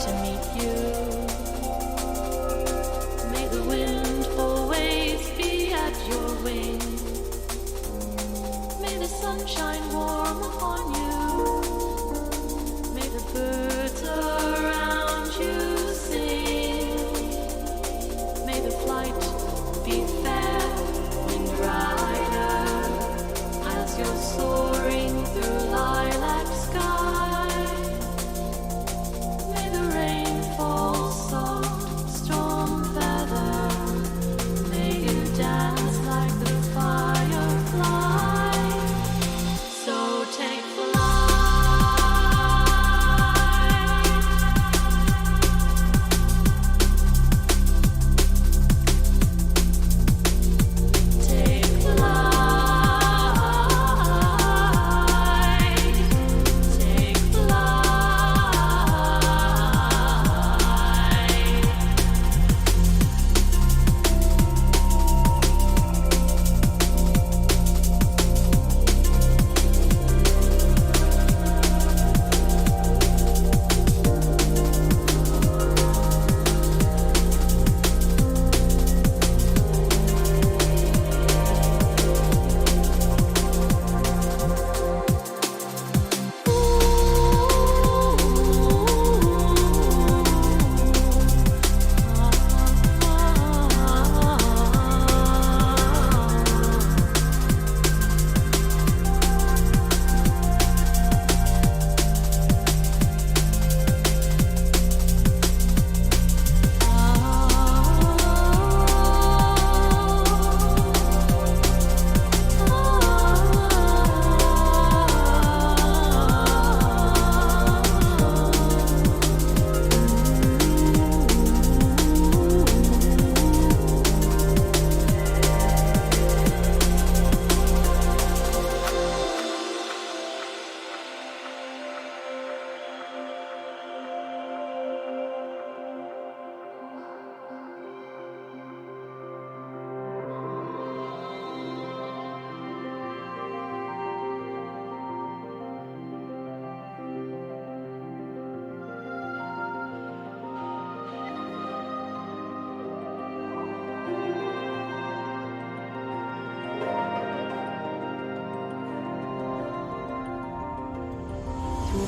to meet you. May the wind always be at your wing. May the sun shine warm upon you. May the birds around you sing. May the flight be fair and rider as you're soaring through lilac sky. May the rain fall soft, storm feather. May you dance like the firefly. So take through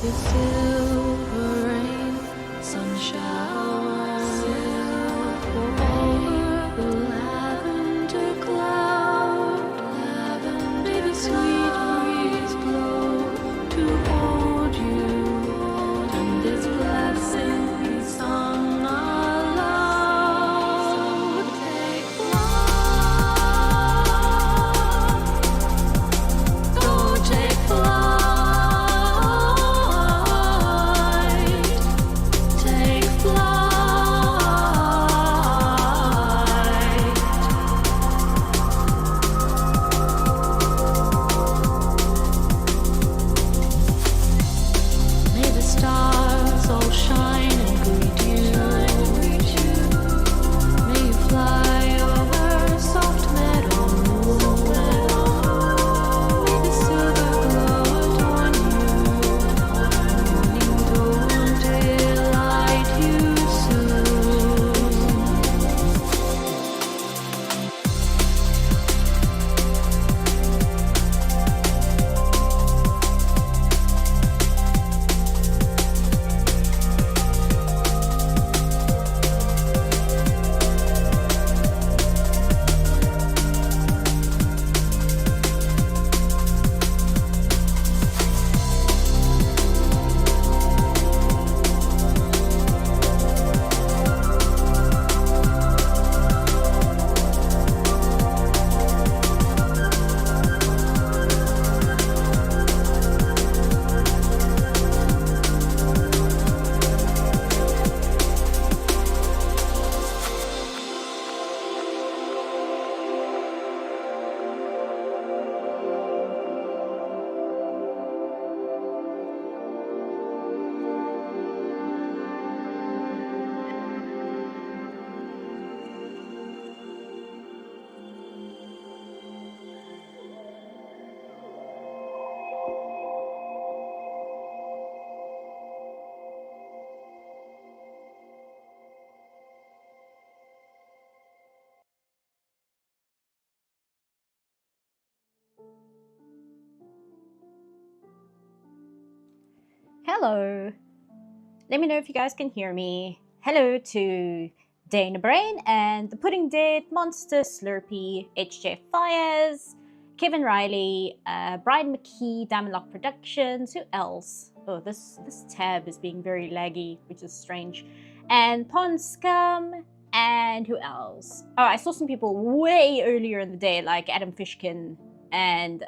the silver rain, sun showers over the lavender cloud. May the sweet breeze blow to hold you, and this blessing be sung aloud. Take flight, go take flight. Hello. Let me know if you guys can hear me. Hello to Dana Brain and the Pudding Dead, Monster Slurpee, HJ Fires, Kevin Riley, Brian McKee, Diamond Lock Productions. Who else? Oh, this tab is being very laggy, which is strange. And Pond Scum. And who else? Oh, I saw some people way earlier in the day, like Adam Fishkin and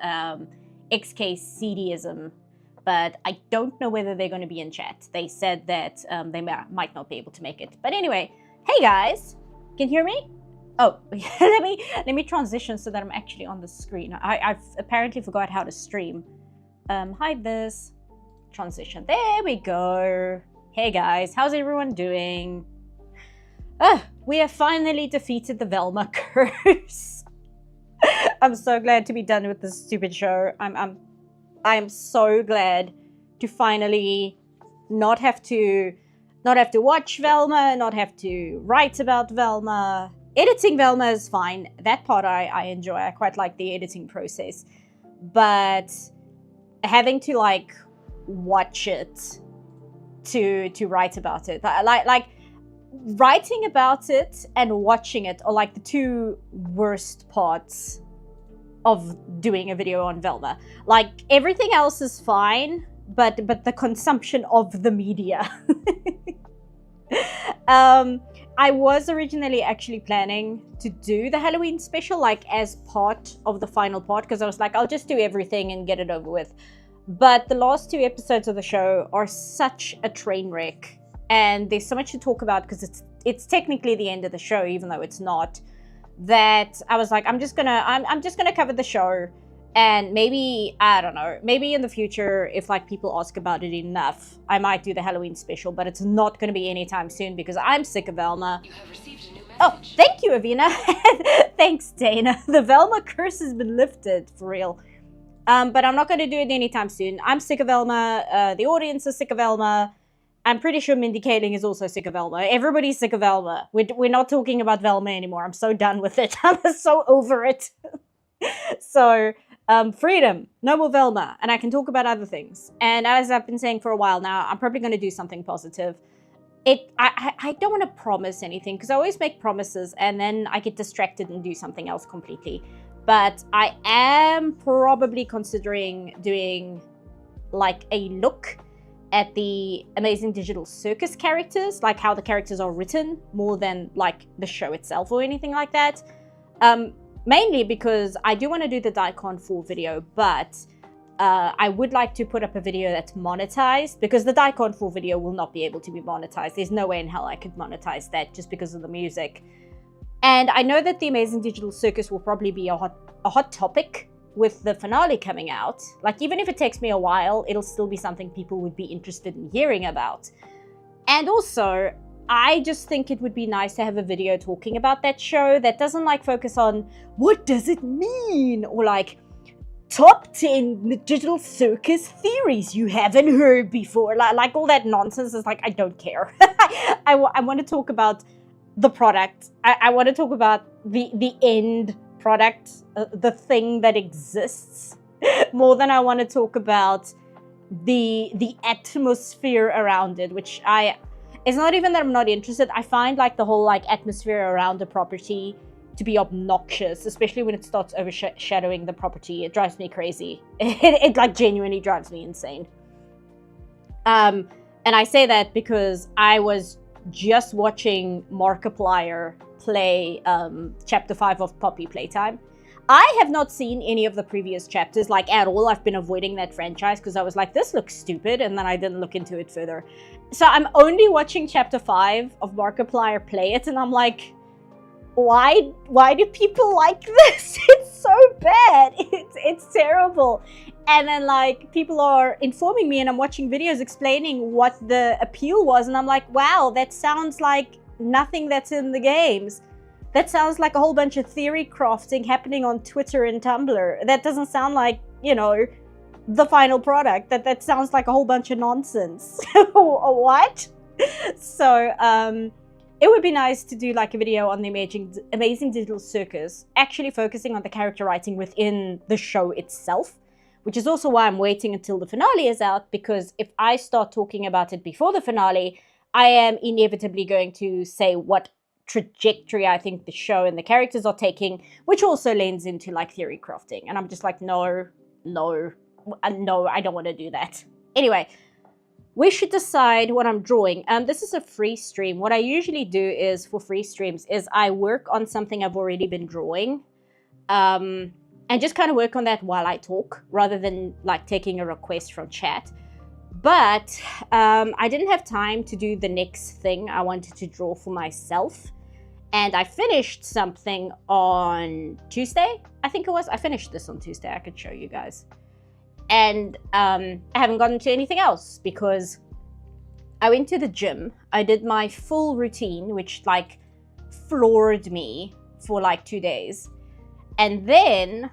XK CDism. But I don't know whether they're going to be in chat. They said that they might not be able to make it. But anyway, hey guys, can you hear me? Oh, let me transition so that I'm actually on the screen. I've apparently forgot how to stream. Hide this. Transition. There we go. Hey guys, how's everyone doing? We have finally defeated the Velma curse. I'm so glad to be done with this stupid show. I'm so glad to finally not have to watch Velma, not have to write about Velma. Editing Velma is fine. That part I enjoy. I quite like the editing process. But having to like watch it to write about it, like writing about it and watching it are like the two worst parts of doing a video on Velma. Like everything else is fine, but the consumption of the media. I was originally actually planning to do the Halloween special like as part of the final part, because I was like, I'll just do everything and get it over with. But the last 2 episodes of the show are such a train wreck, and there's so much to talk about because it's technically the end of the show, even though it's not. That I was like, I'm just gonna cover the show, and maybe, I don't know, maybe in the future, if like people ask about it enough, I might do the Halloween special, but it's not gonna be anytime soon because I'm sick of Velma. You have received a new message. Oh, thank you, Avina. Thanks, Dana. The Velma curse has been lifted, for real. But I'm not gonna do it anytime soon. I'm sick of Velma. The audience is sick of Velma. I'm pretty sure Mindy Kaling is also sick of Velma. Everybody's sick of Velma. We're not talking about Velma anymore. I'm so done with it. I'm so over it. So, freedom. No more Velma. And I can talk about other things. And as I've been saying for a while now, I'm probably going to do something positive. I don't want to promise anything, because I always make promises and then I get distracted and do something else completely. But I am probably considering doing like a look at the Amazing Digital Circus characters, like how the characters are written, more than like the show itself or anything like that. Mainly because I do want to do the Daikon 4 video, but I would like to put up a video that's monetized, because the Daikon 4 video will not be able to be monetized. There's no way in hell I could monetize that just because of the music. And I know that the Amazing Digital Circus will probably be a hot topic with the finale coming out. Like, even if it takes me a while, it'll still be something people would be interested in hearing about. And also, I just think it would be nice to have a video talking about that show that doesn't like focus on what does it mean, or like top 10 digital circus theories you haven't heard before. Like all that nonsense is like, I don't care. I want to talk about the product. I want to talk about the end product, the thing that exists, more than I want to talk about the atmosphere around it, which it's not even that I'm not interested. I find like the whole like atmosphere around the property to be obnoxious, especially when it starts overshadowing the property. It drives me crazy. It like genuinely drives me insane. And I say that because I was just watching Markiplier play chapter 5 of Poppy Playtime. I have not seen any of the previous chapters like at all. I've been avoiding that franchise because I was like, this looks stupid, and then I didn't look into it further. So I'm only watching chapter 5 of Markiplier play it, and I'm like, why do people like this? It's so bad. It's terrible. And then like people are informing me, and I'm watching videos explaining what the appeal was, and I'm like, wow, that sounds like nothing that's in the games. That sounds like a whole bunch of theory crafting happening on Twitter and Tumblr. That doesn't sound like, you know, the final product. That sounds like a whole bunch of nonsense. What? So, it would be nice to do like a video on the Amazing Digital Circus, actually focusing on the character writing within the show itself, which is also why I'm waiting until the finale is out, because if I start talking about it before the finale, I am inevitably going to say what trajectory I think the show and the characters are taking, which also lends into like theory crafting. And I'm just like, no, I don't want to do that. Anyway, we should decide what I'm drawing. This is a free stream. What I usually do is, for free streams, is I work on something I've already been drawing. And just kind of work on that while I talk, rather than like taking a request from chat. But I didn't have time to do the next thing I wanted to draw for myself. And I finished something on Tuesday, I think it was. I finished this on Tuesday. I could show you guys. And I haven't gotten to anything else because I went to the gym. I did my full routine, which like floored me for like 2 days. And then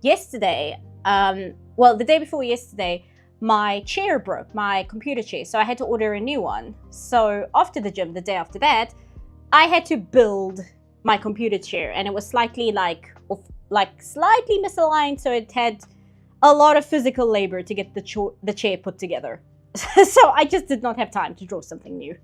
yesterday, the day before yesterday, my chair broke, my computer chair. So I had to order a new one. So after the gym, the day after that, I had to build my computer chair, and it was slightly slightly misaligned. So it had a lot of physical labor to get the chair put together. So I just did not have time to draw something new.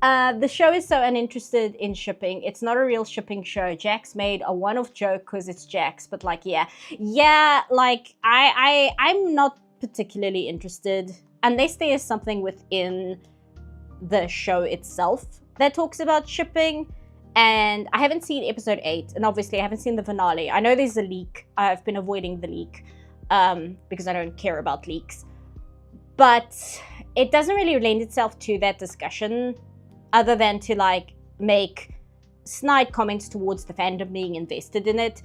The show is so uninterested in shipping. It's not a real shipping show. Jax made a one-off joke because it's Jax, but like, yeah, like I'm not particularly interested unless there is something within the show itself that talks about shipping. And I haven't seen episode 8, and obviously I haven't seen the finale. I know there's a leak. I've been avoiding the leak because I don't care about leaks. But it doesn't really lend itself to that discussion, other than to like make snide comments towards the fandom being invested in it.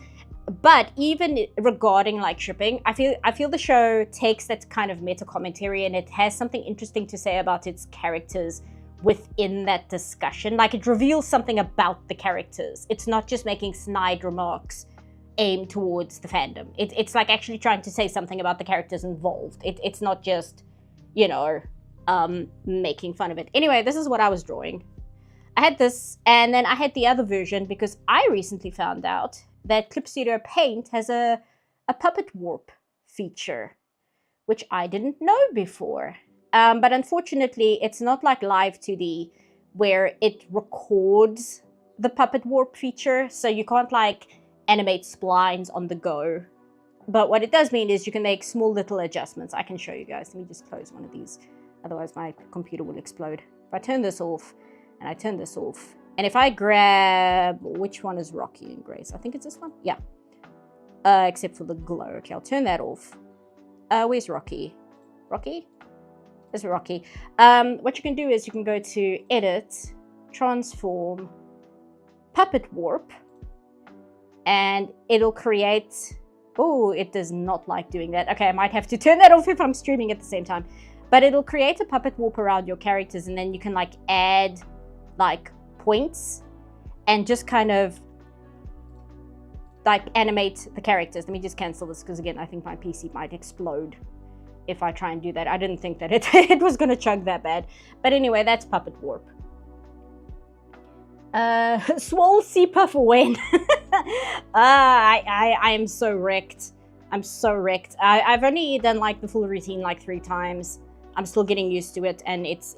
But even regarding like shipping, I feel the show takes that kind of meta commentary, and it has something interesting to say about its characters within that discussion. Like, it reveals something about the characters. It's not just making snide remarks aimed towards the fandom. It's like actually trying to say something about the characters involved. It's not just, making fun of it. Anyway, this is what I was drawing. I had this, and then I had the other version because I recently found out that Clip Studio Paint has a puppet warp feature, which I didn't know before. But unfortunately, it's not like Live 2D where it records the puppet warp feature, so you can't like animate splines on the go. But what it does mean is you can make small little adjustments. I can show you guys. Let me just close one of these, otherwise my computer will explode. If I turn this off, and I turn this off, and if I grab, which one is Rocky and Grace? I think it's this one. Yeah. Except for the glow. Okay, I'll turn that off. Where's Rocky? Rocky? There's Rocky. What you can do is you can go to Edit, Transform, Puppet Warp, and it'll create... Oh, it does not like doing that. Okay, I might have to turn that off if I'm streaming at the same time. But it'll create a puppet warp around your characters, and then you can like add like points and just kind of like animate the characters. Let me just cancel this because again, I think my PC might explode if I try and do that. I didn't think that it was going to chug that bad. But anyway, that's puppet warp. Swole Seapuff when? I am so wrecked. I'm so wrecked. I've only done like the full routine like 3 times. I'm still getting used to it, and it's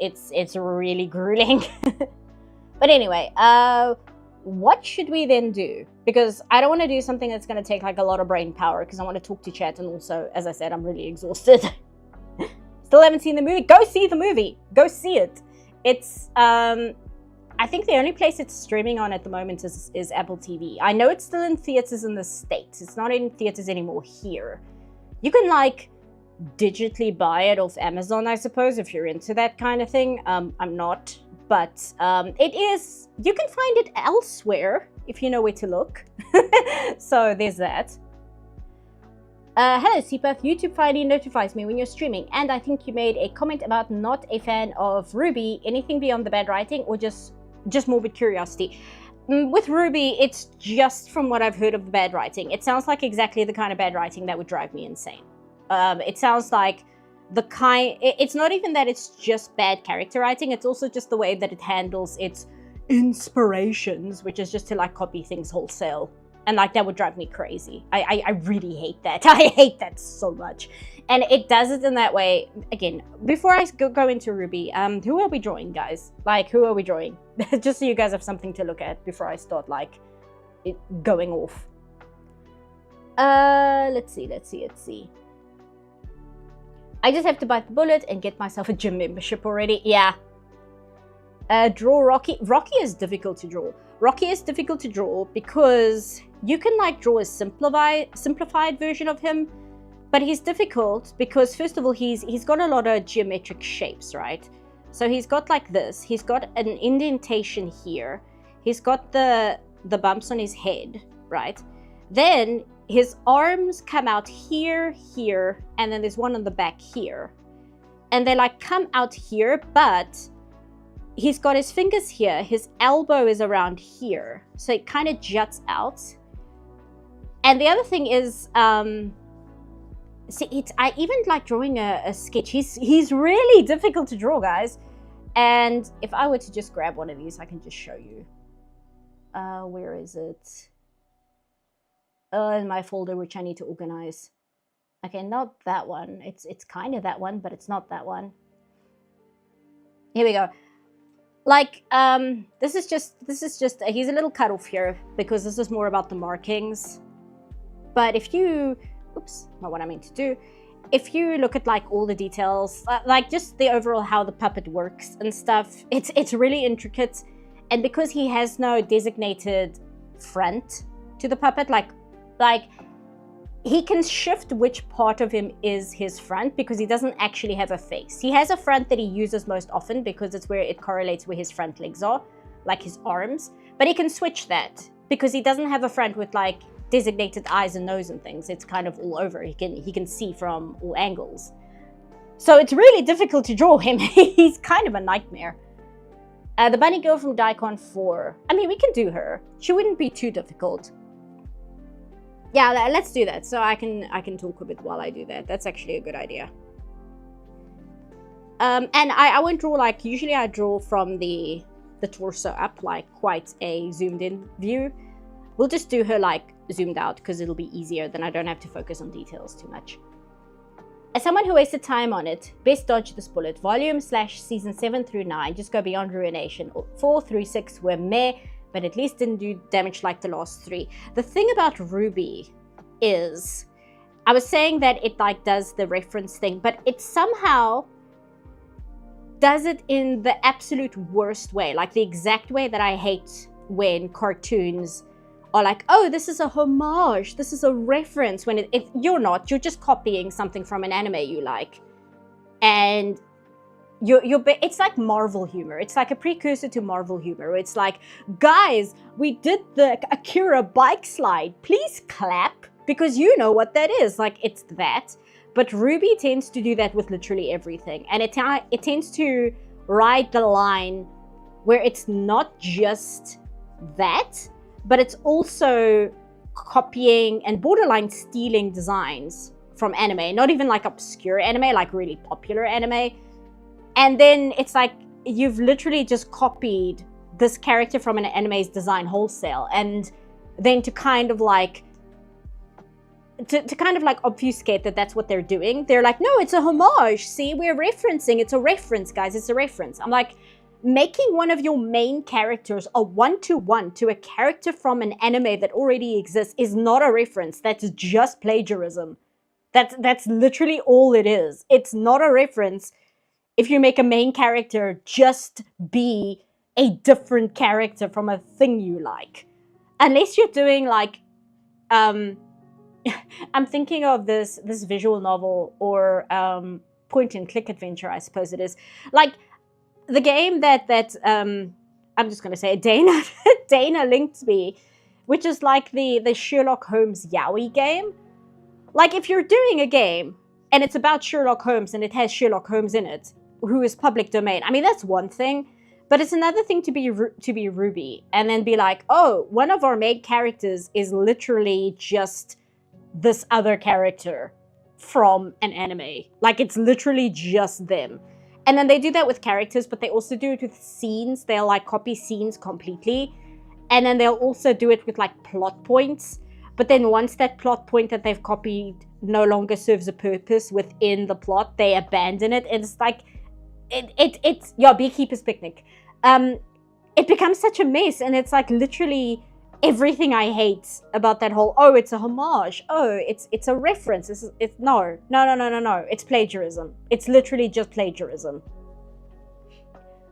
really grueling. But anyway, what should we then do? Because I don't want to do something that's going to take like a lot of brain power, because I want to talk to chat, and also, as I said, I'm really exhausted. Still haven't seen the movie. Go see the movie. Go see it. It's I think the only place it's streaming on at the moment is Apple TV. I know it's still in theaters in the States. It's not in theaters anymore here. You can like digitally buy it off Amazon, I suppose, if you're into that kind of thing. I'm not, but it is. You can find it elsewhere if you know where to look. So there's that. Hello Seapuff, YouTube finally notifies me when you're streaming, and I think you made a comment about not a fan of RWBY. Anything beyond the bad writing, or just morbid curiosity? With RWBY, it's just from what I've heard of the bad writing. It sounds like exactly the kind of bad writing that would drive me insane. It sounds like the kind... It's not even that it's just bad character writing, it's also just the way that it handles its inspirations, which is just to like copy things wholesale And like that would drive me crazy. I really hate that. I hate that so much. And it does it in that way. Again, before I go into RWBY, who are we drawing, guys? Like, who are we drawing? Just so you guys have something to look at before I start like it going off. Let's see. I just have to bite the bullet and get myself a gym membership already. Yeah. Draw Rocky. Rocky is difficult to draw. Rocky is difficult to draw because you can like draw a simplified version of him, but he's difficult because first of all he's got a lot of geometric shapes, right? So he's got like this. He's got an indentation here. He's got the bumps on his head, right? Then his arms come out here, and then there's one on the back here. And they like come out here, but he's got his fingers here. His elbow is around here. So it kind of juts out. And the other thing is, see, I even like drawing a sketch. He's really difficult to draw, guys. And if I were to just grab one of these, I can just show you. Where is it? In my folder, which I need to organize. Okay, not that one. It's kind of that one, but it's not that one. Here we go. Like, this is just he's a little cut off here because this is more about the markings. But if you, oops, not what I meant to do. If you look at like all the details, like just the overall how the puppet works and stuff, it's really intricate. And because he has no designated front to the puppet, like he can shift which part of him is his front because he doesn't actually have a face. He has a front that he uses most often because it's where it correlates where his front legs are, like his arms. But he can switch that because he doesn't have a front with like designated eyes and nose and things. It's kind of all over. He can see from all angles. So it's really difficult to draw him. He's kind of a nightmare. The bunny girl from Daikon 4. I mean, we can do her. She wouldn't be too difficult. Yeah, let's do that. So I can talk a bit while I do that. That's actually a good idea. And I won't draw like, usually I draw from the torso up, like quite a zoomed in view. We'll just do her like zoomed out because it'll be easier. Then I don't have to focus on details too much. As someone who wasted time on it, best dodge this bullet. Volume / season 7 through 9, just go beyond Ruination. 4 through 6 were meh, but at least didn't do damage like the last 3. The thing about RWBY is, I was saying that it like does the reference thing, but it somehow does it in the absolute worst way, like the exact way that I hate when cartoons are like, oh, this is a homage, this is a reference, when you're not, you're just copying something from an anime you like. And it's like Marvel humor. It's like a precursor to Marvel humor. It's like, guys, we did the Akira bike slide. Please clap because you know what that is. Like, it's that. But RWBY tends to do that with literally everything. And it tends to ride the line where it's not just that, but it's also copying and borderline stealing designs from anime. Not even like obscure anime, like really popular anime. And then it's like you've literally just copied this character from an anime's design wholesale, and then to kind of like obfuscate that that's what they're doing. They're like, no, it's a homage. See, we're referencing. It's a reference, guys. It's a reference. I'm like, making one of your main characters a one-to-one to a character from an anime that already exists is not a reference. That's just plagiarism. That's literally all it is. It's not a reference. If you make a main character just be a different character from a thing you like. Unless you're doing like, I'm thinking of this visual novel or point and click adventure, I suppose it is. Like the game that I'm just going to say Dana linked me, which is like the Sherlock Holmes Yaoi game. Like if you're doing a game and it's about Sherlock Holmes and it has Sherlock Holmes in it, who is public domain. I mean, that's one thing, but it's another thing to be RWBY and then be like, oh, one of our main characters is literally just this other character from an anime. Like it's literally just them. And then they do that with characters, but they also do it with scenes. They'll like copy scenes completely. And then they'll also do it with like plot points. But then once that plot point that they've copied no longer serves a purpose within the plot, they abandon it. And it's like, it's your Beekeeper's Picnic. It becomes such a mess, and it's like literally everything I hate about that whole, oh, it's a homage, oh, it's a reference. It's no. It's plagiarism. It's literally just plagiarism.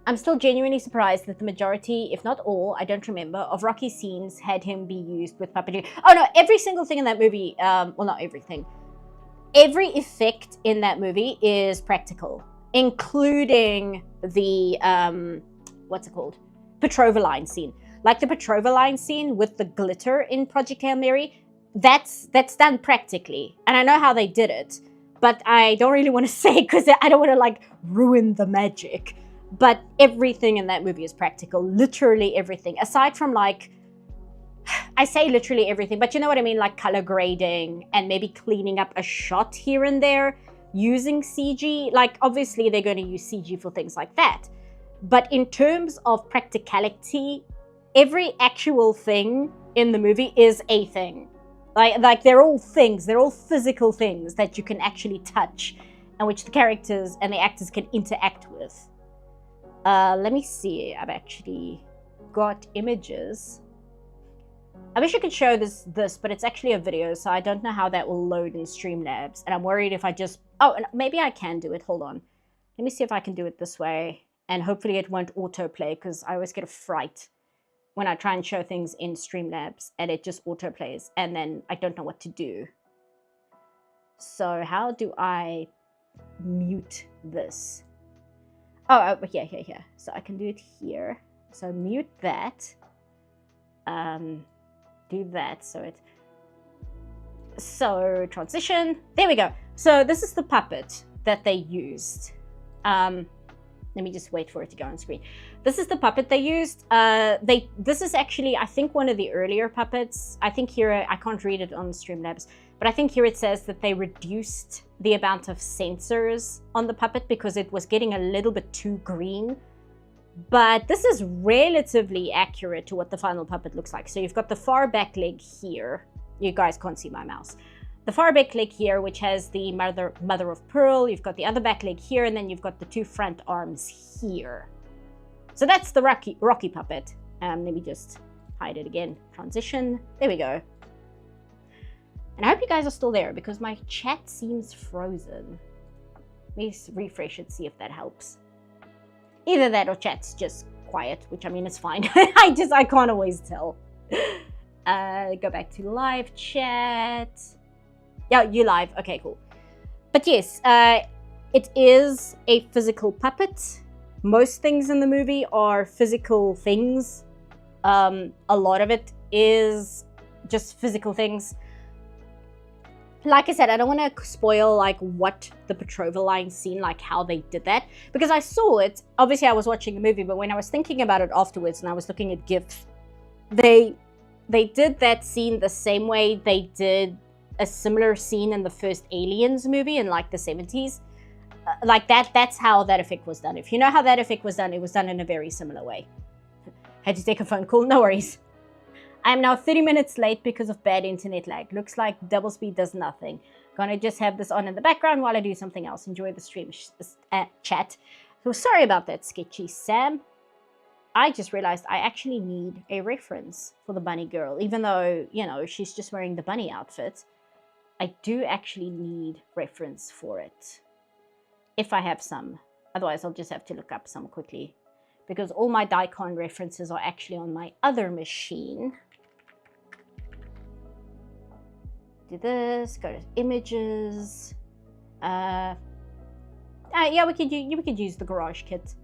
I'm still genuinely surprised that the majority, if not all, I don't remember, of Rocky's scenes had him be used with puppetry. Oh no, every single thing in that movie, well, not everything. Every effect in that movie is practical, including the, what's it called? Petrova line scene. Like the Petrova line scene with the glitter in Project Hail Mary, that's done practically. And I know how they did it, but I don't really want to say because I don't want to like ruin the magic. But everything in that movie is practical. Literally everything. Aside from like, I say literally everything, but you know what I mean? Like color grading and maybe cleaning up a shot here and there using CG. Like obviously they're going to use CG for things like that. But in terms of practicality, every actual thing in the movie is a thing. Like they're all things. They're all physical things that you can actually touch and which the characters and the actors can interact with. Let me see. I've actually got images. I wish I could show this, but it's actually a video, so I don't know how that will load in Streamlabs. And I'm worried if I just... Oh, and maybe I can do it. Hold on. Let me see if I can do it this way. And hopefully it won't autoplay, because I always get a fright when I try and show things in Streamlabs, and it just autoplays, and then I don't know what to do. So how do I mute this? Oh, yeah. So I can do it here. So mute that. Do that. So transition. There we go. So this is the puppet that they used. Let me just wait for it to go on screen. This is the puppet they used. This is actually, I think, one of the earlier puppets. I think here, I can't read it on Streamlabs, but I think here it says that they reduced the amount of sensors on the puppet because it was getting a little bit too green. But this is relatively accurate to what the final puppet looks like. So you've got the far back leg here. You guys can't see my mouse. The far back leg here, which has the mother of pearl. You've got the other back leg here, and then you've got the two front arms here. So that's the Rocky puppet. Let me just hide it again. Transition. There we go. And I hope you guys are still there because my chat seems frozen. Let me refresh it, see if that helps. Either that or chat's just quiet, which I mean, it's fine. I can't always tell. Go back to live chat. Yeah, you live. Okay, cool. But yes, it is a physical puppet. Most things in the movie are physical things. A lot of it is just physical things. Like I said, I don't want to spoil like what the Petrova line scene, like how they did that, because I saw it. Obviously, I was watching the movie, but when I was thinking about it afterwards and I was looking at GIFs, they did that scene the same way they did a similar scene in the first Aliens movie in like the 70s. Like that's how that effect was done. If you know how that effect was done, it was done in a very similar way. Had to take a phone call, no worries. I am now 30 minutes late because of bad internet lag. Looks like double speed does nothing. Gonna just have this on in the background while I do something else. Enjoy the stream chat. So sorry about that, Sketchy Sam. I just realized I actually need a reference for the bunny girl. Even though, you know, she's just wearing the bunny outfit. I do actually need reference for it. If I have some. Otherwise, I'll just have to look up some quickly. Because all my Daikon references are actually on my other machine. Do this, go to images. Yeah, we could use the garage kit.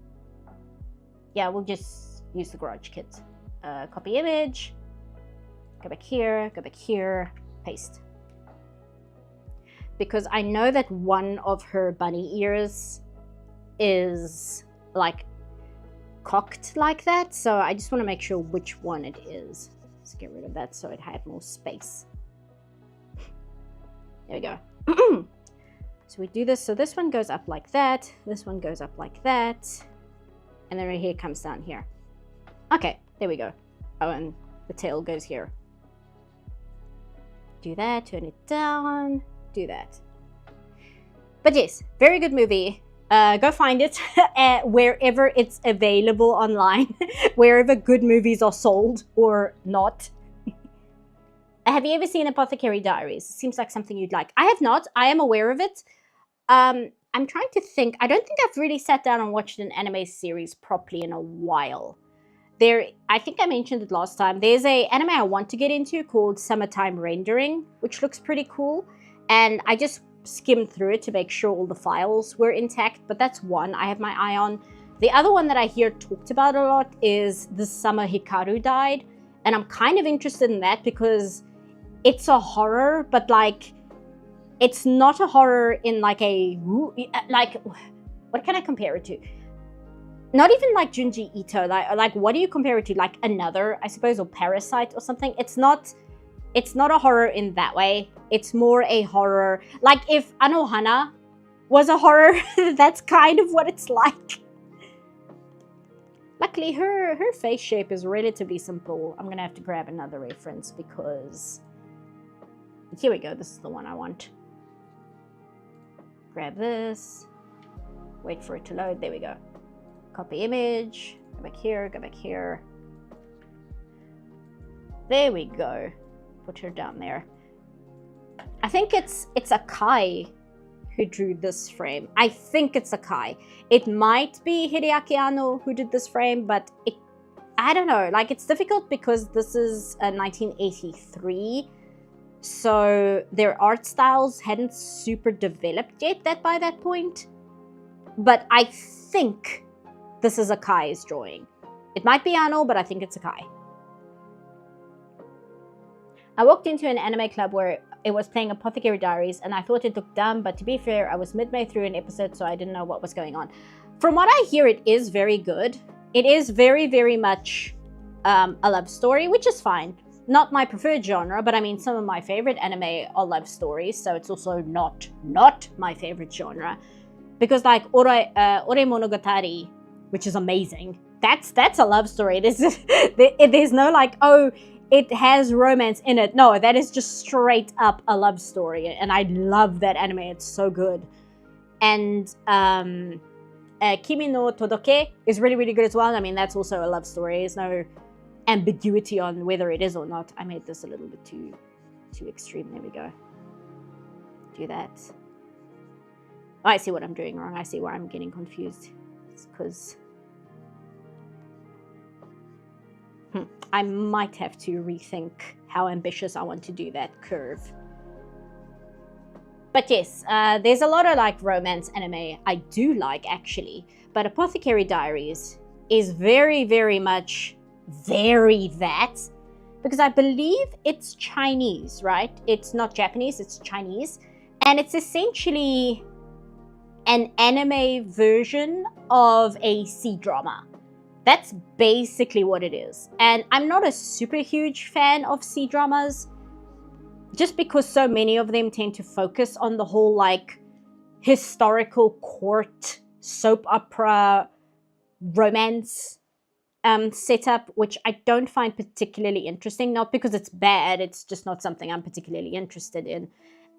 Yeah, we'll just use the garage kit. Copy image. Go back here, paste. Because I know that one of her bunny ears is like cocked like that, so I just want to make sure which one it is. Let's get rid of that so it had more space. There we go. So we do this, so this one goes up like that, this one goes up like that, and then right here comes down here. Okay, there we go. Oh, and the tail goes here. Do that, turn it down, do that. But yes, very good movie. Go find it wherever it's available online, wherever good movies are sold or not. Have you ever seen Apothecary Diaries? It seems like something you'd like. I have not. I am aware of it. I'm trying to think. I don't think I've really sat down and watched an anime series properly in a while. I think I mentioned it last time. There's a anime I want to get into called Summertime Rendering, which looks pretty cool. And I just skimmed through it to make sure all the files were intact, but that's one I have my eye on. The other one that I hear talked about a lot is The Summer Hikaru Died, and I'm kind of interested in that because it's a horror, but like it's not a horror in like a like what can I compare it to? Not even like Junji Ito. Like what do you compare it to? Like Another, I suppose, or Parasite or something. It's not a horror in that way. It's more a horror. Like if Anohana was a horror, that's kind of what it's like. Luckily, her face shape is relatively simple. I'm gonna have to grab another reference because here we go. This is the one I want. Grab this. Wait for it to load. There we go. Copy image. Go back here. Go back here. There we go. Put her down there. I think it's Akai who drew this frame. I think it's Akai. It might be Hideaki Anno who did this frame, but I don't know. Like, it's difficult because this is 1983, so their art styles hadn't super developed yet by that point. But I think this is Akai's drawing. It might be Anno, but I think it's Akai. I walked into an anime club where it was playing Apothecary Diaries, and I thought it looked dumb, but to be fair, I was midway through an episode, so I didn't know what was going on. From what I hear, it is very good. It is very, very much a love story, which is fine. Not my preferred genre, but I mean, some of my favorite anime are love stories, so it's also not my favorite genre. Because like Ore Monogatari, which is amazing, that's a love story. There's no like, oh, it has romance in it. No, that is just straight up a love story. And I love that anime. It's so good. And Kimi no Todoke is really, really good as well. I mean, that's also a love story. There's no ambiguity on whether it is or not. I made this a little bit too extreme. There we go. Do that. Oh, I see what I'm doing wrong. I see where I'm getting confused. It's because I might have to rethink how ambitious I want to do that curve. But yes, there's a lot of like romance anime I do like actually, but Apothecary Diaries is very, very much very that, because I believe it's Chinese, right? It's not Japanese, it's Chinese, and it's essentially an anime version of a C-drama. That's basically what it is. And I'm not a super huge fan of C-dramas, just because so many of them tend to focus on the whole like historical court soap opera romance setup, which I don't find particularly interesting. Not because it's bad, it's just not something I'm particularly interested in.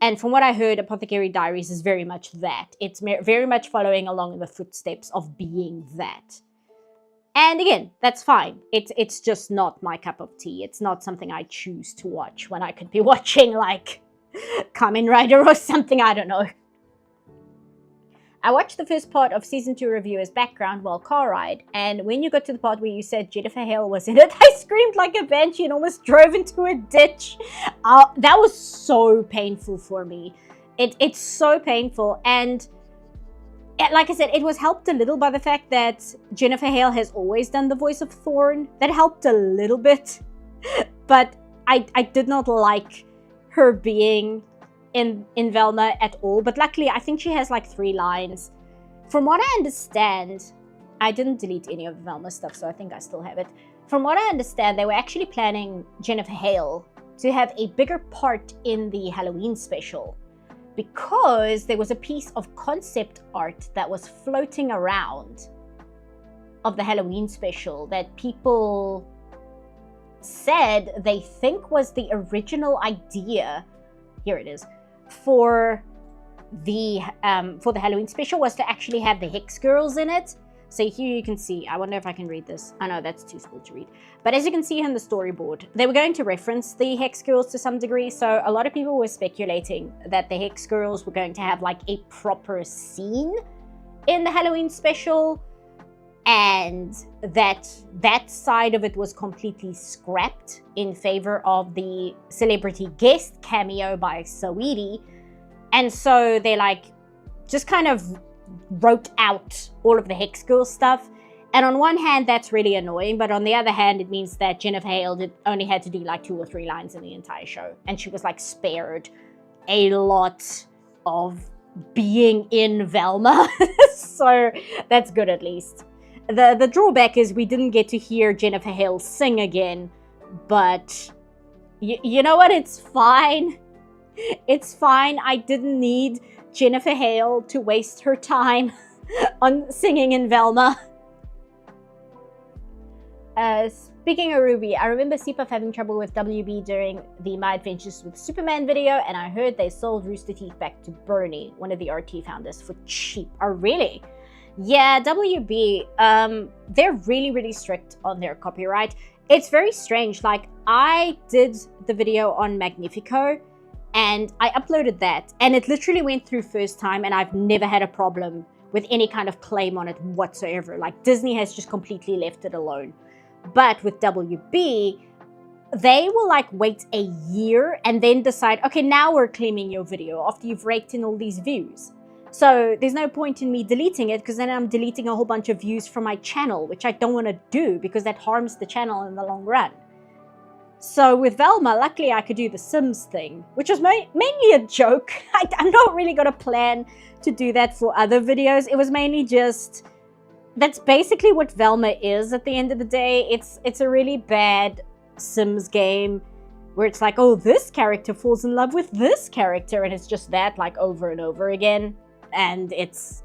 And from what I heard, Apothecary Diaries is very much that. It's very much following along in the footsteps of being that. And again, that's fine. It's just not my cup of tea. It's not something I choose to watch when I could be watching like Kamen Rider or something, I don't know. I watched the first part of Season 2 review as background while car ride, and when you got to the part where you said Jennifer Hale was in it, I screamed like a banshee and almost drove into a ditch. That was so painful for me. It's so painful, and like I said, it was helped a little by the fact that Jennifer Hale has always done the voice of Thorn. That helped a little bit, but I did not like her being in Velma at all. But luckily, I think she has like 3 lines. From what I understand, I didn't delete any of the Velma stuff, so I think I still have it. From what I understand, they were actually planning Jennifer Hale to have a bigger part in the Halloween special, because there was a piece of concept art that was floating around of the Halloween special that people said they think was the original idea here it is, for the Halloween special was to actually have the Hex Girls in it. So here you can see, I wonder if I can read this. Oh no, that's too small to read. But as you can see in the storyboard, they were going to reference the Hex Girls to some degree. So a lot of people were speculating that the Hex Girls were going to have like a proper scene in the Halloween special, and that side of it was completely scrapped in favor of the celebrity guest cameo by Saweetie. And so they like just kind of wrote out all of the Hex Girl stuff. And on one hand, that's really annoying, but on the other hand, it means that Jennifer Hale only had to do like 2 or 3 lines in the entire show, and she was like spared a lot of being in Velma. So that's good at least. The drawback is we didn't get to hear Jennifer Hale sing again, but you know what? It's fine. It's fine. I didn't need Jennifer Hale to waste her time on singing in Velma. Speaking of Ruby, I remember CPUF having trouble with WB during the My Adventures with Superman video, and I heard they sold Rooster Teeth back to Bernie, one of the RT founders, for cheap. Oh, really? Yeah, WB, they're really, really strict on their copyright. It's very strange. Like, I did the video on Magnifico, and I uploaded that, and it literally went through first time, and I've never had a problem with any kind of claim on it whatsoever. Like, Disney has just completely left it alone. But with WB, they will like wait a year and then decide, okay, now we're claiming your video after you've raked in all these views. So there's no point in me deleting it, because then I'm deleting a whole bunch of views from my channel, which I don't want to do because that harms the channel in the long run. So with Velma, luckily I could do the Sims thing, which was mainly a joke. I'm not really going to plan to do that for other videos. It was mainly just, that's basically what Velma is at the end of the day. It's a really bad Sims game where it's like, oh, this character falls in love with this character, and it's just that like over and over again. And it's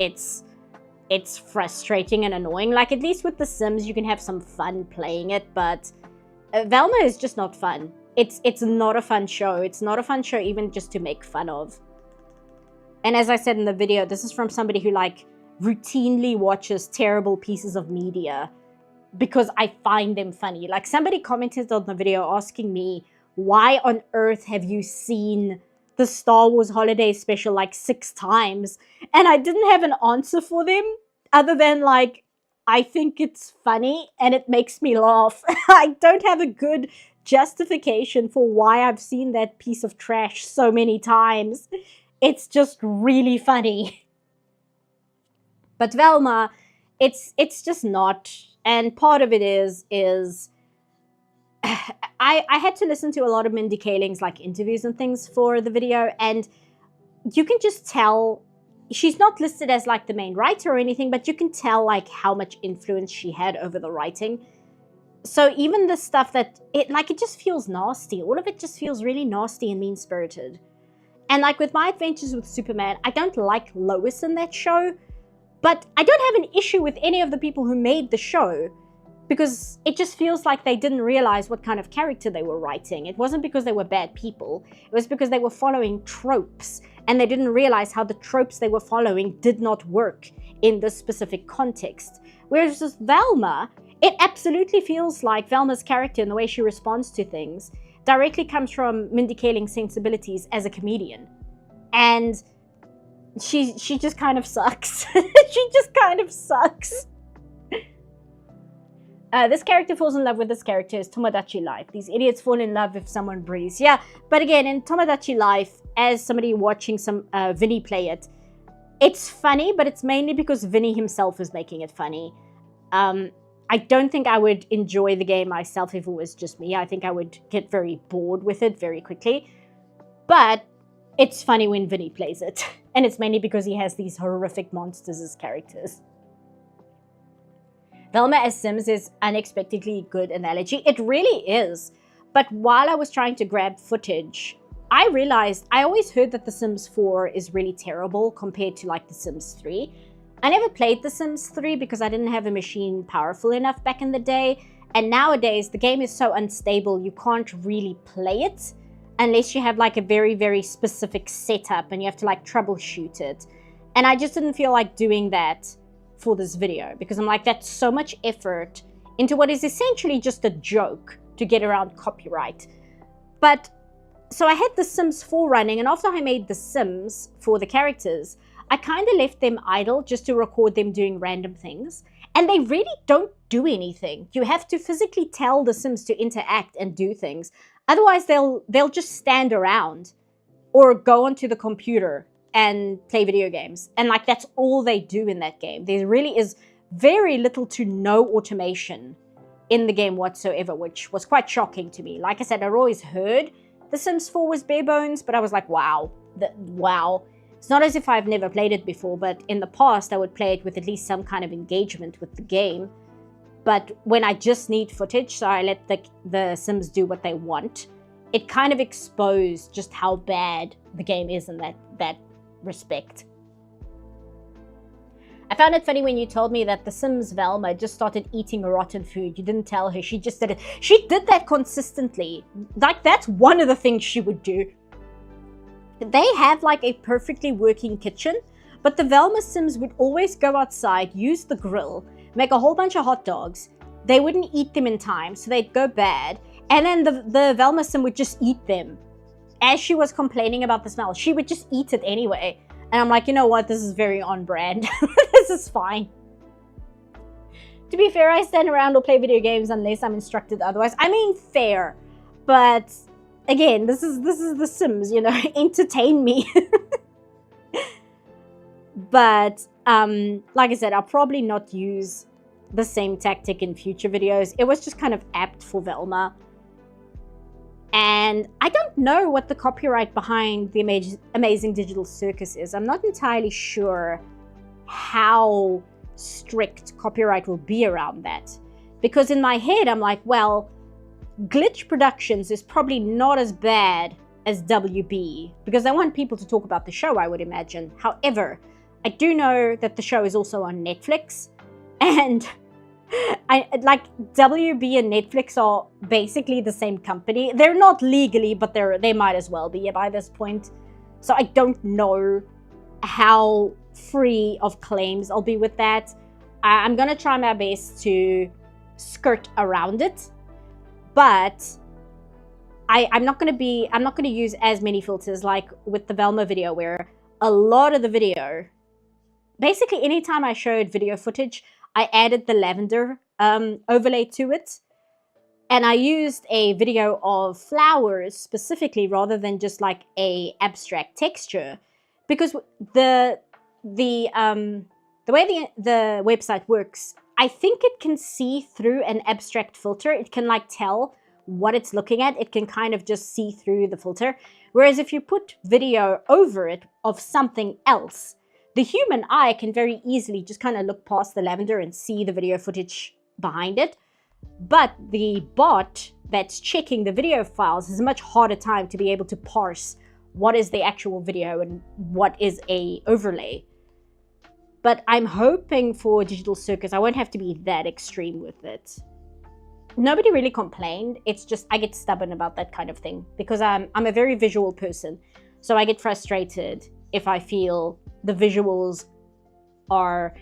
frustrating and annoying. Like, at least with the Sims, you can have some fun playing it, but Velma is just not fun. It's not a fun show. It's not a fun show even just to make fun of. And as I said in the video, this is from somebody who like routinely watches terrible pieces of media because I find them funny. Like, somebody commented on the video asking me, why on earth have you seen the Star Wars Holiday Special like 6 times? And I didn't have an answer for them other than like, I think it's funny and it makes me laugh. I don't have a good justification for why I've seen that piece of trash so many times. It's just really funny. But Velma, it's just not. And part of it is I had to listen to a lot of Mindy Kaling's like interviews and things for the video, and you can just tell she's not listed as like the main writer or anything, but you can tell like how much influence she had over the writing. So even the stuff that it just feels nasty. All of it just feels really nasty and mean-spirited. And like with My Adventures with Superman, I don't like Lois in that show, but I don't have an issue with any of the people who made the show, because it just feels like they didn't realize what kind of character they were writing. It wasn't because they were bad people. It was because they were following tropes, and they didn't realize how the tropes they were following did not work in this specific context. Whereas with Velma, it absolutely feels like Velma's character and the way she responds to things directly comes from Mindy Kaling's sensibilities as a comedian. And she just kind of sucks. She just kind of sucks. This character falls in love with this character is Tomodachi Life. These idiots fall in love if someone breathes. Yeah, but again, in Tomodachi Life, as somebody watching some Vinny play it, it's funny, but it's mainly because Vinny himself is making it funny. I don't think I would enjoy the game myself if it was just me. I think I would get very bored with it very quickly. But it's funny when Vinny plays it. And it's mainly because he has these horrific monsters as characters. Velma as Sims is unexpectedly good analogy. It really is. But while I was trying to grab footage, I realized I always heard that The Sims 4 is really terrible compared to like The Sims 3. I never played The Sims 3 because I didn't have a machine powerful enough back in the day. And nowadays, the game is so unstable, you can't really play it unless you have like a very, very specific setup and you have to like troubleshoot it. And I just didn't feel like doing that for this video because I'm like, that's so much effort into what is essentially just a joke to get around copyright. But so I had The Sims 4 running, and after I made The Sims for the characters, I kind of left them idle just to record them doing random things. And they really don't do anything. You have to physically tell the Sims to interact and do things. Otherwise, they'll just stand around or go onto the computer and play video games. And like, that's all they do in that game. There really is very little to no automation in the game whatsoever, which was quite shocking to me. Like I said, I'd always heard The Sims 4 was bare bones, but I was like, wow. Wow. It's not as if I've never played it before, but in the past, I would play it with at least some kind of engagement with the game. But when I just need footage, so I let the Sims do what they want, it kind of exposed just how bad the game is in that respect. I found it funny when you told me that the Sims Velma just started eating rotten food. You didn't tell her, she just did it. She did that consistently. Like, that's one of the things she would do. They have like a perfectly working kitchen, but the Velma Sims would always go outside, use the grill, make a whole bunch of hot dogs. They wouldn't eat them in time, so they'd go bad. And then the Velma Sim would just eat them. As she was complaining about the smell, she would just eat it anyway. And I'm like, you know what? This is very on brand. This is fine. To be fair, I stand around or play video games unless I'm instructed otherwise. I mean, fair. But again, this is The Sims, you know, entertain me. But like I said, I'll probably not use the same tactic in future videos. It was just kind of apt for Velma. And I don't know what the copyright behind the Amazing Digital Circus is. I'm not entirely sure how strict copyright will be around that. Because in my head, I'm like, well, Glitch Productions is probably not as bad as WB, because I want people to talk about the show, I would imagine. However, I do know that the show is also on Netflix, and like WB and Netflix are basically the same company. They're not legally, but they might as well be by this point. So I don't know how free of claims I'll be with that. I'm gonna try my best to skirt around it, but I'm not gonna use as many filters like with the Velma video, where a lot of the video, basically anytime I showed video footage, I added the lavender overlay to it. And I used a video of flowers specifically rather than just like a abstract texture, because the way the website works, I think it can see through an abstract filter. It can like tell what it's looking at. It can kind of just see through the filter. Whereas if you put video over it of something else, the human eye can very easily just kind of look past the lavender and see the video footage behind it. But the bot that's checking the video files has a much harder time to be able to parse what is the actual video and what is a overlay. But I'm hoping for Digital Circus, I won't have to be that extreme with it. Nobody really complained. It's just I get stubborn about that kind of thing because I'm a very visual person. So I get frustrated if I feel the visuals are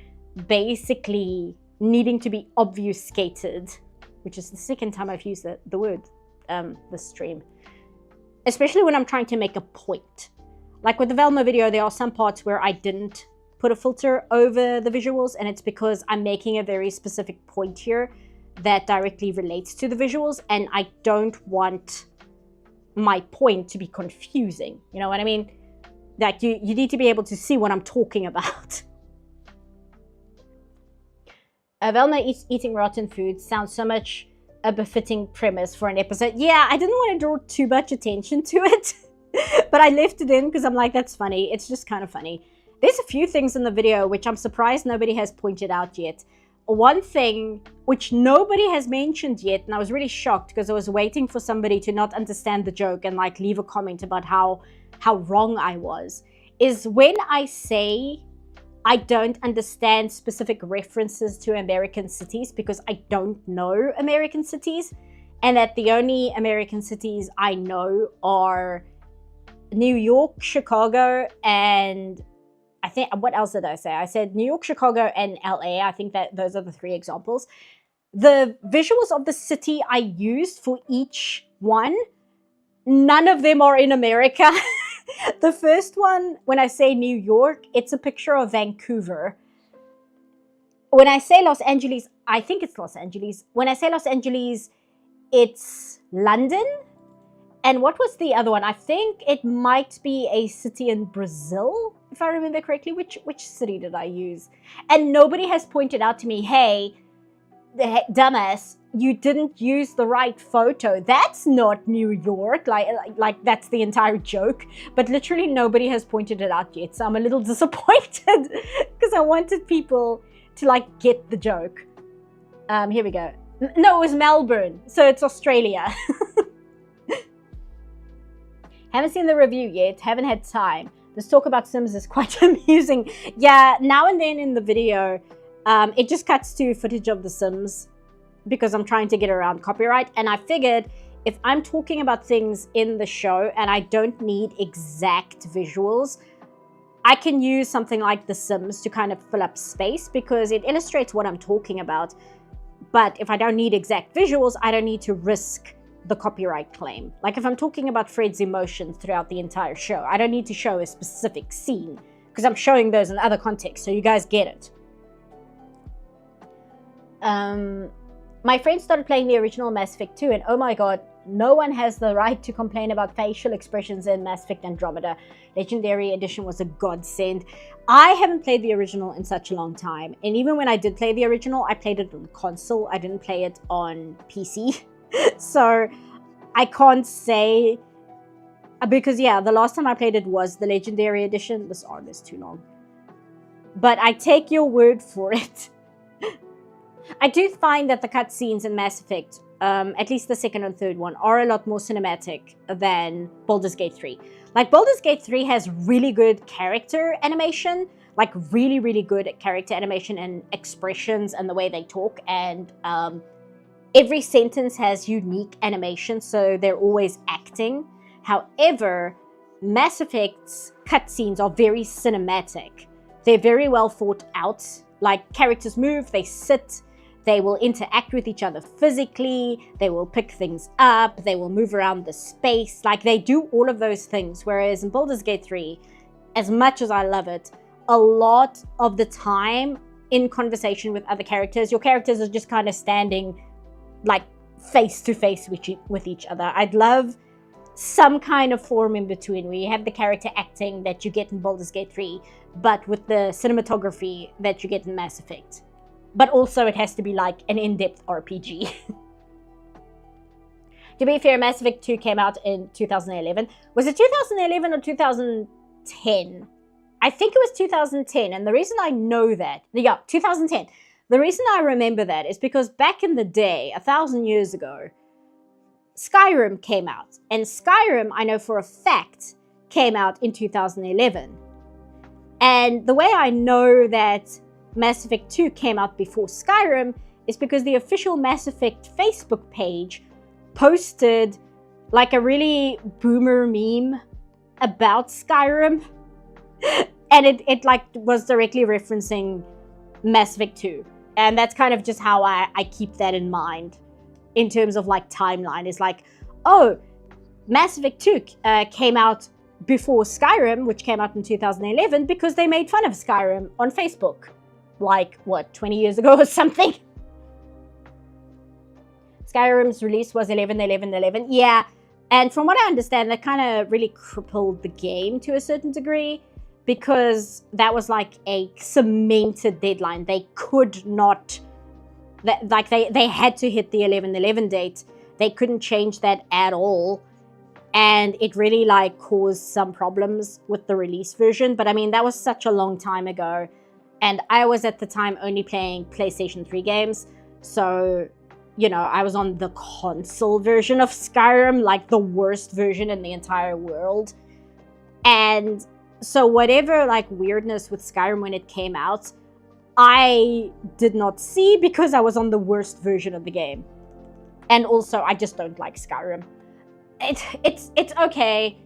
basically needing to be obfuscated, which is the second time I've used the word this stream. Especially when I'm trying to make a point. Like with the Velma video, there are some parts where I didn't put a filter over the visuals, and it's because I'm making a very specific point here that directly relates to the visuals, and I don't want my point to be confusing. You know what I mean? Like you need to be able to see what I'm talking about. Velma eating rotten food sounds so much a befitting premise for an episode. Yeah, I didn't want to draw too much attention to it, but I left it in because I'm like, that's funny. It's just kind of funny. There's a few things in the video which I'm surprised nobody has pointed out yet. One thing which nobody has mentioned yet, and I was really shocked because I was waiting for somebody to not understand the joke and like leave a comment about how wrong I was, is when I say I don't understand specific references to American cities because I don't know American cities. and that the only American cities I know are New York, Chicago, and I think, what else did I say? I said New York, Chicago, and LA. I think that those are the 3 examples. The visuals of the city I used for each one, none of them are in America. The first one, when I say New York, it's a picture of Vancouver. When I say Los Angeles, I think it's Los Angeles. When I say Los Angeles, it's London. And what was the other one? I think it might be a city in Brazil, if I remember correctly. Which city did I use? And nobody has pointed out to me, hey, dumbass, you didn't use the right photo. That's not New York. Like that's the entire joke. But literally nobody has pointed it out yet. So I'm a little disappointed because I wanted people to like get the joke. Here we go. No, it was Melbourne. So it's Australia. Haven't seen the review yet. Haven't had time. This talk about Sims is quite amusing. Yeah, now and then in the video, it just cuts to footage of The Sims because I'm trying to get around copyright. And I figured if I'm talking about things in the show and I don't need exact visuals, I can use something like The Sims to kind of fill up space because it illustrates what I'm talking about. But if I don't need exact visuals, I don't need to risk the copyright claim. Like if I'm talking about Fred's emotions throughout the entire show, I don't need to show a specific scene because I'm showing those in other contexts, so you guys get it. My friend started playing the original Mass Effect 2 and oh my god, no one has the right to complain about facial expressions in Mass Effect Andromeda. Legendary Edition was a godsend. I haven't played the original in such a long time, and even when I did play the original, I played it on console. I didn't play it on PC. So I can't say, because yeah, the last time I played it was the Legendary Edition. This arm is too long. But I take your word for it. I do find that the cutscenes in Mass Effect, at least the second and third one, are a lot more cinematic than Baldur's Gate 3. Like Baldur's Gate 3 has really good character animation, like really, really good character animation and expressions and the way they talk, and every sentence has unique animation, so they're always acting. However, Mass Effect's cutscenes are very cinematic. They're very well thought out. Like characters move, they sit, they will interact with each other physically, they will pick things up, they will move around the space. Like they do all of those things. Whereas in Baldur's Gate 3, as much as I love it, a lot of the time in conversation with other characters, your characters are just kind of standing like face to face with each other. I'd love some kind of form in between where you have the character acting that you get in Baldur's Gate 3, but with the cinematography that you get in Mass Effect. But also it has to be like an in-depth RPG. To be fair, Mass Effect 2 came out in 2011. Was it 2011 or 2010? I think it was 2010, and the reason I know that, yeah, 2010. The reason I remember that is because back in the day, 1,000 years ago, Skyrim came out. And Skyrim, I know for a fact, came out in 2011. And the way I know that Mass Effect 2 came out before Skyrim is because the official Mass Effect Facebook page posted like a really boomer meme about Skyrim. And it like was directly referencing Mass Effect 2. And that's kind of just how I keep that in mind in terms of like timeline. It's like, oh, Mass Effect 2 came out before Skyrim, which came out in 2011, because they made fun of Skyrim on Facebook. Like, what, 20 years ago or something? Skyrim's release was 11/11/11. Yeah, and from what I understand, that kind of really crippled the game to a certain degree, because that was like a cemented deadline. They could not, like they had to hit the 11/11 date. They couldn't change that at all. And it really like caused some problems with the release version. But I mean, that was such a long time ago. And I was at the time only playing PlayStation 3 games. So, you know, I was on the console version of Skyrim, like the worst version in the entire world. And so whatever like weirdness with Skyrim when it came out, I did not see because I was on the worst version of the game. And also, I just don't like Skyrim. It's okay.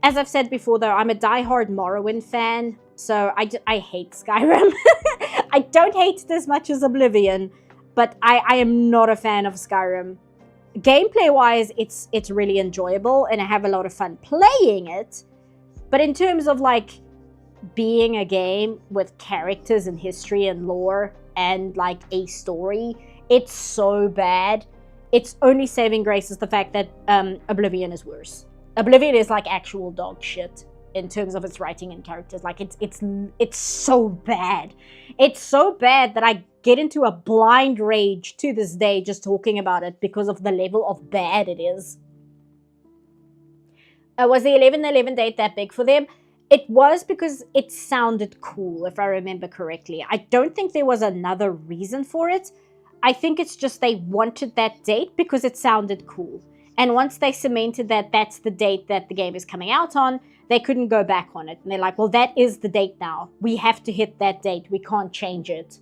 As I've said before, though, I'm a diehard Morrowind fan, so I hate Skyrim. I don't hate it as much as Oblivion, but I am not a fan of Skyrim. Gameplay-wise, it's really enjoyable, and I have a lot of fun playing it. But in terms of, like, being a game with characters and history and lore and, like, a story, it's so bad. Its only saving grace is the fact that Oblivion is worse. Oblivion is like actual dog shit in terms of its writing and characters. Like it's so bad. It's so bad that I get into a blind rage to this day just talking about it because of the level of bad it is. Was the 11/11 date that big for them? It was because it sounded cool, if I remember correctly. I don't think there was another reason for it. I think it's just they wanted that date because it sounded cool. And once they cemented that that's the date that the game is coming out on, they couldn't go back on it. And they're like, well, that is the date now. We have to hit that date. We can't change it.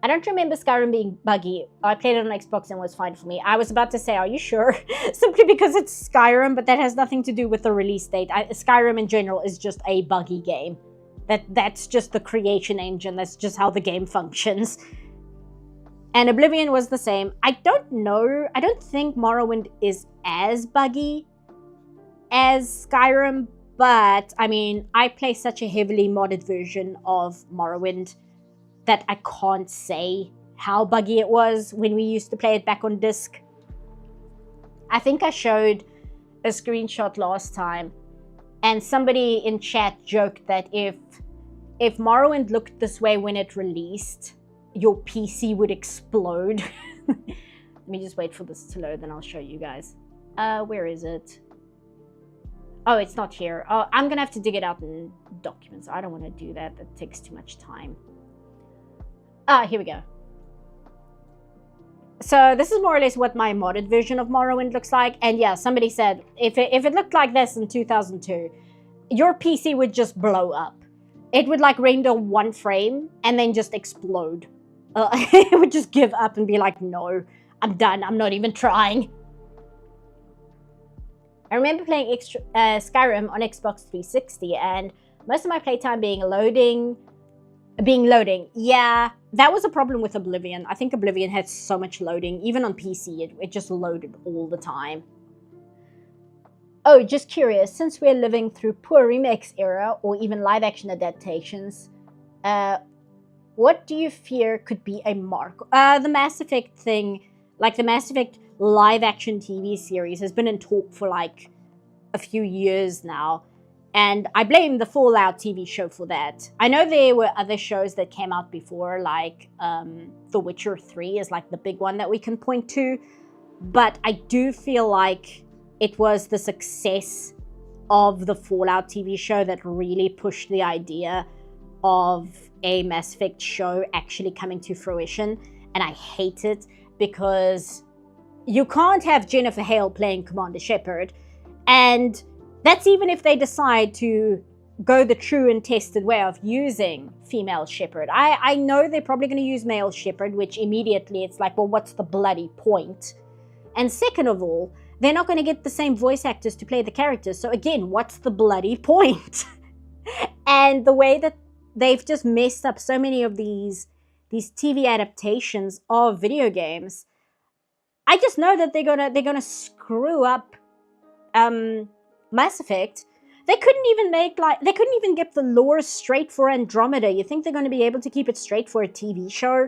I don't remember Skyrim being buggy. I played it on Xbox and it was fine for me. I was about to say, are you sure? Simply because it's Skyrim, but that has nothing to do with the release date. Skyrim in general is just a buggy game. That's just the creation engine. That's just how the game functions. And Oblivion was the same. I don't know. I don't think Morrowind is as buggy as Skyrim, but I mean, I play such a heavily modded version of Morrowind that I can't say how buggy it was when we used to play it back on disc. I think I showed a screenshot last time, and somebody in chat joked that if Morrowind looked this way when it released, your PC would explode. Let me just wait for this to load, then I'll show you guys. Where is it? Oh, it's not here. Oh, I'm gonna have to dig it out in documents. I don't want to do that. That takes too much time. Here we go. So this is more or less what my modded version of Morrowind looks like. And yeah, somebody said, if it looked like this in 2002, your PC would just blow up. It would like render one frame and then just explode. It would just give up and be like, no, I'm done. I'm not even trying. I remember playing Skyrim on Xbox 360 and most of my playtime being loading. Yeah, that was a problem with Oblivion. I think Oblivion had so much loading. Even on PC, it just loaded all the time. Oh, just curious, since we're living through poor remakes era or even live action adaptations, what do you fear could be a mark? The Mass Effect thing, like the Mass Effect live action TV series has been in talk for like a few years now. And I blame the Fallout TV show for that. I know there were other shows that came out before, like The Witcher 3 is like the big one that we can point to. But I do feel like it was the success of the Fallout TV show that really pushed the idea of a Mass Effect show actually coming to fruition. And I hate it because you can't have Jennifer Hale playing Commander Shepard. And that's even if they decide to go the true and tested way of using female Shepard. I know they're probably going to use male Shepard, which immediately it's like, well, what's the bloody point? And second of all, they're not going to get the same voice actors to play the characters. So again, what's the bloody point? And the way that they've just messed up so many of these TV adaptations of video games, I just know that they're gonna screw up Mass Effect. They couldn't even get the lore straight for Andromeda. You think they're going to be able to keep it straight for a TV show?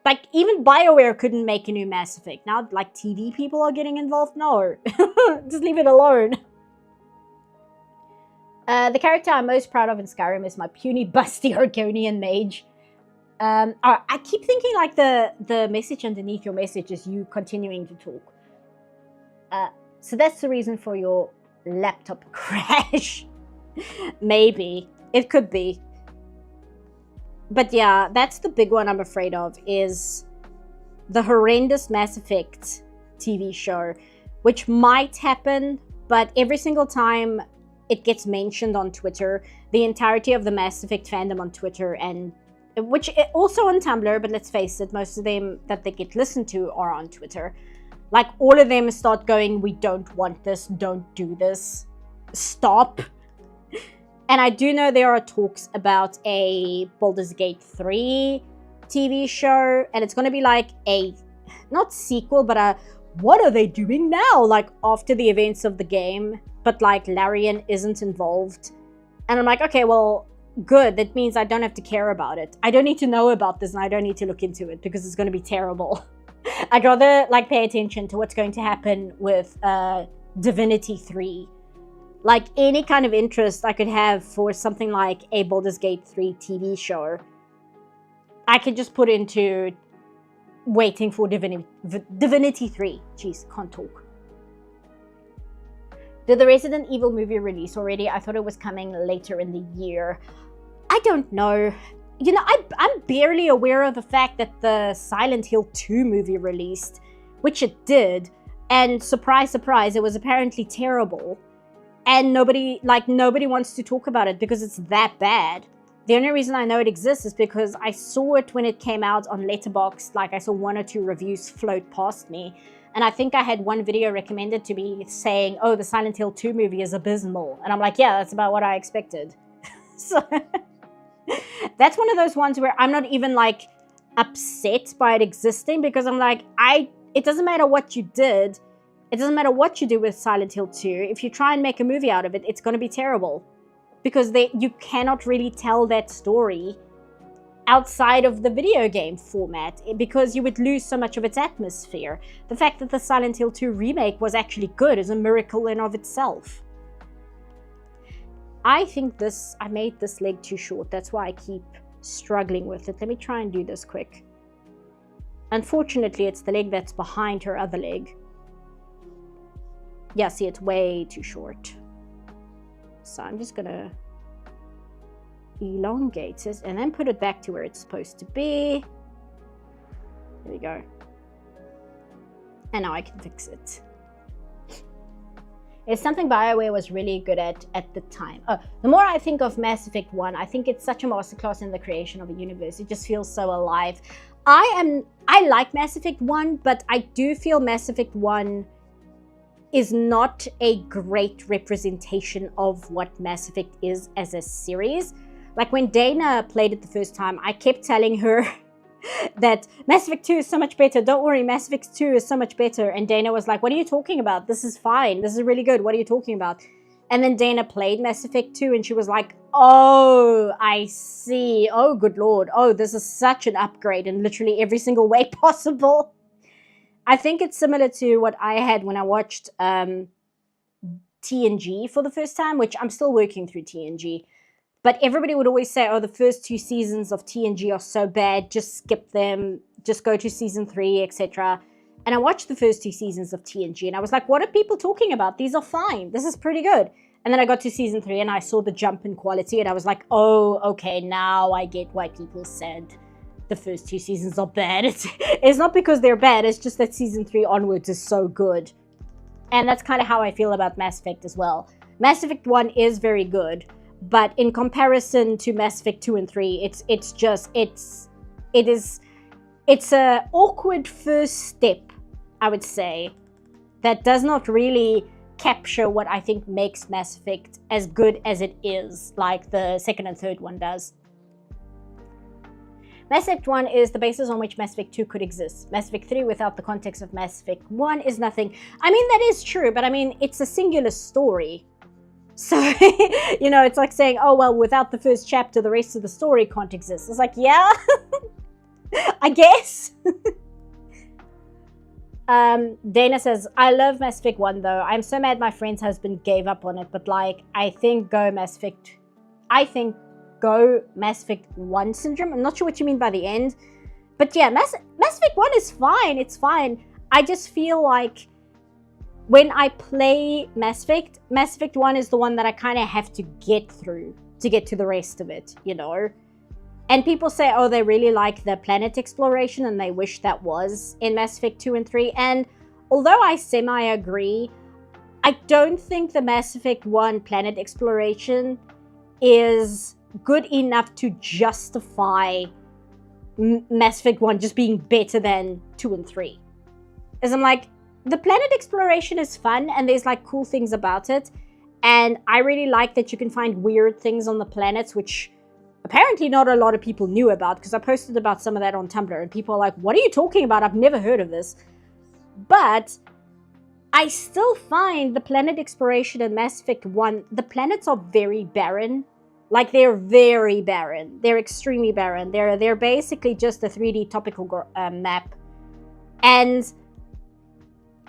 Like, even BioWare couldn't make a new Mass Effect. Now, like, TV people are getting involved? No. Just leave it alone. The character I'm most proud of in Skyrim is my puny, busty Argonian mage. I keep thinking, like, the message underneath your message is you continuing to talk. So that's the reason for your laptop crash. Maybe. It could be. But yeah, that's the big one I'm afraid of, is the horrendous Mass Effect TV show, which might happen, but every single time it gets mentioned on Twitter, the entirety of the Mass Effect fandom on Twitter and which also on Tumblr, but let's face it, most of them that they get listened to are on Twitter. Like, all of them start going, we don't want this, don't do this, stop. And I do know there are talks about a Baldur's Gate 3 TV show, and it's going to be like a, not sequel, but a, what are they doing now? Like, after the events of the game, but like Larian isn't involved. And I'm like, okay, well, good. That means I don't have to care about it. I don't need to know about this, and I don't need to look into it because it's going to be terrible. I'd rather like pay attention to what's going to happen with Divinity 3. Like, any kind of interest I could have for something like a Baldur's Gate 3 TV show, I could just put into waiting for Divinity 3. Jeez, can't talk. Did the Resident Evil movie release already? I thought it was coming later in the year. I don't know. You know, I'm barely aware of the fact that the Silent Hill 2 movie released, which it did, and surprise, surprise, it was apparently terrible. And nobody wants to talk about it because it's that bad. The only reason I know it exists is because I saw it when it came out on Letterboxd. Like, I saw 1 or 2 reviews float past me. And I think I had one video recommended to me saying, oh, the Silent Hill 2 movie is abysmal. And I'm like, yeah, that's about what I expected. So that's one of those ones where I'm not even like upset by it existing, because I'm like, it doesn't matter what you did. It doesn't matter what you do with Silent Hill 2. If you try and make a movie out of it, it's going to be terrible. Because you cannot really tell that story outside of the video game format, because you would lose so much of its atmosphere. The fact that the Silent Hill 2 remake was actually good is a miracle in of itself. I think I made this leg too short. That's why I keep struggling with it. Let me try and do this quick. Unfortunately, it's the leg that's behind her other leg. Yeah, see, it's way too short. So I'm just gonna elongate it and then put it back to where it's supposed to be. There we go. And now I can fix it. It's something BioWare was really good at the time. Oh, the more I think of Mass Effect 1, I think it's such a masterclass in the creation of a universe. It just feels so alive. I like Mass Effect 1, but I do feel Mass Effect 1 is not a great representation of what Mass Effect is as a series. Like, when Dana played it the first time, I kept telling her that Mass Effect 2 is so much better. Don't worry, Mass Effect 2 is so much better. And Dana was like, what are you talking about? This is fine. This is really good. What are you talking about? And then Dana played Mass Effect 2 and she was like, oh, I see. Oh, good Lord. Oh, this is such an upgrade in literally every single way possible. I think it's similar to what I had when I watched TNG for the first time, which I'm still working through TNG. But everybody would always say, oh, the first 2 seasons of TNG are so bad, just skip them, just go to season 3, etc. And I watched the first 2 seasons of TNG and I was like, what are people talking about? These are fine. This is pretty good. And then I got to season 3 and I saw the jump in quality and I was like, oh, okay, now I get why people said the first 2 seasons are bad. It's not because they're bad, it's just that season 3 onwards is so good. And that's kind of how I feel about Mass Effect as well. Mass Effect 1 is very good, but in comparison to Mass Effect 2 and 3, it's a awkward first step, I would say, that does not really capture what I think makes Mass Effect as good as it is, like the second and third one does. Mass Effect 1 is the basis on which Mass Effect 2 could exist. Mass Effect 3 without the context of Mass Effect 1 is nothing. I mean, that is true, but I mean, it's a singular story. So, you know, it's like saying, oh, well, without the first chapter, the rest of the story can't exist. It's like, yeah, I guess. Dana says, I love Mass Effect 1, though. I'm so mad my friend's husband gave up on it, but like, I think go Mass Effect 1 syndrome. I'm not sure what you mean by the end. But yeah, Mass Effect 1 is fine. It's fine. I just feel like when I play Mass Effect 1 is the one that I kind of have to get through to get to the rest of it, you know? And people say, oh, they really like the planet exploration and they wish that was in Mass Effect 2 and 3. And although I semi-agree, I don't think the Mass Effect 1 planet exploration is good enough to justify Mass Effect 1 just being better than 2 and 3. As I'm like, the planet exploration is fun and there's like cool things about it. And I really like that you can find weird things on the planets, which apparently not a lot of people knew about, because I posted about some of that on Tumblr and people are like, what are you talking about? I've never heard of this. But I still find the planet exploration in Mass Effect 1, the planets are very barren. Like, they're very barren. They're extremely barren. They're basically just a 3D topical map. And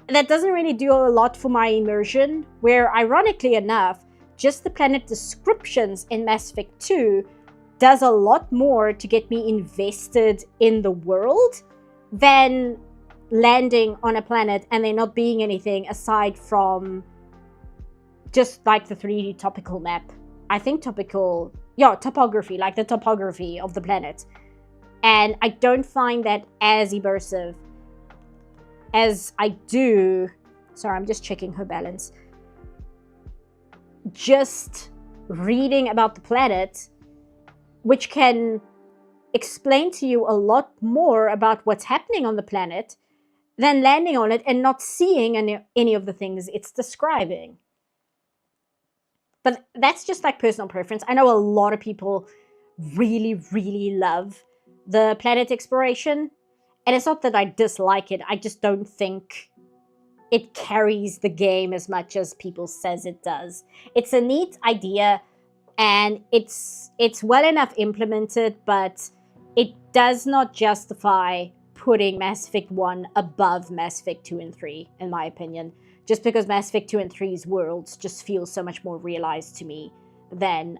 that doesn't really do a lot for my immersion, where, ironically enough, just the planet descriptions in Mass Effect 2 does a lot more to get me invested in the world than landing on a planet and there not being anything aside from just like the 3D topical map. I think topography, like the topography of the planet. And I don't find that as immersive as I do. Sorry, I'm just checking her balance. Just reading about the planet, which can explain to you a lot more about what's happening on the planet than landing on it and not seeing any of the things it's describing. But that's just like personal preference. I know a lot of people really, really love the planet exploration. And it's not that I dislike it. I just don't think it carries the game as much as people says it does. It's a neat idea and it's well enough implemented, but it does not justify putting Mass Effect 1 above Mass Effect 2 and 3, in my opinion. Just because Mass Effect 2 and 3's worlds just feel so much more realized to me than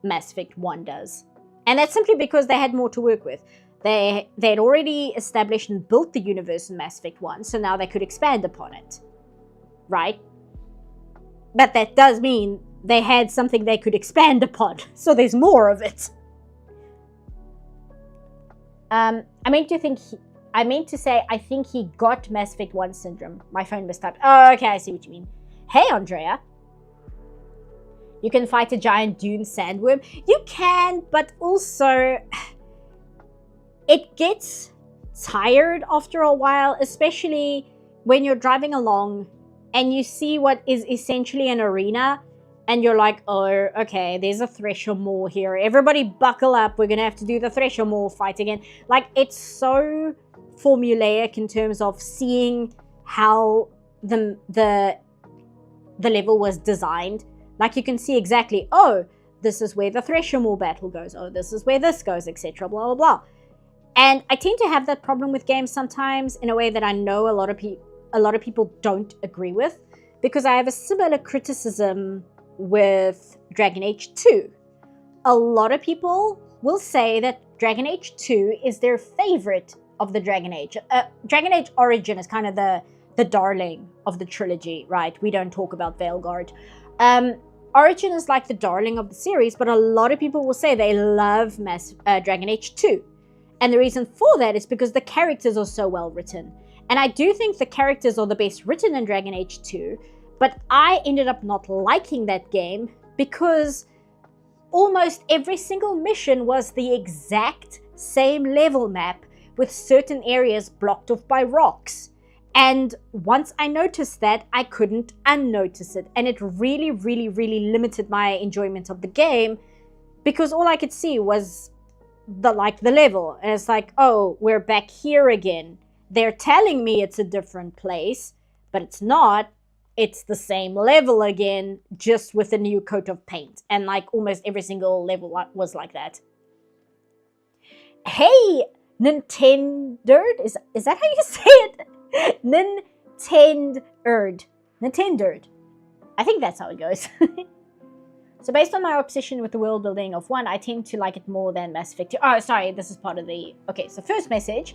Mass Effect 1 does. And that's simply because they had more to work with. They had already established and built the universe in Mass Effect 1, so now they could expand upon it. Right? But that does mean they had something they could expand upon, so there's more of it. I meant to say, I think he got Mass Effect 1 syndrome. My phone mistyped. Oh, okay, I see what you mean. Hey, Andrea. You can fight a giant dune sandworm. You can, but also it gets tired after a while, especially when you're driving along and you see what is essentially an arena and you're like, oh, okay, there's a Thresher Maw here. Everybody buckle up. We're going to have to do the Thresher Maw fight again. Like, it's so formulaic in terms of seeing how the level was designed. Like, you can see exactly, oh, this is where the Thresher Maw battle goes. Oh, this is where this goes, etc. Blah, blah, blah. And I tend to have that problem with games sometimes in a way that I know a lot of people don't agree with, because I have a similar criticism with Dragon Age 2. A lot of people will say that Dragon Age 2 is their favorite of the Dragon Age. Dragon Age Origin is kind of the darling of the trilogy, right? We don't talk about Veilguard. Origin is like the darling of the series, but a lot of people will say they love Dragon Age 2. And the reason for that is because the characters are so well written. And I do think the characters are the best written in Dragon Age 2, but I ended up not liking that game because almost every single mission was the exact same level map with certain areas blocked off by rocks. And once I noticed that, I couldn't unnotice it. And it really, really, really limited my enjoyment of the game because all I could see was the level. And it's like, oh, we're back here again. They're telling me it's a different place, but it's not. It's the same level again, just with a new coat of paint. And like almost every single level was like that. Hey, Nintenderd? Is that how you say it? Nintenderd. I think that's how it goes. So based on my obsession with the world building of 1, I tend to like it more than Mass Effect 2. Oh, sorry, this is part of the... Okay, so first message.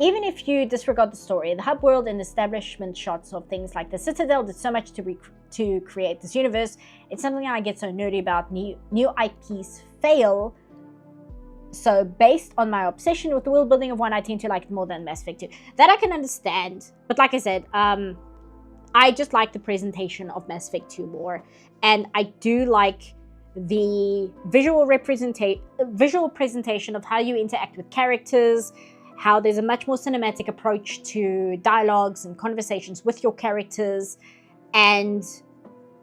Even if you disregard the story, the hub world and establishment shots of things like the Citadel did so much to create this universe. It's something I get so nerdy about. New IPs fail. So based on my obsession with the world building of 1, I tend to like it more than Mass Effect 2. That I can understand. But like I said, I just like the presentation of Mass Effect 2 more. And I do like the visual presentation of how you interact with characters, how there's a much more cinematic approach to dialogues and conversations with your characters, and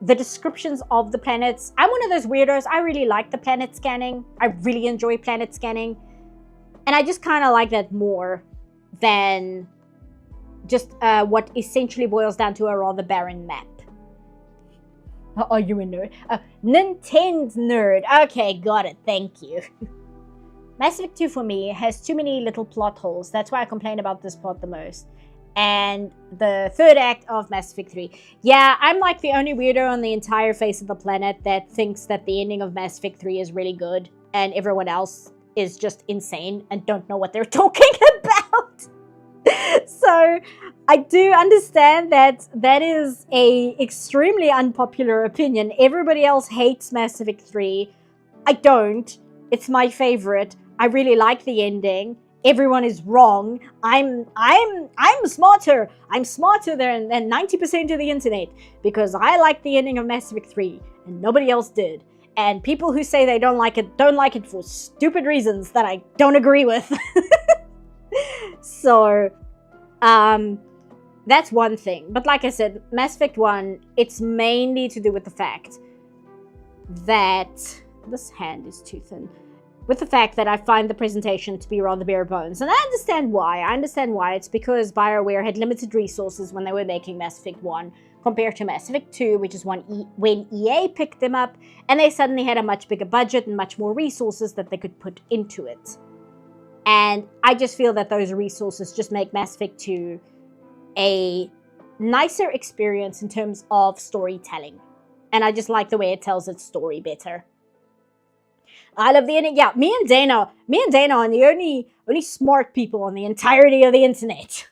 the descriptions of the planets. I'm one of those weirdos. I really like the planet scanning. I really enjoy planet scanning. And I just kind of like that more than just what essentially boils down to a rather barren map. Are you a nerd? Nintendo nerd. Okay, got it. Thank you. Mass Effect 2 for me has too many little plot holes. That's why I complain about this plot the most. And the third act of Mass Effect 3. Yeah, I'm like the only weirdo on the entire face of the planet that thinks that the ending of Mass Effect 3 is really good, and everyone else is just insane and don't know what they're talking about. So I do understand that that is a extremely unpopular opinion. Everybody else hates Mass Effect 3. I don't. It's my favorite. I really like the ending. Everyone is wrong. I'm smarter. I'm smarter than 90% of the internet because I like the ending of Mass Effect 3 and nobody else did. And people who say they don't like it for stupid reasons that I don't agree with. So, that's one thing. But like I said, Mass Effect 1, it's mainly to do with the fact that this hand is too thin. With the fact that I find the presentation to be rather bare bones. And I understand why. It's because BioWare had limited resources when they were making Mass Effect 1 compared to Mass Effect 2, which is when EA picked them up, and they suddenly had a much bigger budget and much more resources that they could put into it. And I just feel that those resources just make Mass Effect 2 a nicer experience in terms of storytelling. And I just like the way it tells its story better. I love the ending. Yeah, me and Dana are the only smart people on the entirety of the internet.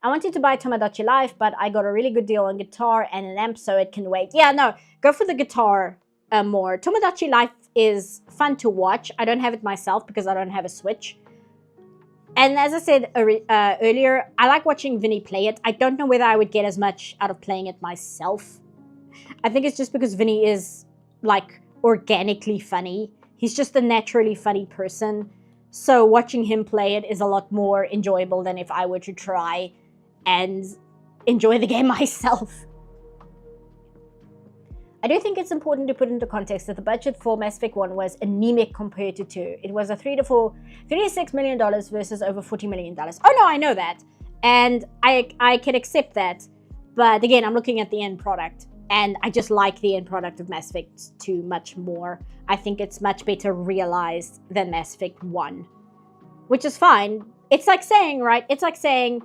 I wanted to buy Tomodachi Life, but I got a really good deal on guitar and an amp, so it can wait. Yeah, no, go for the guitar more. Tomodachi Life is fun to watch. I don't have it myself because I don't have a Switch. And as I said earlier, I like watching Vinny play it. I don't know whether I would get as much out of playing it myself. I think it's just because Vinny is, like, organically funny. He's just a naturally funny person. So watching him play it is a lot more enjoyable than if I were to try and enjoy the game myself. I do think it's important to put into context that the budget for Mass Effect 1 was anemic compared to 2. It was a $36 million versus over $40 million. Oh no, I know that. And I can accept that. But again, I'm looking at the end product. And I just like the end product of Mass Effect 2 much more. I think it's much better realized than Mass Effect 1. Which is fine. It's like saying, right? It's like saying,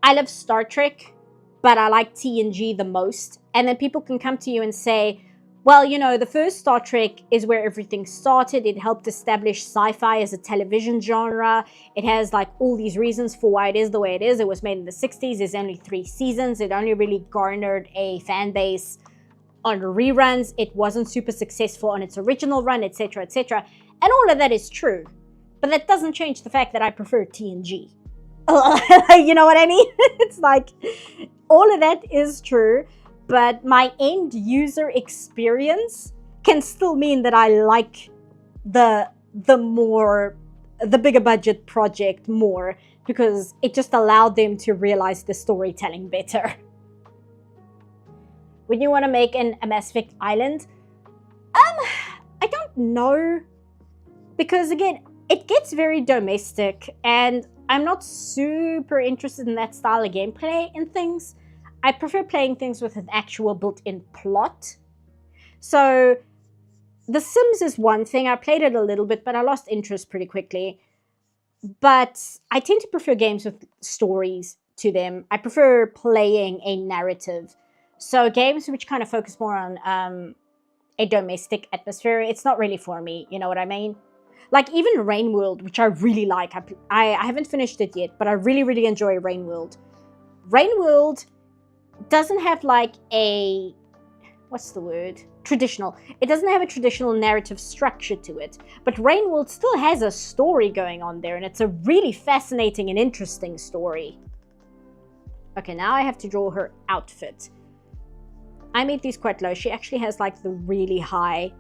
I love Star Trek, but I like TNG the most. And then people can come to you and say, well, you know, the first Star Trek is where everything started. It helped establish sci-fi as a television genre. It has like all these reasons for why it is the way it is. It was made in the 60s. There's only 3 seasons. It only really garnered a fan base on reruns. It wasn't super successful on its original run, etc., etc. And all of that is true. But that doesn't change the fact that I prefer TNG. You know what I mean? It's like, all of that is true. But my end user experience can still mean that I like the bigger budget project more because it just allowed them to realize the storytelling better. Would you want to make a Mass Effect island? I don't know. Because again, it gets very domestic and I'm not super interested in that style of gameplay and things. I prefer playing things with an actual built-in plot. So, The Sims is one thing. I played it a little bit, but I lost interest pretty quickly. But I tend to prefer games with stories to them. I prefer playing a narrative. So, games which kind of focus more on a domestic atmosphere, it's not really for me. You know what I mean? Like, even Rain World, which I really like. I haven't finished it yet, but I really, really enjoy Rain World. Rain World doesn't have like a, what's the word? Traditional. It doesn't have a traditional narrative structure to it. But Rain World still has a story going on there, and it's a really fascinating and interesting story. Okay, now I have to draw her outfit. I made these quite low. She actually has like the really high,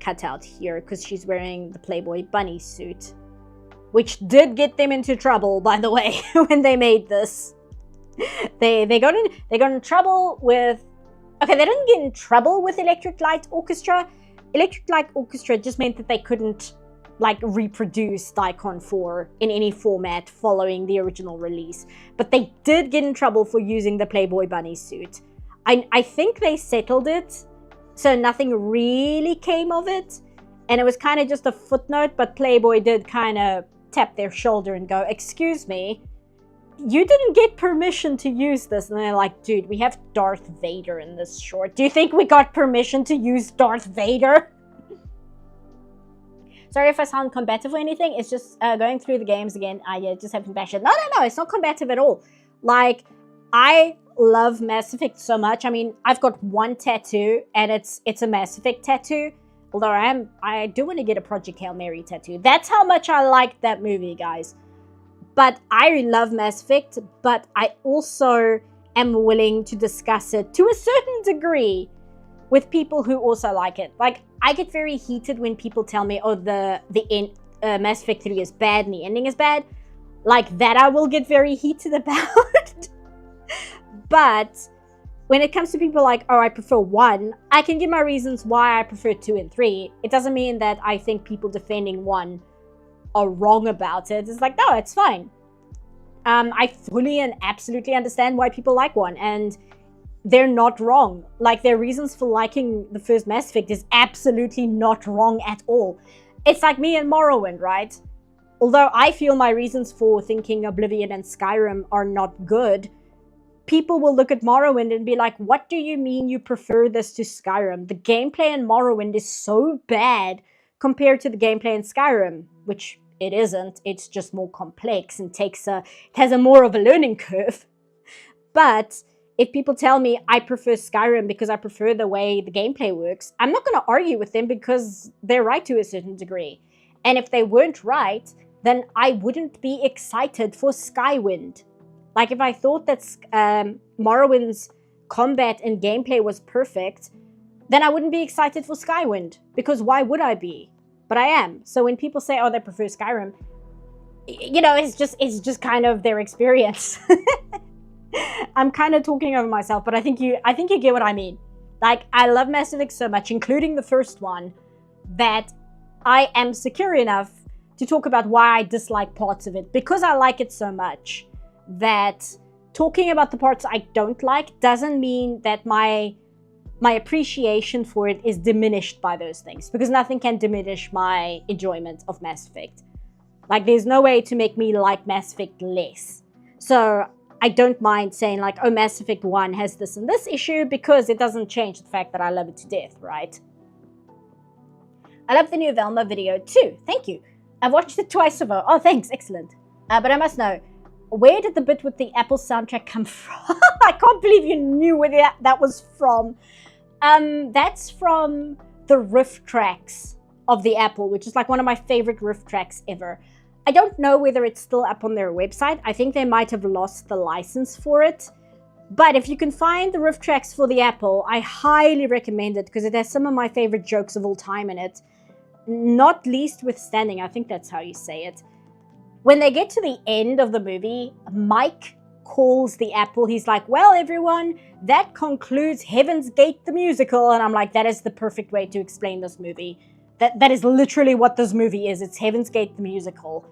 cutout here because she's wearing the Playboy bunny suit, which did get them into trouble, by the way, when they made this. They got in trouble with. Okay, they didn't get in trouble with Electric Light Orchestra. Electric Light Orchestra just meant that they couldn't like reproduce Daikon 4 in any format following the original release. But they did get in trouble for using the Playboy bunny suit. I think they settled it, so nothing really came of it. And it was kind of just a footnote, but Playboy did kind of tap their shoulder and go, excuse me, you didn't get permission to use this. And they're like, dude, we have Darth Vader in this short. Do you think we got permission to use Darth Vader? Sorry if I sound combative or anything. It's just going through the games again. I just have compassion. No, it's not combative at all. Like, I love Mass Effect so much. I mean, I've got one tattoo, and it's a Mass Effect tattoo. Although I do want to get a Project Hail Mary tattoo. That's how much I like that movie, guys. But I love Mass Effect, but I also am willing to discuss it to a certain degree with people who also like it. Like, I get very heated when people tell me, oh, the end, Mass Effect 3 is bad and the ending is bad. Like, that I will get very heated about. But when it comes to people like, oh, I prefer 1, I can give my reasons why I prefer 2 and 3. It doesn't mean that I think people defending 1 are wrong about it. It's like, no, it's fine. I fully and absolutely understand why people like 1, and they're not wrong. Like, their reasons for liking the first Mass Effect is absolutely not wrong at all. It's like me and Morrowind, right? Although I feel my reasons for thinking Oblivion and Skyrim are not good, people will look at Morrowind and be like, what do you mean you prefer this to Skyrim? The gameplay in Morrowind is so bad compared to the gameplay in Skyrim, which it isn't. It's just more complex and it has a more of a learning curve. But if people tell me I prefer Skyrim because I prefer the way the gameplay works, I'm not going to argue with them because they're right to a certain degree. And if they weren't right, then I wouldn't be excited for Skywind. Like, if I thought that Morrowind's combat and gameplay was perfect, then I wouldn't be excited for Skywind. Because why would I be? But I am. So when people say, oh, they prefer Skyrim, you know, it's just kind of their experience. I'm kind of talking over myself, but I think you get what I mean. Like, I love Mass Effect so much, including the first one, that I am secure enough to talk about why I dislike parts of it, because I like it so much that talking about the parts I don't like doesn't mean that my appreciation for it is diminished by those things, because nothing can diminish my enjoyment of Mass Effect. Like, there's no way to make me like Mass Effect less. So I don't mind saying like, oh, Mass Effect 1 has this and this issue, because it doesn't change the fact that I love it to death, right? I love the new Velma video too. Thank you. I've watched it twice over. Oh, thanks. Excellent. But I must know, where did the bit with the Apple soundtrack come from? I can't believe you knew where that was from. That's from the riff tracks of the Apple, which is like one of my favorite riff tracks ever. I don't know whether it's still up on their website. I think they might have lost the license for it. But if you can find the riff tracks for the Apple, I highly recommend it, because it has some of my favorite jokes of all time in it. Not least withstanding, I think that's how you say it. When they get to the end of the movie, Mike calls the Apple. He's like, well, everyone, that concludes Heaven's Gate the musical. And I'm like, that is the perfect way to explain this movie. That is literally what this movie is. It's Heaven's Gate the musical.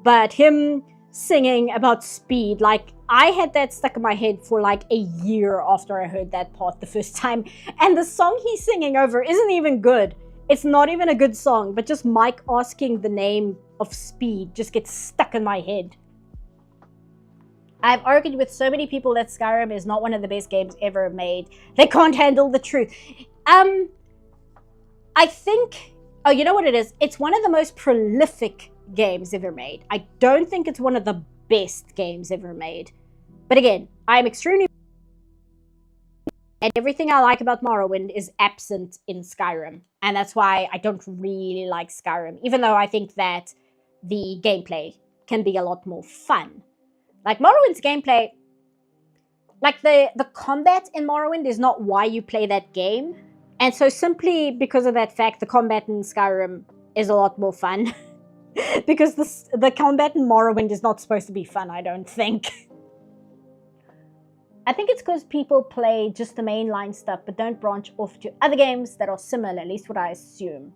But him singing about speed, like, I had that stuck in my head for like a year after I heard that part the first time. And the song he's singing over isn't even good. It's not even a good song, but just Mike asking the name of speed just gets stuck in my head. I've argued with so many people that Skyrim is not one of the best games ever made. They can't handle the truth. I think, oh, you know what it is? It's one of the most prolific games ever made. I don't think it's one of the best games ever made. But again, I'm extremely... And everything I like about Morrowind is absent in Skyrim. And that's why I don't really like Skyrim, even though I think that the gameplay can be a lot more fun. Like, Morrowind's gameplay, like the combat in Morrowind is not why you play that game. And so simply because of that fact, the combat in Skyrim is a lot more fun. Because the combat in Morrowind is not supposed to be fun, I don't think. I think it's because people play just the mainline stuff but don't branch off to other games that are similar, at least what I assume.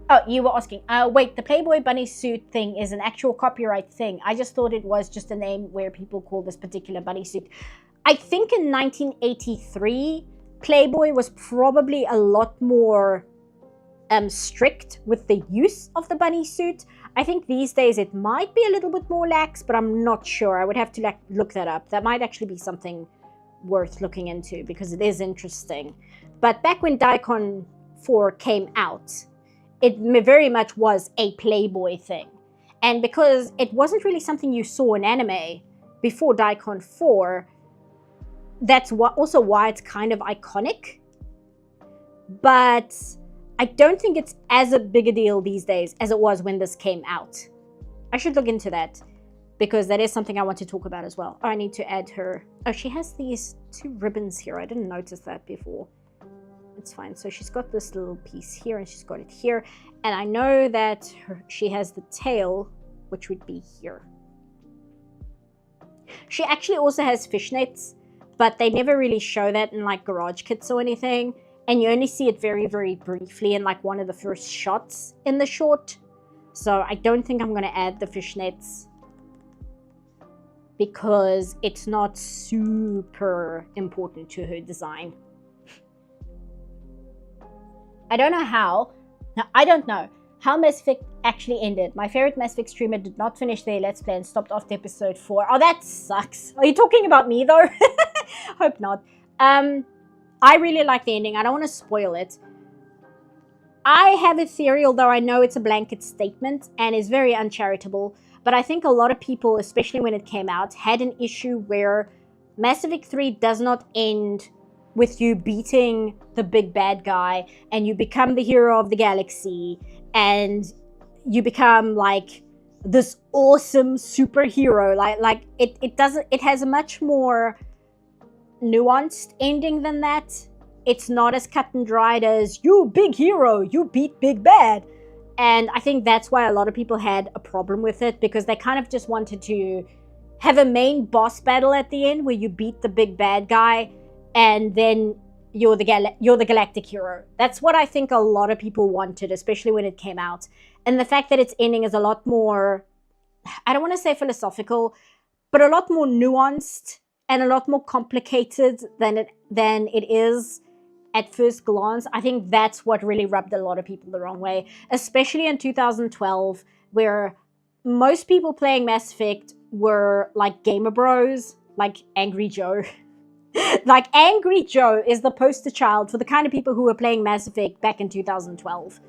Oh, you were asking. Wait, the Playboy bunny suit thing is an actual copyright thing. I just thought it was just a name where people call this particular bunny suit. I think in 1983, Playboy was probably a lot more strict with the use of the bunny suit. I think these days it might be a little bit more lax, but I'm not sure. I would have to look that up. That might actually be something worth looking into because it is interesting. But back when Daikon 4 came out, it very much was a Playboy thing. And because it wasn't really something you saw in anime before Daikon 4, that's also why it's kind of iconic. But I don't think it's as a big a deal these days as it was when this came out. I should look into that because that is something I want to talk about as well. Oh, I need to add her. Oh, she has these 2 ribbons here. I didn't notice that before. It's fine. So she's got this little piece here and she's got it here. And I know that she has the tail, which would be here. She actually also has fishnets, but they never really show that in like garage kits or anything. And you only see it very, very briefly in like one of the first shots in the short. So I don't think I'm going to add the fishnets because it's not super important to her design. I don't know how. No, I don't know how Mass Effect actually ended. My favorite Mass Effect streamer did not finish their Let's Play and stopped after episode 4. Oh, that sucks. Are you talking about me though? Hope not. I really like the ending. I don't want to spoil it. I have a theory, although I know it's a blanket statement and is very uncharitable, but I think a lot of people, especially when it came out, had an issue where Mass Effect 3 does not end with you beating the big bad guy and you become the hero of the galaxy and you become like this awesome superhero. Like it has a much more nuanced ending than that. It's not as cut and dried as you big hero, you beat big bad. And I think that's why a lot of people had a problem with it, because they kind of just wanted to have a main boss battle at the end where you beat the big bad guy and then you're the galactic hero. That's what I think a lot of people wanted, especially when it came out. And the fact that its ending is a lot more, I don't want to say philosophical, but a lot more nuanced and a lot more complicated than it is at first glance. I think that's what really rubbed a lot of people the wrong way, especially in 2012, where most people playing Mass Effect were like gamer bros, like Angry Joe. Like Angry Joe is the poster child for the kind of people who were playing Mass Effect back in 2012.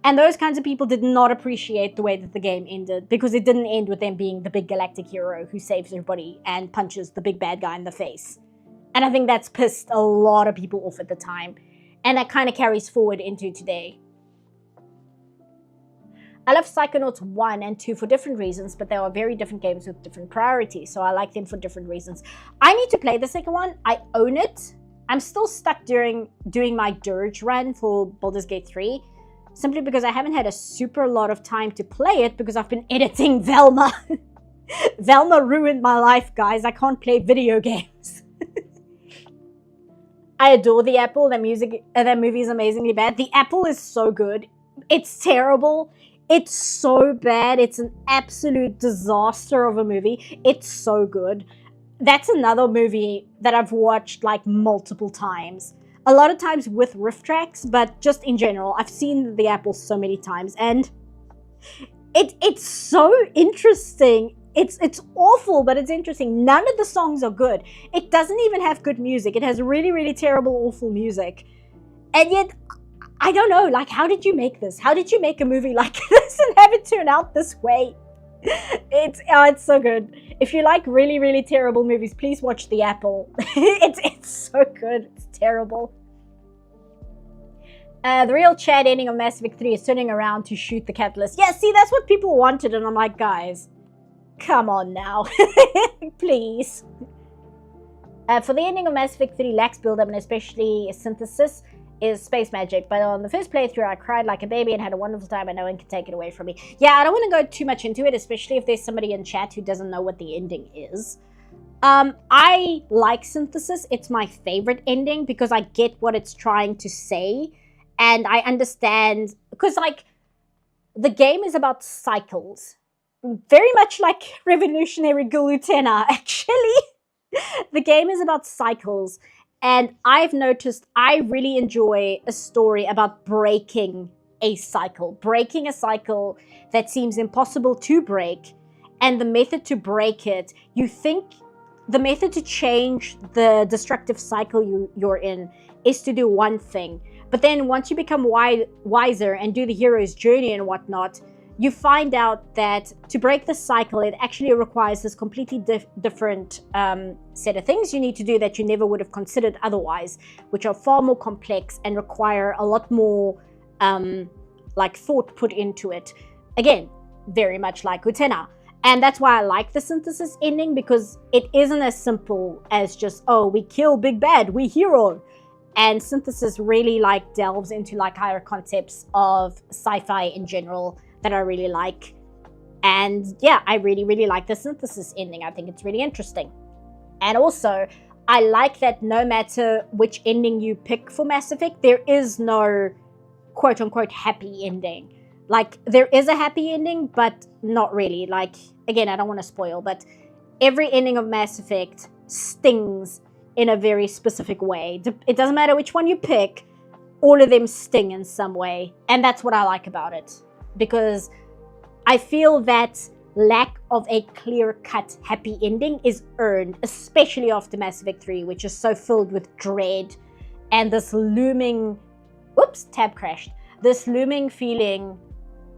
And those kinds of people did not appreciate the way that the game ended, because it didn't end with them being the big galactic hero who saves everybody and punches the big bad guy in the face. And I think that's pissed a lot of people off at the time. And that kind of carries forward into today. I love Psychonauts 1 and 2 for different reasons, but they are very different games with different priorities, so I like them for different reasons. I need to play the second one. I own it. I'm still stuck doing my Dirge run for Baldur's Gate 3, simply because I haven't had a super lot of time to play it because I've been editing Velma. Velma ruined my life, guys. I can't play video games. I adore The Apple. That movie is amazingly bad. The Apple is so good. It's terrible. It's so bad. It's an absolute disaster of a movie. It's so good. That's another movie that I've watched like multiple times. A lot of times with riff tracks, but just in general. I've seen The Apple so many times, and it's so interesting. It's awful, but it's interesting. None of the songs are good. It doesn't even have good music. It has really, really terrible, awful music. And yet, I don't know, like, how did you make this? How did you make a movie like this and have it turn out this way? It's so good. If you like really, really terrible movies, please watch The Apple. It's so good. It's terrible. The real Chad ending of Mass Effect 3 is turning around to shoot the catalyst. Yeah, see, that's what people wanted, and I'm like, guys, come on now. Please. For the ending of Mass Effect 3, lacks build-up and especially synthesis is space magic. But on the first playthrough, I cried like a baby and had a wonderful time and no one can take it away from me. Yeah, I don't want to go too much into it, especially if there's somebody in chat who doesn't know what the ending is. I like synthesis. It's my favorite ending because I get what it's trying to say. And I understand, because like, the game is about cycles. Very much like Revolutionary Girl Utena, actually. The game is about cycles. And I've noticed I really enjoy a story about breaking a cycle. Breaking a cycle that seems impossible to break. And the method to break it, you think the method to change the destructive cycle you're in is to do one thing. But then once you become wiser and do the hero's journey and whatnot, you find out that to break the cycle, it actually requires this completely different set of things you need to do that you never would have considered otherwise, which are far more complex and require a lot more thought put into it. Again, very much like Utena. And that's why I like the synthesis ending, because it isn't as simple as just, oh, we kill big bad, we hero. And synthesis really delves into higher concepts of sci-fi in general that I really like. And yeah, I really, really like the synthesis ending. I think it's really interesting. And also, I like that no matter which ending you pick for Mass Effect, there is no quote-unquote happy ending. There is a happy ending, but not really. Again, I don't want to spoil, but every ending of Mass Effect stings in a very specific way. It doesn't matter which one you pick, all of them sting in some way. And that's what I like about it. Because I feel that lack of a clear-cut happy ending is earned, especially after Mass Effect 3, which is so filled with dread and this looming... Whoops, tab crashed. This looming feeling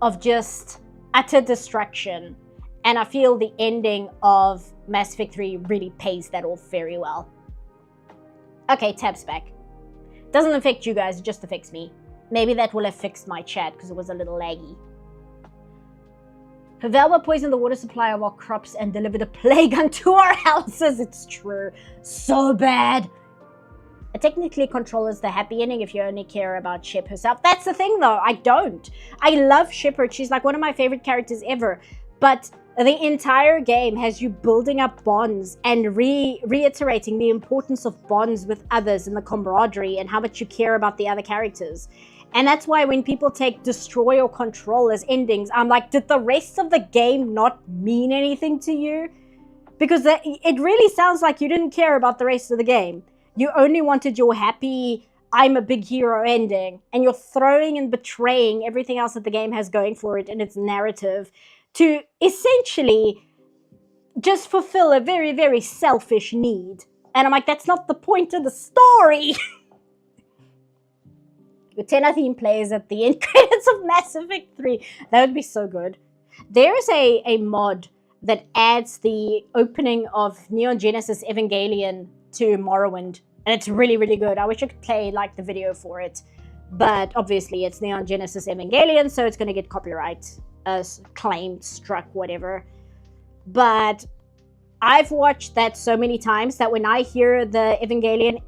of just utter destruction. And I feel the ending of Mass Effect 3 really pays that off very well. Okay, tab's back. Doesn't affect you guys, it just affects me. Maybe that will have fixed my chat because it was a little laggy. Pavelma poisoned the water supply of our crops and delivered a plague unto our houses. It's true. So bad. It technically controls the happy ending if you only care about Shep herself. That's the thing though, I don't. I love Shepard. She's one of my favorite characters ever. But the entire game has you building up bonds and reiterating the importance of bonds with others and the camaraderie and how much you care about the other characters. And that's why when people take destroy or control as endings, I'm like, did the rest of the game not mean anything to you? Because it really sounds like you didn't care about the rest of the game. You only wanted your happy, I'm a big hero ending, and you're throwing and betraying everything else that the game has going for it in its narrative to essentially just fulfill a very, very selfish need. And I'm like, that's not the point of the story. Utena theme plays at the end credits of Mass Effect 3. That would be so good. There's a mod that adds the opening of Neon Genesis Evangelion to Morrowind, and it's really, really good. I wish I could play the video for it, but obviously it's Neon Genesis Evangelion, so it's going to get copyright claimed, struck, whatever. But I've watched that so many times that when I hear the Evangelion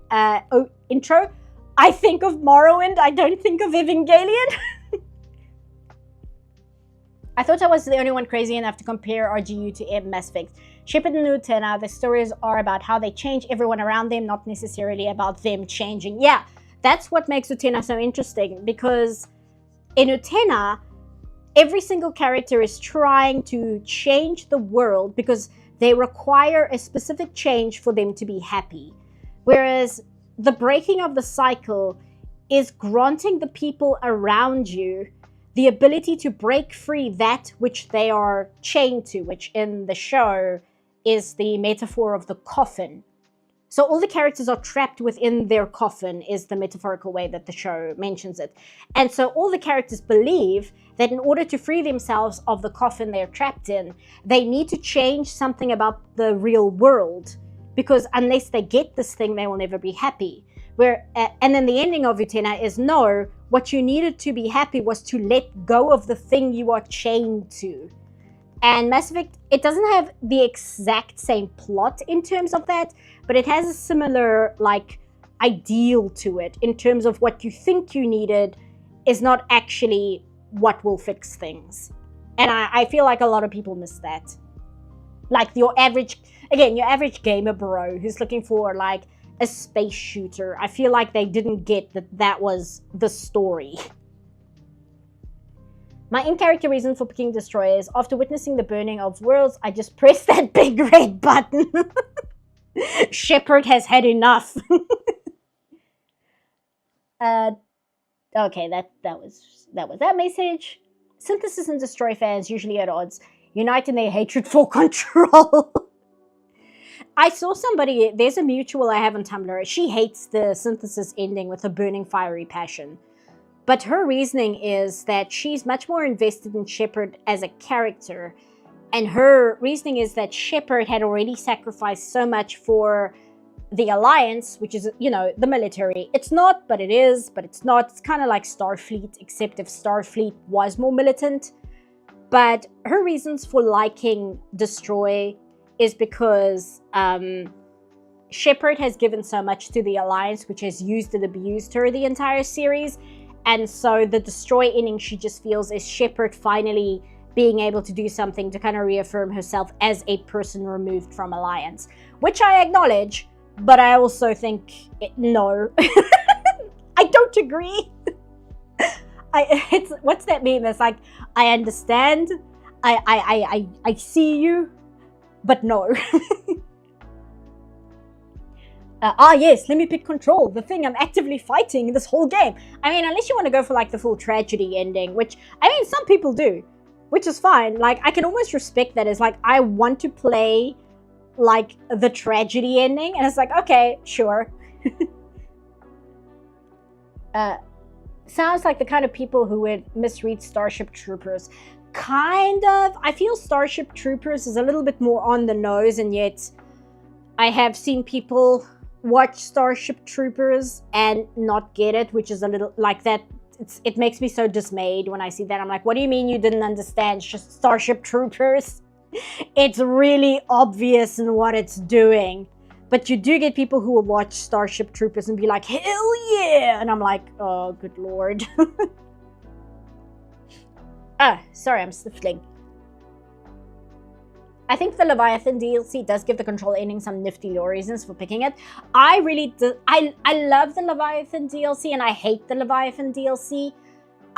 intro, I think of Morrowind. I don't think of Evangelion. I thought I was the only one crazy enough to compare RGU to Mass Effect. Shepard and Utena, the stories are about how they change everyone around them, not necessarily about them changing. Yeah, that's what makes Utena so interesting, because in Utena, every single character is trying to change the world because they require a specific change for them to be happy. Whereas the breaking of the cycle is granting the people around you the ability to break free that which they are chained to, which in the show is the metaphor of the coffin. So all the characters are trapped within their coffin is the metaphorical way that the show mentions it. And so all the characters believe that in order to free themselves of the coffin they're trapped in, they need to change something about the real world, because unless they get this thing, they will never be happy. And then the ending of Utena is no, what you needed to be happy was to let go of the thing you are chained to. And Mass Effect, it doesn't have the exact same plot in terms of that, but it has a similar, like, ideal to it in terms of what you think you needed is not actually what will fix things. And I feel like a lot of people miss that. Like your average gamer bro who's looking for like a space shooter, I feel like they didn't get that was the story. My in-character reason for picking Destroyer is after witnessing the burning of worlds, I just pressed that big red button. Shepard has had enough. Okay, that was that message. Synthesis and Destroy fans usually at odds unite in their hatred for Control. I saw somebody, there's a mutual I have on Tumblr, she hates the Synthesis ending with a burning fiery passion. But her reasoning is that she's much more invested in Shepard as a character. And her reasoning is that Shepard had already sacrificed so much for the Alliance, which is, you know, the military. It's not, but it is, but it's not. It's kind of like Starfleet, except if Starfleet was more militant. But her reasons for liking Destroy is because Shepard has given so much to the Alliance, which has used and abused her the entire series. And so the Destroy ending, she just feels, is Shepard finally being able to do something to kind of reaffirm herself as a person removed from Alliance. Which I acknowledge, but I also think, no. I don't agree. It's what's that meme? It's like, I understand, I see you, but no. Yes, let me pick Control, the thing I'm actively fighting this whole game. I mean, unless you want to go for like the full tragedy ending, which, I mean, some people do, which is fine. Like, I can almost respect that as like, I want to play like the tragedy ending, and it's like, okay, sure. Sounds like the kind of people who would misread Starship Troopers. Kind of. I feel Starship Troopers is a little bit more on the nose, and yet I have seen people watch Starship Troopers and not get it, which is a little like that. It makes me so dismayed when I see that. I'm like, what do you mean you didn't understand just Starship Troopers? It's really obvious in what it's doing. But you do get people who will watch Starship Troopers and be like, hell yeah! And I'm like, oh, good lord. Sorry, I'm sniffling. I think the Leviathan DLC does give the Control ending some nifty lore reasons for picking it. I really do. I love the Leviathan DLC and I hate the Leviathan DLC.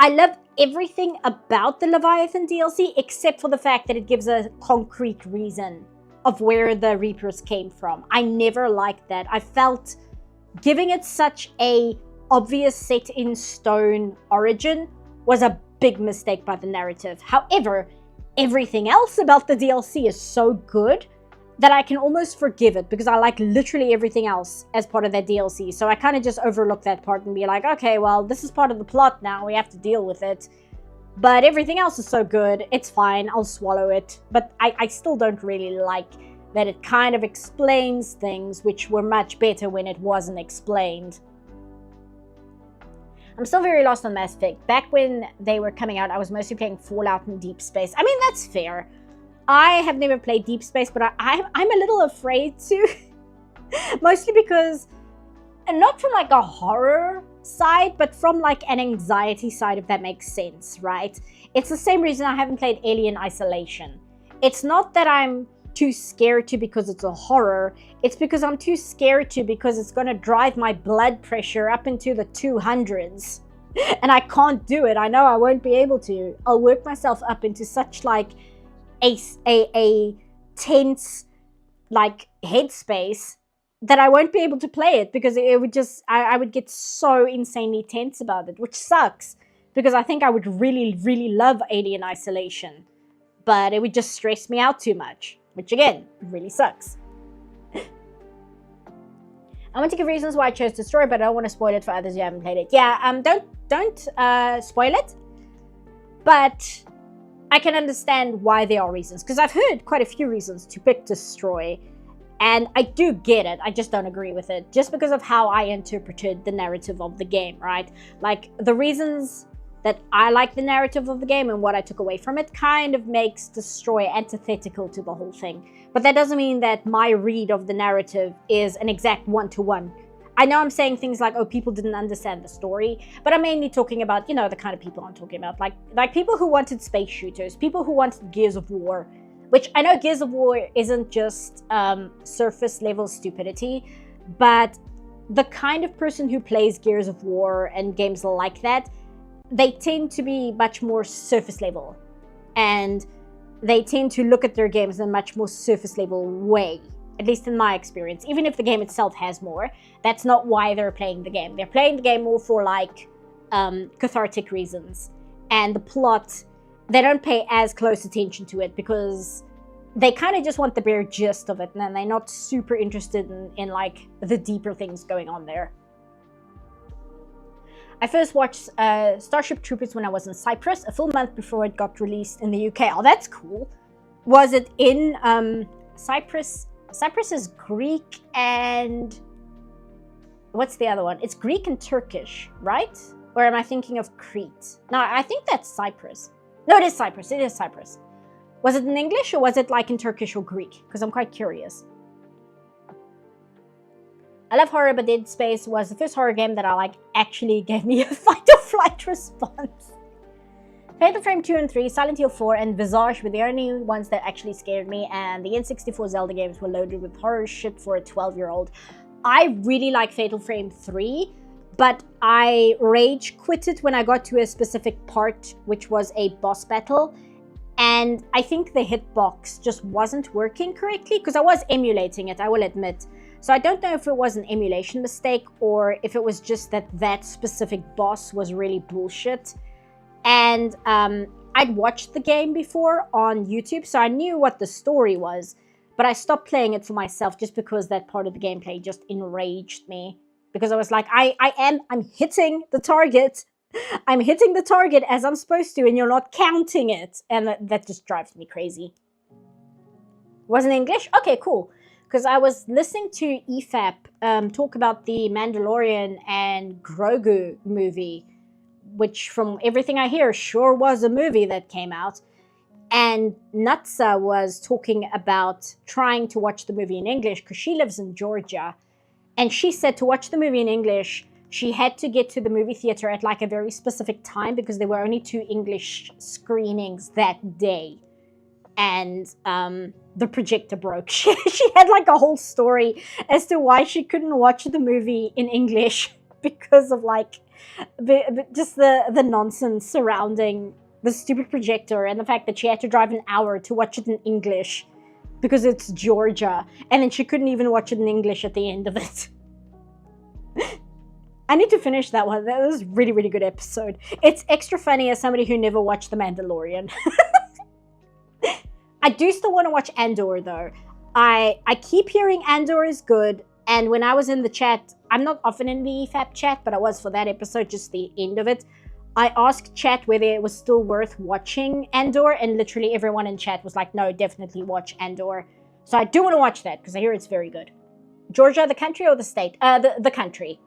I love everything about the Leviathan DLC except for the fact that it gives a concrete reason of where the Reapers came from. I never liked that. I felt giving it such a obvious set in stone origin was a big mistake by the narrative. However, everything else about the DLC is so good that I can almost forgive it because I like literally everything else as part of that DLC. So I kind of just overlook that part and be like, okay, well, this is part of the plot now. We have to deal with it. But everything else is so good. It's fine. I'll swallow it. But I still don't really like that it kind of explains things which were much better when it wasn't explained. I'm still very lost on Mass Effect. Back when they were coming out, I was mostly playing Fallout and Deep Space. I mean, that's fair. I have never played Deep Space, but I'm a little afraid to. Mostly because, and not from like a horror side, but from like an anxiety side, if that makes sense, right? It's the same reason I haven't played Alien Isolation. It's not that I'm too scared to because it's a horror. It's because I'm too scared to because it's going to drive my blood pressure up into the 200s. And I can't do it. I know I won't be able to. I'll work myself up into such like a tense like headspace that I won't be able to play it because it would just, I would get so insanely tense about it, which sucks because I think I would really, really love Alien Isolation, but it would just stress me out too much, which again, really sucks. I want to give reasons why I chose Destroy, but I don't want to spoil it for others who haven't played it. Yeah, don't spoil it, but I can understand why there are reasons, because I've heard quite a few reasons to pick Destroy, and I do get it. I just don't agree with it, just because of how I interpreted the narrative of the game, right? Like, the reasons that I like the narrative of the game and what I took away from it kind of makes Destroy antithetical to the whole thing. But that doesn't mean that my read of the narrative is an exact one-to-one. I know I'm saying things like, oh, people didn't understand the story, but I'm mainly talking about, you know, the kind of people I'm talking about. Like people who wanted space shooters, people who wanted Gears of War, which I know Gears of War isn't just surface level stupidity, but the kind of person who plays Gears of War and games like that, they tend to be much more surface level. And they tend to look at their games in a much more surface level way. At least in my experience. Even if the game itself has more, that's not why they're playing the game. They're playing the game more for like cathartic reasons. And the plot, they don't pay as close attention to it because they kind of just want the bare gist of it, and then they're not super interested in like the deeper things going on there. I first watched Starship Troopers when I was in Cyprus, a full month before it got released in the UK. Oh, that's cool. Was it in Cyprus? Cyprus is Greek and... what's the other one? It's Greek and Turkish, right? Or am I thinking of Crete? No, I think that's Cyprus. No, it is Cyprus. It is Cyprus. Was it in English or was it like in Turkish or Greek? Because I'm quite curious. I love horror, but Dead Space was the first horror game that I like actually gave me a fight or flight response. Fatal Frame 2 and 3, Silent Hill 4, and Visage were the only ones that actually scared me, and the N64 Zelda games were loaded with horror shit for a 12-year-old. I really like Fatal Frame 3, but I rage quitted when I got to a specific part, which was a boss battle, and I think the hitbox just wasn't working correctly, because I was emulating it, I will admit. So I don't know if it was an emulation mistake, or if it was just that specific boss was really bullshit. And I'd watched the game before on YouTube, so I knew what the story was, but I stopped playing it for myself just because that part of the gameplay just enraged me. Because I was like, I'm hitting the target. I'm hitting the target as I'm supposed to, and you're not counting it. And that just drives me crazy. Wasn't English? Okay, cool. Because I was listening to EFAP talk about the Mandalorian and Grogu movie, which from everything I hear sure was a movie that came out. And Nutsa was talking about trying to watch the movie in English because she lives in Georgia. And she said to watch the movie in English, she had to get to the movie theater at like a very specific time because there were only 2 English screenings that day. And the projector broke. She had like a whole story as to why she couldn't watch the movie in English because of like just the nonsense surrounding the stupid projector and the fact that she had to drive an hour to watch it in English because it's Georgia, and then she couldn't even watch it in English at the end of it. I need to finish that one. That was a really, really good episode. It's extra funny as somebody who never watched The Mandalorian. I do still want to watch Andor though. I keep hearing Andor is good, and when I was in the chat, I'm not often in the EFAP chat, but I was for that episode, just the end of it. I asked chat whether it was still worth watching Andor, and literally everyone in chat was like, no, definitely watch Andor. So I do want to watch that, because I hear it's very good. Georgia, the country or the state? The country.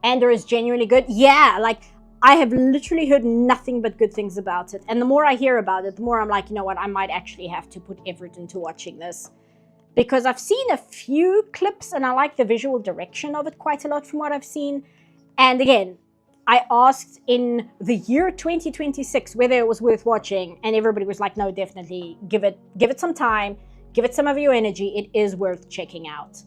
Andor is genuinely good. Yeah, like, I have literally heard nothing but good things about it. And the more I hear about it, the more I'm like, you know what, I might actually have to put effort into watching this. Because I've seen a few clips, and I like the visual direction of it quite a lot from what I've seen. And again, I asked in the year 2026 whether it was worth watching, and everybody was like, no, definitely, give it some time, give it some of your energy, it is worth checking out.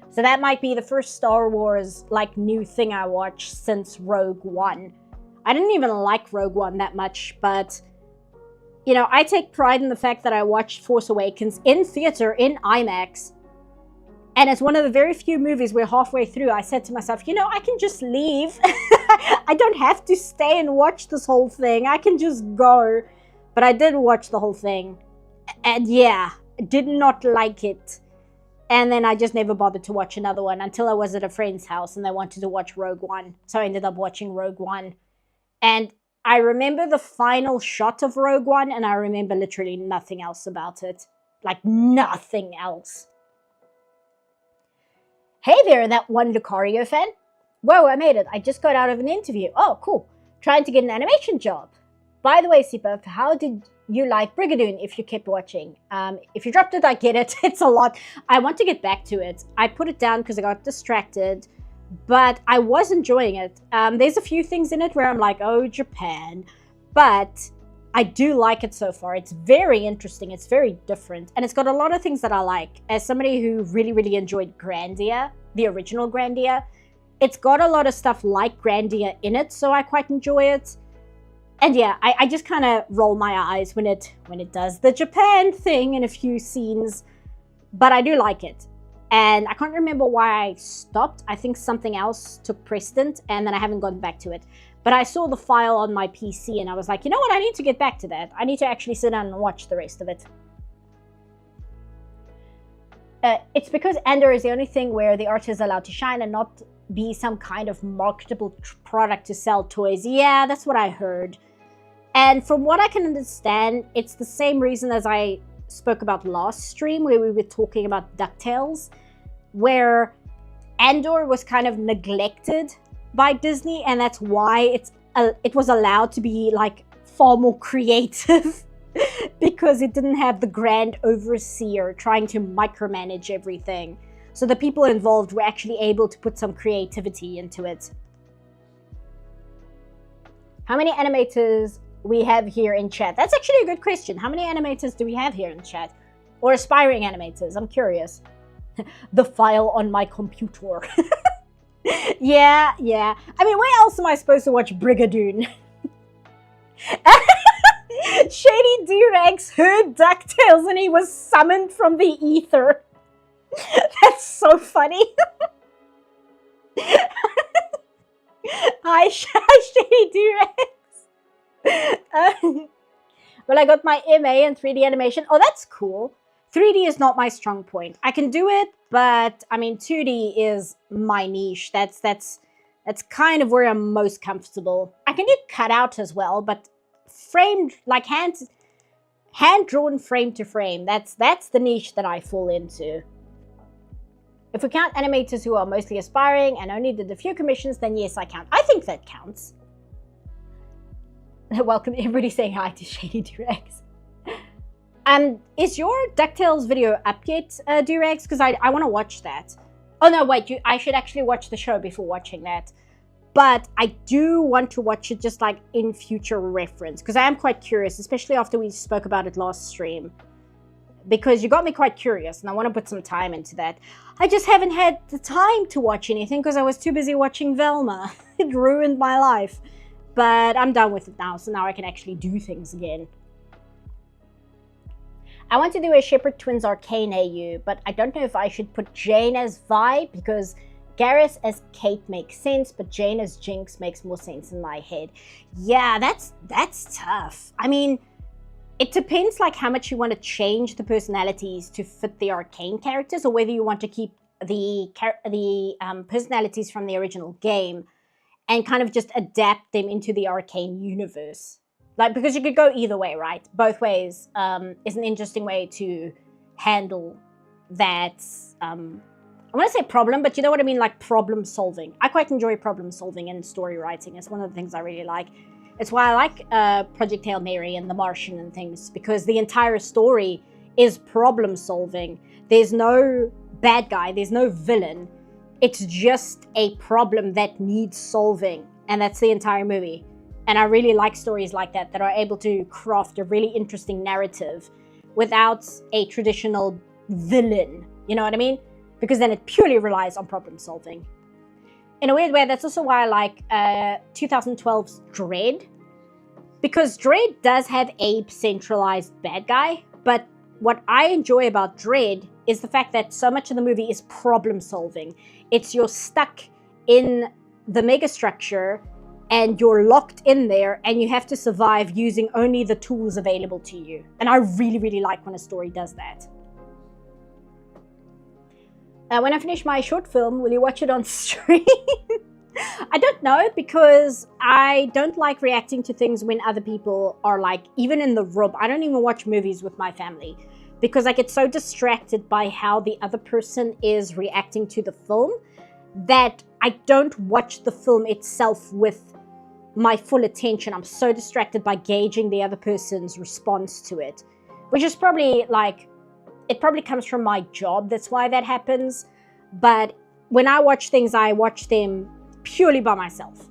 So that might be the first Star Wars like new thing I watched since Rogue One. I didn't even like Rogue One that much, but you know, I take pride in the fact that I watched Force Awakens in theater, in IMAX. And it's one of the very few movies where halfway through I said to myself, you know, I can just leave. I don't have to stay and watch this whole thing. I can just go. But I did watch the whole thing. And yeah, did not like it. And then I just never bothered to watch another one until I was at a friend's house and they wanted to watch Rogue One. So I ended up watching Rogue One. And I remember the final shot of Rogue One, and I remember literally nothing else about it. Like, nothing else. Hey there, that one Lucario fan. Whoa, I made it. I just got out of an interview. Oh, cool. Trying to get an animation job. By the way, Sipa, how did you like Brigadoon if you kept watching? If you dropped it, I get it. It's a lot. I want to get back to it. I put it down because I got distracted, but I was enjoying it. There's a few things in it where I'm like, oh, Japan. But I do like it so far. It's very interesting. It's very different. And it's got a lot of things that I like. As somebody who really, really enjoyed Grandia, the original Grandia, it's got a lot of stuff like Grandia in it, so I quite enjoy it. And yeah, I just kind of roll my eyes when it does the Japan thing in a few scenes, but I do like it. And I can't remember why I stopped. I think something else took precedent, and then I haven't gone back to it. But I saw the file on my PC, and I was like, you know what? I need to get back to that. I need to actually sit down and watch the rest of it. It's because Andor is the only thing where the art is allowed to shine and not be some kind of marketable product to sell toys. Yeah, that's what I heard. And from what I can understand, it's the same reason as I spoke about last stream where we were talking about DuckTales, where Andor was kind of neglected by Disney, and that's why it was allowed to be like far more creative because it didn't have the grand overseer trying to micromanage everything. So the people involved were actually able to put some creativity into it. How many animators we have here in chat? That's actually a good question. How many animators do we have here in chat? Or aspiring animators? I'm curious. The file on my computer. Yeah. I mean, where else am I supposed to watch Brigadoon? Shady Durax heard DuckTales and he was summoned from the ether. That's so funny. Hi, Shady Durax. Well, I got my MA in 3D animation. Oh, that's cool. 3D is not my strong point. I can do it, but I mean, 2D is my niche. That's kind of where I'm most comfortable. I can do cutout as well, but framed, like hand-drawn frame to frame, that's the niche that I fall into. If we count animators who are mostly aspiring and only did a few commissions, then yes, I count. I think that counts. Welcome, everybody saying hi to Shady Durax. Is your DuckTales video up yet, Durax? Because I want to watch that. Oh no, wait, I should actually watch the show before watching that. But I do want to watch it just like in future reference, because I am quite curious, especially after we spoke about it last stream. Because you got me quite curious, and I want to put some time into that. I just haven't had the time to watch anything because I was too busy watching Velma. It ruined my life. But I'm done with it now, so now I can actually do things again. I want to do a Shepherd Twins Arcane AU, but I don't know if I should put Jane as Vi, because Garrus as Kate makes sense, but Jane as Jinx makes more sense in my head. Yeah, that's tough. I mean, it depends like how much you want to change the personalities to fit the Arcane characters, or whether you want to keep the personalities from the original game and kind of just adapt them into the Arcane universe. Like, because you could go either way, right? Both ways is an interesting way to handle that, I want to say problem, but you know what I mean, like problem solving. I quite enjoy problem solving and story writing. It's one of the things I really like. It's why I like Project Hail Mary and The Martian and things, because the entire story is problem solving. There's no bad guy, there's no villain. It's just a problem that needs solving, and that's the entire movie. And I really like stories like that are able to craft a really interesting narrative without a traditional villain. You know what I mean? Because then it purely relies on problem solving. In a weird way, that's also why I like 2012's Dredd. Because Dredd does have a centralized bad guy, but what I enjoy about Dredd is the fact that so much of the movie is problem solving. It's you're stuck in the megastructure and you're locked in there and you have to survive using only the tools available to you. And I really, really like when a story does that. When I finish my short film, will you watch it on stream? I don't know, because I don't like reacting to things when other people are like, even in the room. I don't even watch movies with my family because I get so distracted by how the other person is reacting to the film that I don't watch the film itself with my full attention. I'm so distracted by gauging the other person's response to it, which is probably like, it probably comes from my job. That's why that happens. But when I watch things, I watch them purely by myself,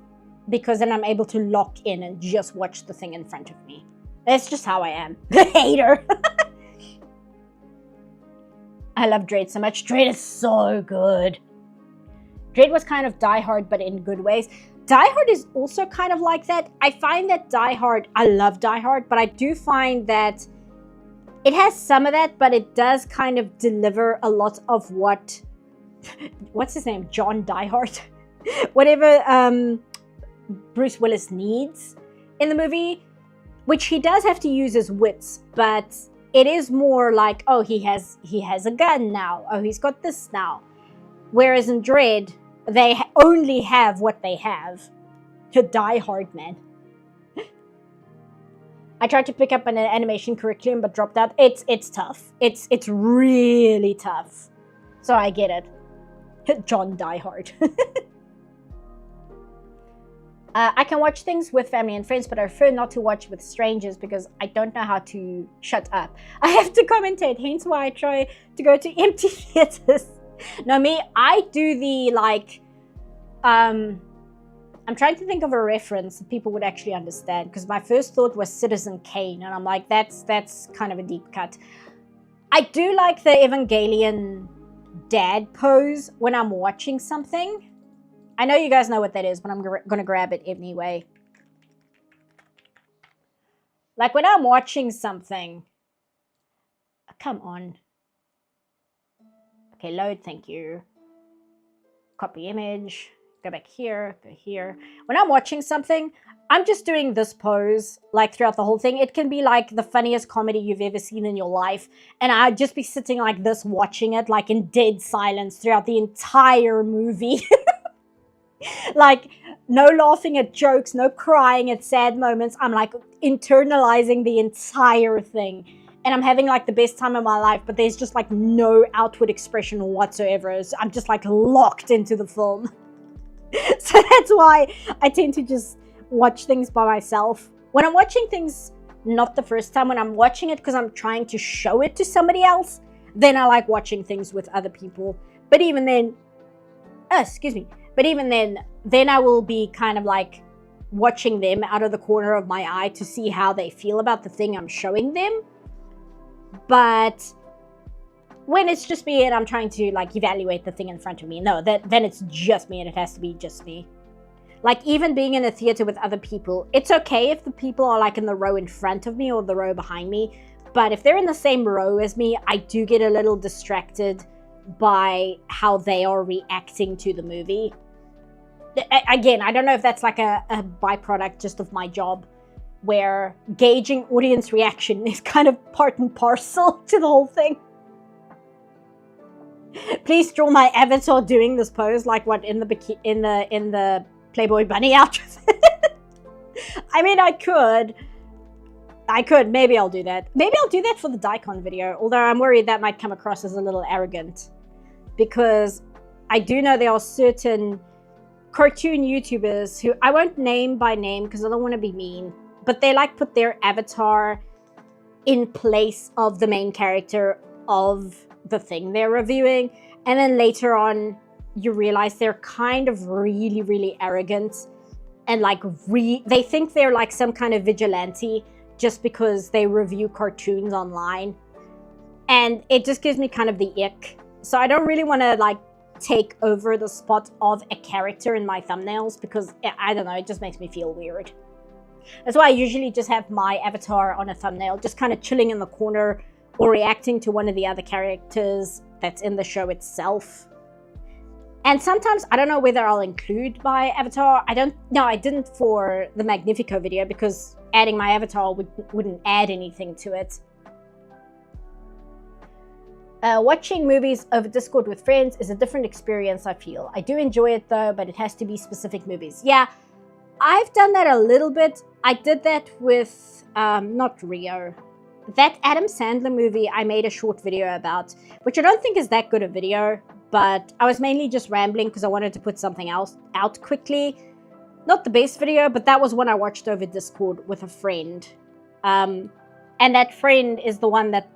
because then I'm able to lock in and just watch the thing in front of me. That's just how I am. The hater. I love Dredd so much. Dredd is so good. Dredd was kind of Die Hard, but in good ways. Die Hard is also kind of like that. I find that Die Hard, I love Die Hard, but I do find that it has some of that, but it does kind of deliver a lot of what's his name? John Die Hard? Whatever Bruce Willis needs in the movie, which he does have to use his wits, but it is more like, oh, he has a gun now. Oh, he's got this now. Whereas in Dredd, they only have what they have. To Die Hard, man. I tried to pick up an animation curriculum, but dropped out. It's tough. It's really tough. So I get it. John Die Hard. I can watch things with family and friends, but I prefer not to watch with strangers because I don't know how to shut up. I have to commentate, hence why I try to go to empty theaters. No, me, I do the like, I'm trying to think of a reference that people would actually understand, because my first thought was Citizen Kane, and I'm like, that's kind of a deep cut. I do like the Evangelion dad pose when I'm watching something. I know you guys know what that is, but I'm going to grab it anyway. Like when I'm watching something. Come on. Okay, load, thank you. Copy image. Go back here, go here. When I'm watching something, I'm just doing this pose like throughout the whole thing. It can be like the funniest comedy you've ever seen in your life. And I'd just be sitting like this watching it like in dead silence throughout the entire movie. Like, no laughing at jokes, no crying at sad moments. I'm like internalizing the entire thing. And I'm having like the best time of my life, but there's just like no outward expression whatsoever. So I'm just like locked into the film. So that's why I tend to just watch things by myself. When I'm watching things, not the first time, when I'm watching it because I'm trying to show it to somebody else, then I like watching things with other people. But even then, but even then I will be kind of like watching them out of the corner of my eye to see how they feel about the thing I'm showing them. But when it's just me and I'm trying to like evaluate the thing in front of me, no, then it's just me and it has to be just me. Like even being in a theater with other people, it's okay if the people are like in the row in front of me or the row behind me. But if they're in the same row as me, I do get a little distracted by how they are reacting to the movie. Again, I don't know if that's like a byproduct just of my job, where gauging audience reaction is kind of part and parcel to the whole thing. Please draw my avatar doing this pose, like what in the Playboy bunny outfit. I mean, I could. Maybe I'll do that. Maybe I'll do that for the Daikon video. Although I'm worried that might come across as a little arrogant, because I do know there are certain cartoon YouTubers who I won't name by name because I don't want to be mean, but they like put their avatar in place of the main character of the thing they're reviewing, and then later on you realize they're kind of really, really arrogant and like they think they're like some kind of vigilante just because they review cartoons online, and it just gives me kind of the ick. So I don't really want to like take over the spot of a character in my thumbnails, because I don't know, it just makes me feel weird. That's why I usually just have my avatar on a thumbnail, just kind of chilling in the corner or reacting to one of the other characters that's in the show itself. And sometimes, I don't know whether I'll include my avatar. I didn't for the Magnifico video, because adding my avatar wouldn't add anything to it. Watching movies over Discord with friends is a different experience, I feel. I do enjoy it though, but it has to be specific movies. Yeah, I've done that a little bit. I did that with, not Rio. That Adam Sandler movie I made a short video about, which I don't think is that good a video, but I was mainly just rambling because I wanted to put something else out quickly. Not the best video, but that was one I watched over Discord with a friend. And that friend is the one that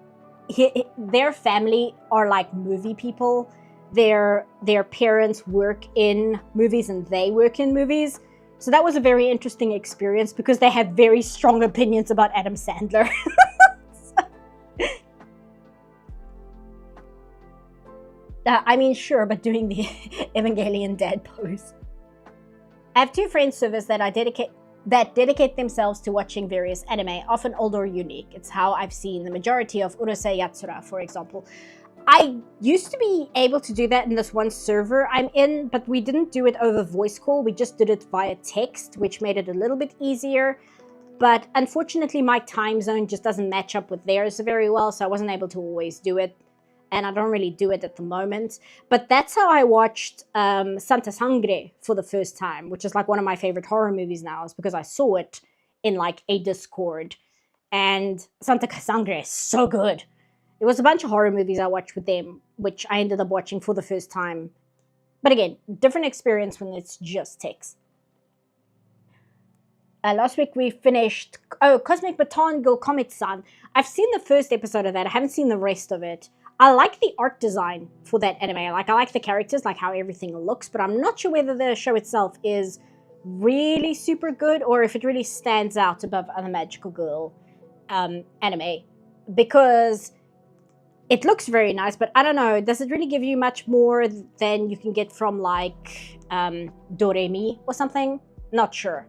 their family are like movie people. Their parents work in movies and they work in movies. So that was a very interesting experience because they have very strong opinions about Adam Sandler. I mean, sure, but doing the Evangelion dad pose. I have two friend servers that dedicate themselves to watching various anime, often old or unique. It's how I've seen the majority of Urusei Yatsura, for example. I used to be able to do that in this one server I'm in, but we didn't do it over voice call. We just did it via text, which made it a little bit easier. But unfortunately, my time zone just doesn't match up with theirs very well, so I wasn't able to always do it. And I don't really do it at the moment. But that's how I watched Santa Sangre for the first time, which is like one of my favorite horror movies now, is because I saw it in like a Discord. And Santa Sangre is so good. It was a bunch of horror movies I watched with them, which I ended up watching for the first time. But again, different experience when it's just text. Last week we finished Cosmic Baton Girl Comet-san. I've seen the first episode of that. I haven't seen the rest of it. I like the art design for that anime. I like the characters, like how everything looks, but I'm not sure whether the show itself is really super good or if it really stands out above other Magical Girl anime. Because it looks very nice, but I don't know, does it really give you much more than you can get from like Doremi or something? Not sure.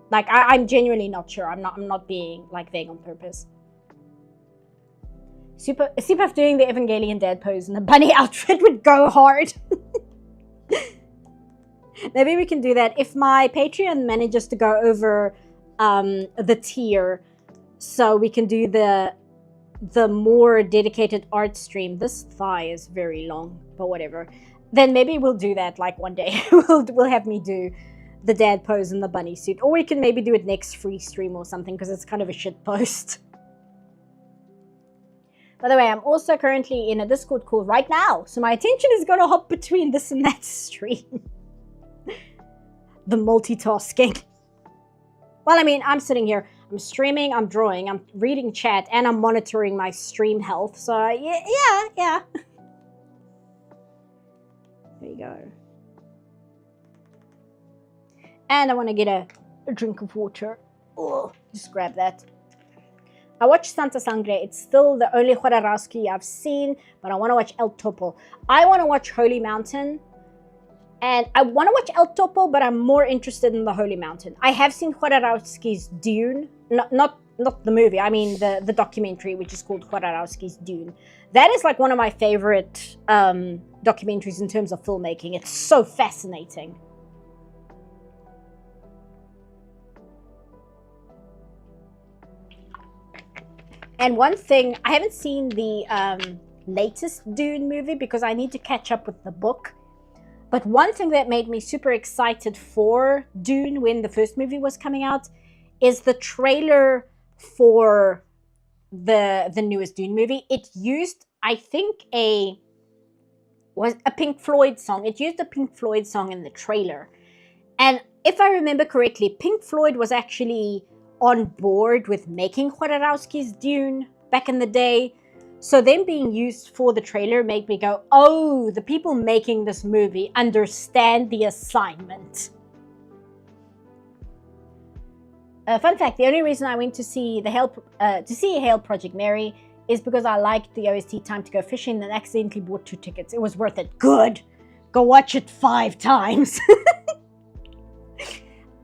Like I'm genuinely not sure. I'm not being like vague on purpose. Super doing the Evangelion dad pose in the bunny outfit would go hard. Maybe we can do that if my Patreon manages to go over the tier, so we can do the more dedicated art stream. This thigh is very long, but whatever. Then maybe we'll do that like one day. we'll have me do the dad pose in the bunny suit, or we can maybe do it next free stream or something because it's kind of a shit post. By the way, I'm also currently in a Discord call right now, so my attention is going to hop between this and that stream. The multitasking. Well, I mean, I'm sitting here, I'm streaming, I'm drawing, I'm reading chat, and I'm monitoring my stream health, so yeah. There you go. And I want to get a drink of water. Oh, just grab that. I watched Santa Sangre. It's still the only Jodorowsky I've seen, but I want to watch El Topo. I want to watch Holy Mountain, and I want to watch El Topo, but I'm more interested in the Holy Mountain. I have seen Jodorowsky's Dune, not the movie. I mean the documentary, which is called Jodorowsky's Dune. That is like one of my favorite documentaries in terms of filmmaking. It's so fascinating. And one thing, I haven't seen the latest Dune movie because I need to catch up with the book. But one thing that made me super excited for Dune when the first movie was coming out is the trailer for the newest Dune movie. It used, I think, a Pink Floyd song. It used a Pink Floyd song in the trailer. And if I remember correctly, Pink Floyd was actually on board with making Jodorowsky's Dune back in the day. So them being used for the trailer made me go, oh, the people making this movie understand the assignment. Fun fact, the only reason I went to see Hail Project Mary is because I liked the OST Time to Go Fishing and accidentally bought 2 tickets. It was worth it. Good. Go watch it 5 times.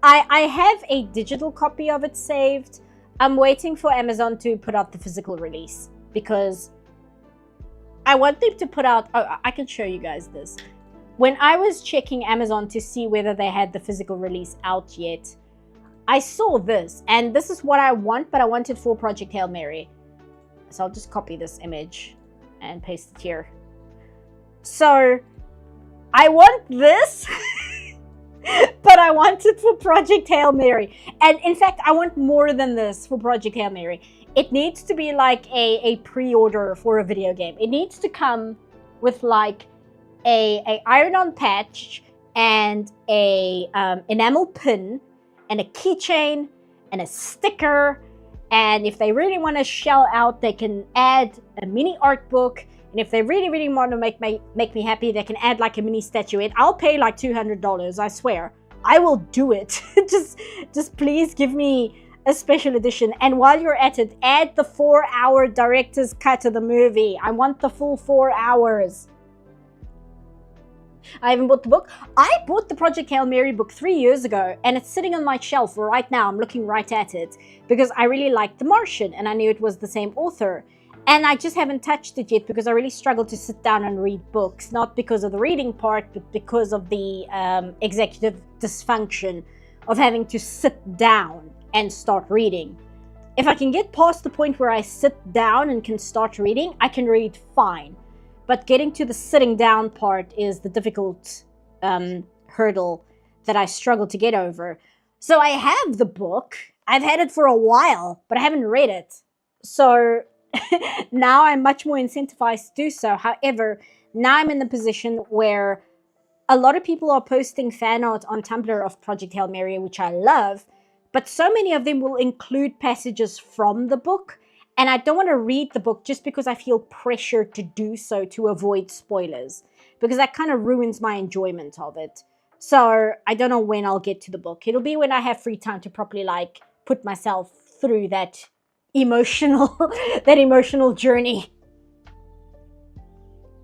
I have a digital copy of it saved. I'm waiting for Amazon to put out the physical release because I want them to put out... Oh, I can show you guys this. When I was checking Amazon to see whether they had the physical release out yet, I saw this, and this is what I want, but I want it for Project Hail Mary. So I'll just copy this image and paste it here. So I want this... but I want it for Project Hail Mary. And in fact, I want more than this for Project Hail Mary. It needs to be like a pre-order for a video game. It needs to come with like a iron-on patch and a enamel pin and a keychain and a sticker. And if they really want to shell out, they can add a mini art book. And if they really, really want to make me happy, they can add like a mini statuette. I'll pay like $200, I swear. I will do it. just please give me a special edition. And while you're at it, add the 4-hour director's cut of the movie. I want the full 4 hours. I haven't bought the book. I bought the Project Hail Mary book 3 years ago, and it's sitting on my shelf right now. I'm looking right at it because I really liked The Martian, and I knew it was the same author. And I just haven't touched it yet because I really struggle to sit down and read books, not because of the reading part, but because of the executive dysfunction of having to sit down and start reading. If I can get past the point where I sit down and can start reading, I can read fine. But getting to the sitting down part is the difficult hurdle that I struggle to get over. So I have the book. I've had it for a while, but I haven't read it. So now I'm much more incentivized to do so. However, now I'm in the position where a lot of people are posting fan art on Tumblr of Project Hail Mary, which I love, but so many of them will include passages from the book. And I don't want to read the book just because I feel pressure to do so to avoid spoilers, because that kind of ruins my enjoyment of it. So I don't know when I'll get to the book. It'll be when I have free time to properly like put myself through that emotional journey.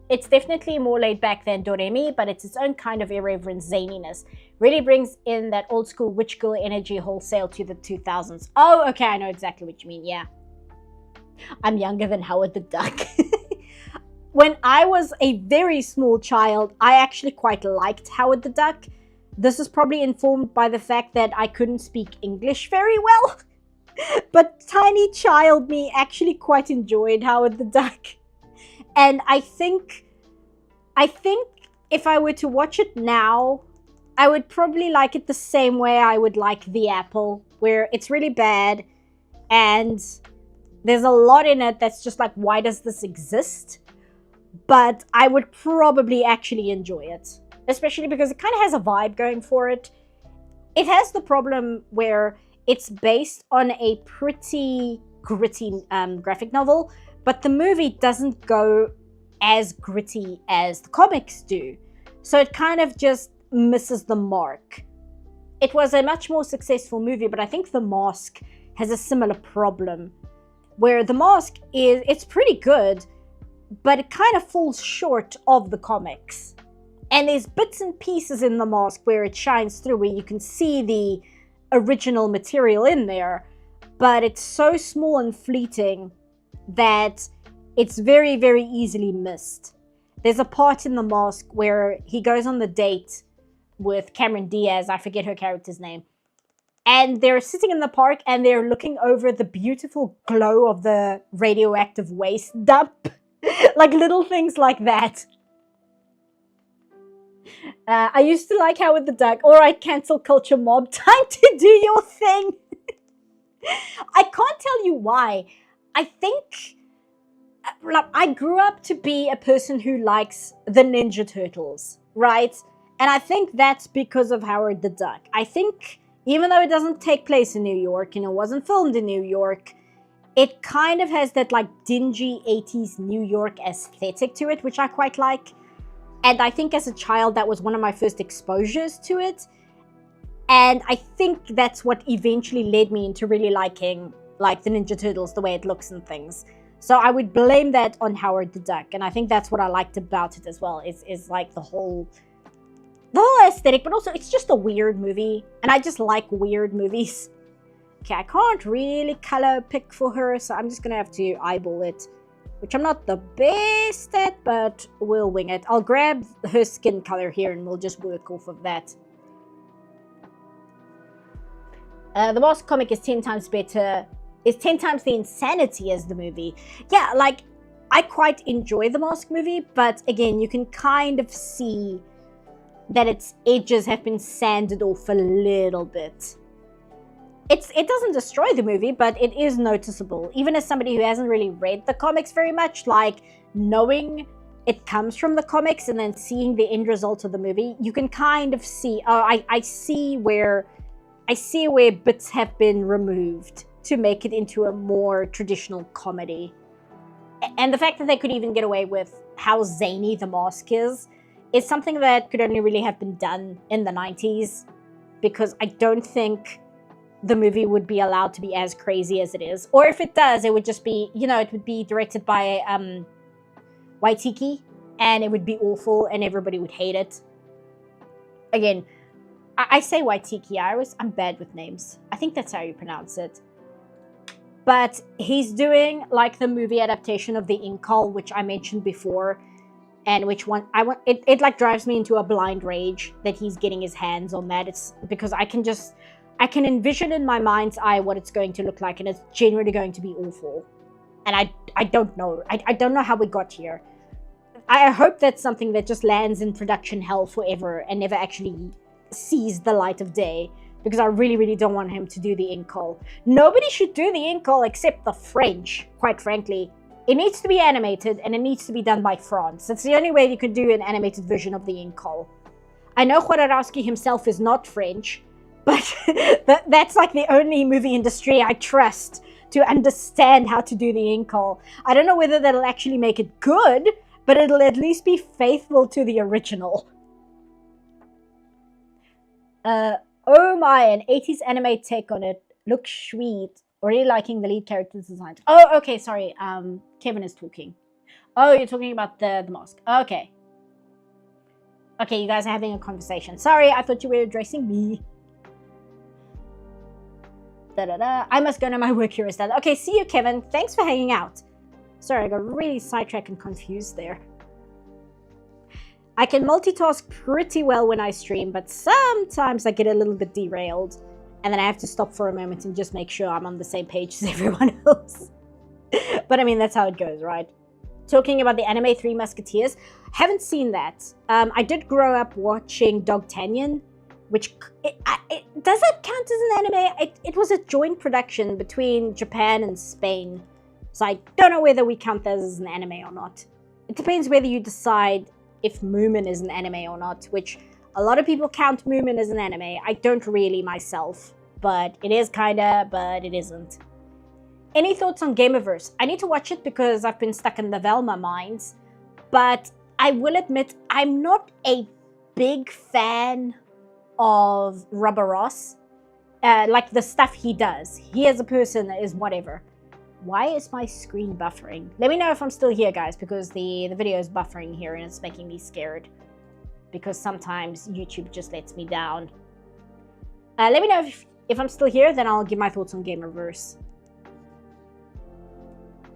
It's definitely more laid back than Doremi, but it's its own kind of irreverent zaniness. Really brings in that old school witch girl energy wholesale to the 2000s. Oh, okay, I know exactly what you mean, yeah. I'm younger than Howard the Duck. When I was a very small child, I actually quite liked Howard the Duck. This is probably informed by the fact that I couldn't speak English very well. But tiny child me actually quite enjoyed Howard the Duck. And I think if I were to watch it now, I would probably like it the same way I would like The Apple, where it's really bad and there's a lot in it that's just like, why does this exist? But I would probably actually enjoy it, especially because it kind of has a vibe going for it. It has the problem where it's based on a pretty gritty graphic novel, but the movie doesn't go as gritty as the comics do. So it kind of just misses the mark. It was a much more successful movie, but I think The Mask has a similar problem, where The Mask it's pretty good, but it kind of falls short of the comics. And there's bits and pieces in The Mask where it shines through, where you can see the original material in there, but it's so small and fleeting that it's very, very easily missed. There's a part in The Mask where he goes on the date with Cameron Diaz, I forget her character's name, and they're sitting in the park and they're looking over the beautiful glow of the radioactive waste dump. Like little things like that. I used to like Howard the Duck. Alright, cancel culture mob, time to do your thing. I can't tell you why. I think I grew up to be a person who likes the Ninja Turtles, right? And I think that's because of Howard the Duck. I think even though it doesn't take place in New York and it wasn't filmed in New York, it kind of has that like dingy 80s New York aesthetic to it, which I quite like. And I think as a child, that was one of my first exposures to it. And I think that's what eventually led me into really liking like the Ninja Turtles, the way it looks and things. So I would blame that on Howard the Duck. And I think that's what I liked about it as well, is like the whole aesthetic, but also it's just a weird movie. And I just like weird movies. Okay, I can't really color pick for her, so I'm just gonna have to eyeball it, which I'm not the best at, but we'll wing it. I'll grab her skin color here and we'll just work off of that. The Mask comic is 10 times better. It's 10 times the insanity as the movie. Yeah, like, I quite enjoy the Mask movie, but again, you can kind of see that its edges have been sanded off a little bit. It doesn't destroy the movie, but it is noticeable. Even as somebody who hasn't really read the comics very much, like, knowing it comes from the comics and then seeing the end result of the movie, you can kind of see, oh, I see where bits have been removed to make it into a more traditional comedy. And the fact that they could even get away with how zany the mask is something that could only really have been done in the 90s, because I don't think the movie would be allowed to be as crazy as it is. Or if it does, it would just be, it would be directed by Waititi, and it would be awful and everybody would hate it. Again, I say Waititi, I'm bad with names. I think that's how you pronounce it. But he's doing like the movie adaptation of the Incal, which I mentioned before, and which one it like drives me into a blind rage that he's getting his hands on that. It's because I can envision in my mind's eye what it's going to look like, and it's genuinely going to be awful. And I don't know. I don't know how we got here. I hope that's something that just lands in production hell forever and never actually sees the light of day, because I really, really don't want him to do the Incal. Nobody should do the Incal except the French, quite frankly. It needs to be animated, and it needs to be done by France. It's the only way you could do an animated version of the Incal. I know Jodorowsky himself is not French, but that's like the only movie industry I trust to understand how to do the Incal. I don't know whether that'll actually make it good, but it'll at least be faithful to the original. Oh my, an 80s anime take on it. Looks sweet. Really liking the lead character's design. Oh, okay, sorry. Kevin is talking. Oh, you're talking about the mask. Okay. Okay, you guys are having a conversation. Sorry, I thought you were addressing me. I must go to my work here instead. Okay, see you, Kevin. Thanks for hanging out. Sorry, I got really sidetracked and confused there. I can multitask pretty well when I stream, but sometimes I get a little bit derailed. And then I have to stop for a moment and just make sure I'm on the same page as everyone else. But I mean, that's how it goes, right? Talking about the anime Three Musketeers, haven't seen that. I did grow up watching Dogtanian, which does that count as an anime? It was a joint production between Japan and Spain. So I don't know whether we count that as an anime or not. It depends whether you decide if Moomin is an anime or not, which a lot of people count Moomin as an anime. I don't really myself, but it is kinda, but it isn't. Any thoughts on Gamerverse? I need to watch it because I've been stuck in the Velma mines, but I will admit I'm not a big fan of Rubber Ross. Like the stuff he does. He as a person is whatever. Why is my screen buffering? Let me know if I'm still here, guys, because the video is buffering here and it's making me scared. Because sometimes YouTube just lets me down. Let me know if I'm still here, then I'll give my thoughts on Gamerverse.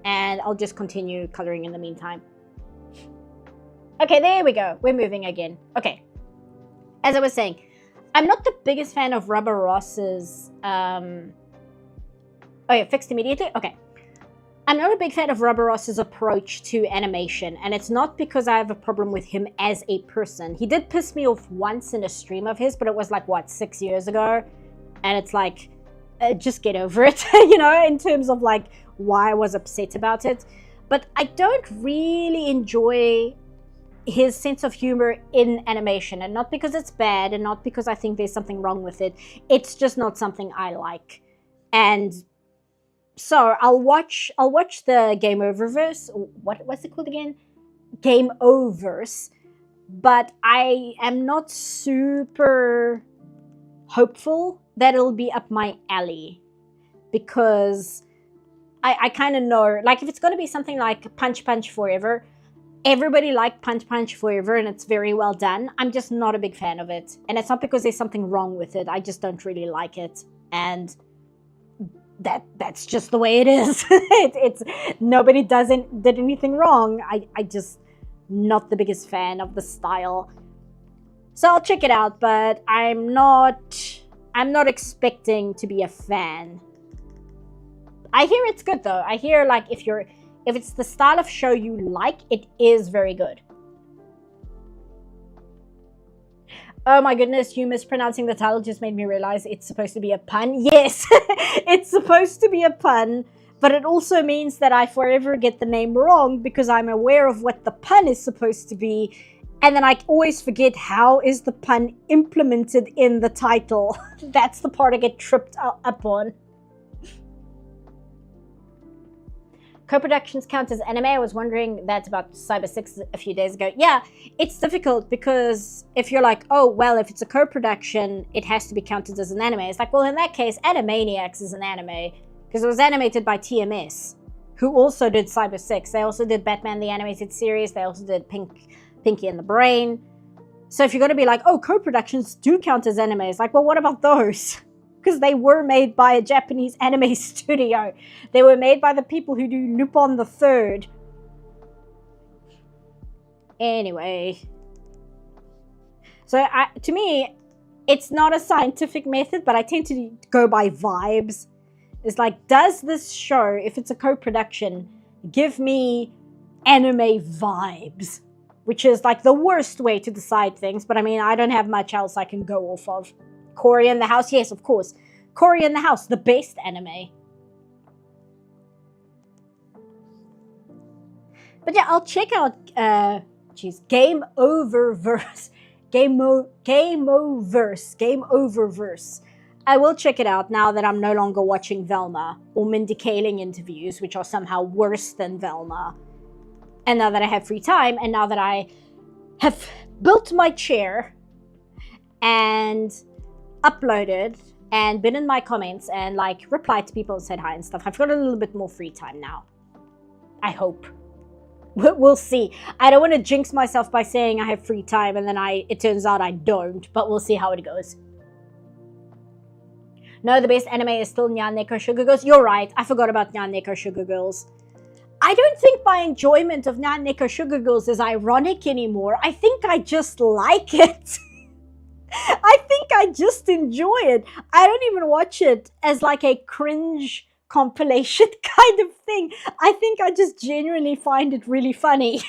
And I'll just continue coloring in the meantime. Okay, there we go. We're moving again. Okay. As I was saying, I'm not the biggest fan of Rubber Ross's... Oh yeah, fixed immediately? Okay. I'm not a big fan of Rubber Ross's approach to animation, and it's not because I have a problem with him as a person. He did piss me off once in a stream of his, but it was like, what, 6 years ago? And it's like, just get over it, you know, in terms of like why I was upset about it. But I don't really enjoy his sense of humor in animation, and not because it's bad, and not because I think there's something wrong with it. It's just not something I like. And so I'll watch the Game Oververse. What's it called again? Game Oververse. But I am not super hopeful that it'll be up my alley, because I kind of know, like, if it's going to be something like Punch Punch Forever, everybody liked Punch Punch Forever and it's very well done. I'm just not a big fan of it, and it's not because there's something wrong with it. I just don't really like it, and that's just the way it is. It's nobody did anything wrong. I just not the biggest fan of the style. So I'll check it out, but I'm not expecting to be a fan. I hear it's good though. I hear, like, if it's the style of show you like, it is very good. Oh my goodness, you mispronouncing the title just made me realize it's supposed to be a pun. Yes, it's supposed to be a pun, but it also means that I forever get the name wrong because I'm aware of what the pun is supposed to be, and then I always forget how is the pun implemented in the title. That's the part I get tripped up on. Co-productions count as anime? I was wondering that about Cyber 6 a few days ago. Yeah, it's difficult because if you're like, oh, well, if it's a co-production, it has to be counted as an anime. It's like, well, in that case, Animaniacs is an anime because it was animated by TMS, who also did Cyber 6. They also did Batman the Animated Series. They also did Pinky and the Brain. So if you're going to be like, oh, co-productions do count as anime, it's like, well, what about those? Because they were made by a Japanese anime studio. They were made by the people who do Lupin the Third. Anyway. So to me, it's not a scientific method, but I tend to go by vibes. It's like, does this show, if it's a co-production, give me anime vibes? Which is like the worst way to decide things, but I mean, I don't have much else I can go off of. Cory in the House, yes, of course. Cory in the House, the best anime. But yeah, I'll check out, Game Oververse. Game Oververse. I will check it out now that I'm no longer watching Velma or Mindy Kaling interviews, which are somehow worse than Velma. And now that I have free time, and now that I have built my chair and uploaded and been in my comments and like replied to people and said hi and stuff, I've got a little bit more free time now. I hope. We'll see. I don't want to jinx myself by saying I have free time and then it turns out I don't, but we'll see how it goes. No, the best anime is still Nyan Neko Sugar Girls. You're right. I forgot about Nyan Neko Sugar Girls. I don't think my enjoyment of Nyan Neko Sugar Girls is ironic anymore. I think I just like it. I think I just enjoy it. I don't even watch it as like a cringe compilation kind of thing. I think I just genuinely find it really funny.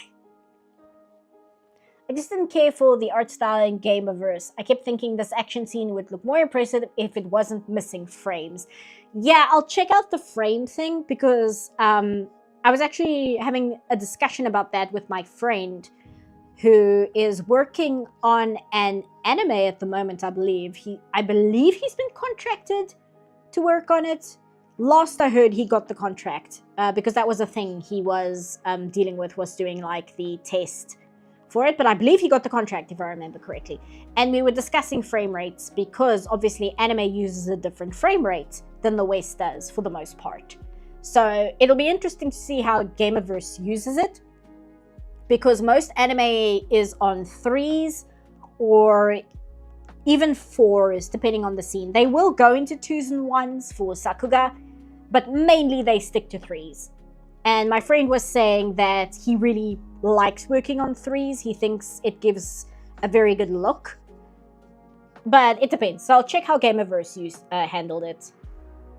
I just didn't care for the art style in Gameverse. I kept thinking this action scene would look more impressive if it wasn't missing frames. Yeah, I'll check out the frame thing because I was actually having a discussion about that with my friend who is working on an anime at the moment, I believe. I believe he's been contracted to work on it. Last I heard, he got the contract because that was a thing he was dealing with, was doing like the test for it. But I believe he got the contract, if I remember correctly. And we were discussing frame rates because obviously anime uses a different frame rate than the West does for the most part. So it'll be interesting to see how Gameverse uses it, because most anime is on 3s or even 4s, depending on the scene. They will go into 2s and 1s for Sakuga, but mainly they stick to 3s. And my friend was saying that he really likes working on 3s. He thinks it gives a very good look. But it depends. So I'll check how Gameverse handled it.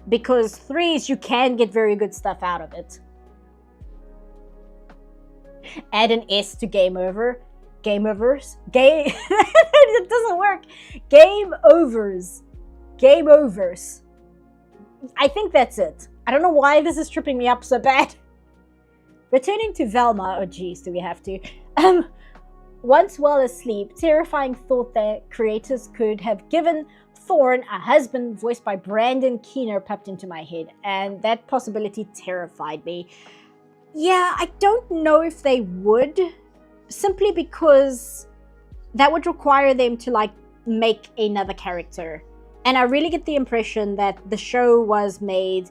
Because 3s, you can get very good stuff out of it. Add an S to Game Over. Gameverse. It doesn't work. Game Overs. Game Overs. I think that's it. I don't know why this is tripping me up so bad. Returning to Velma. Oh geez, do we have to? Once well asleep, terrifying thought that creators could have given Thorn a husband voiced by Brandon Keener popped into my head, and that possibility terrified me. Yeah, I don't know if they would, simply because that would require them to like make another character. And I really get the impression that the show was made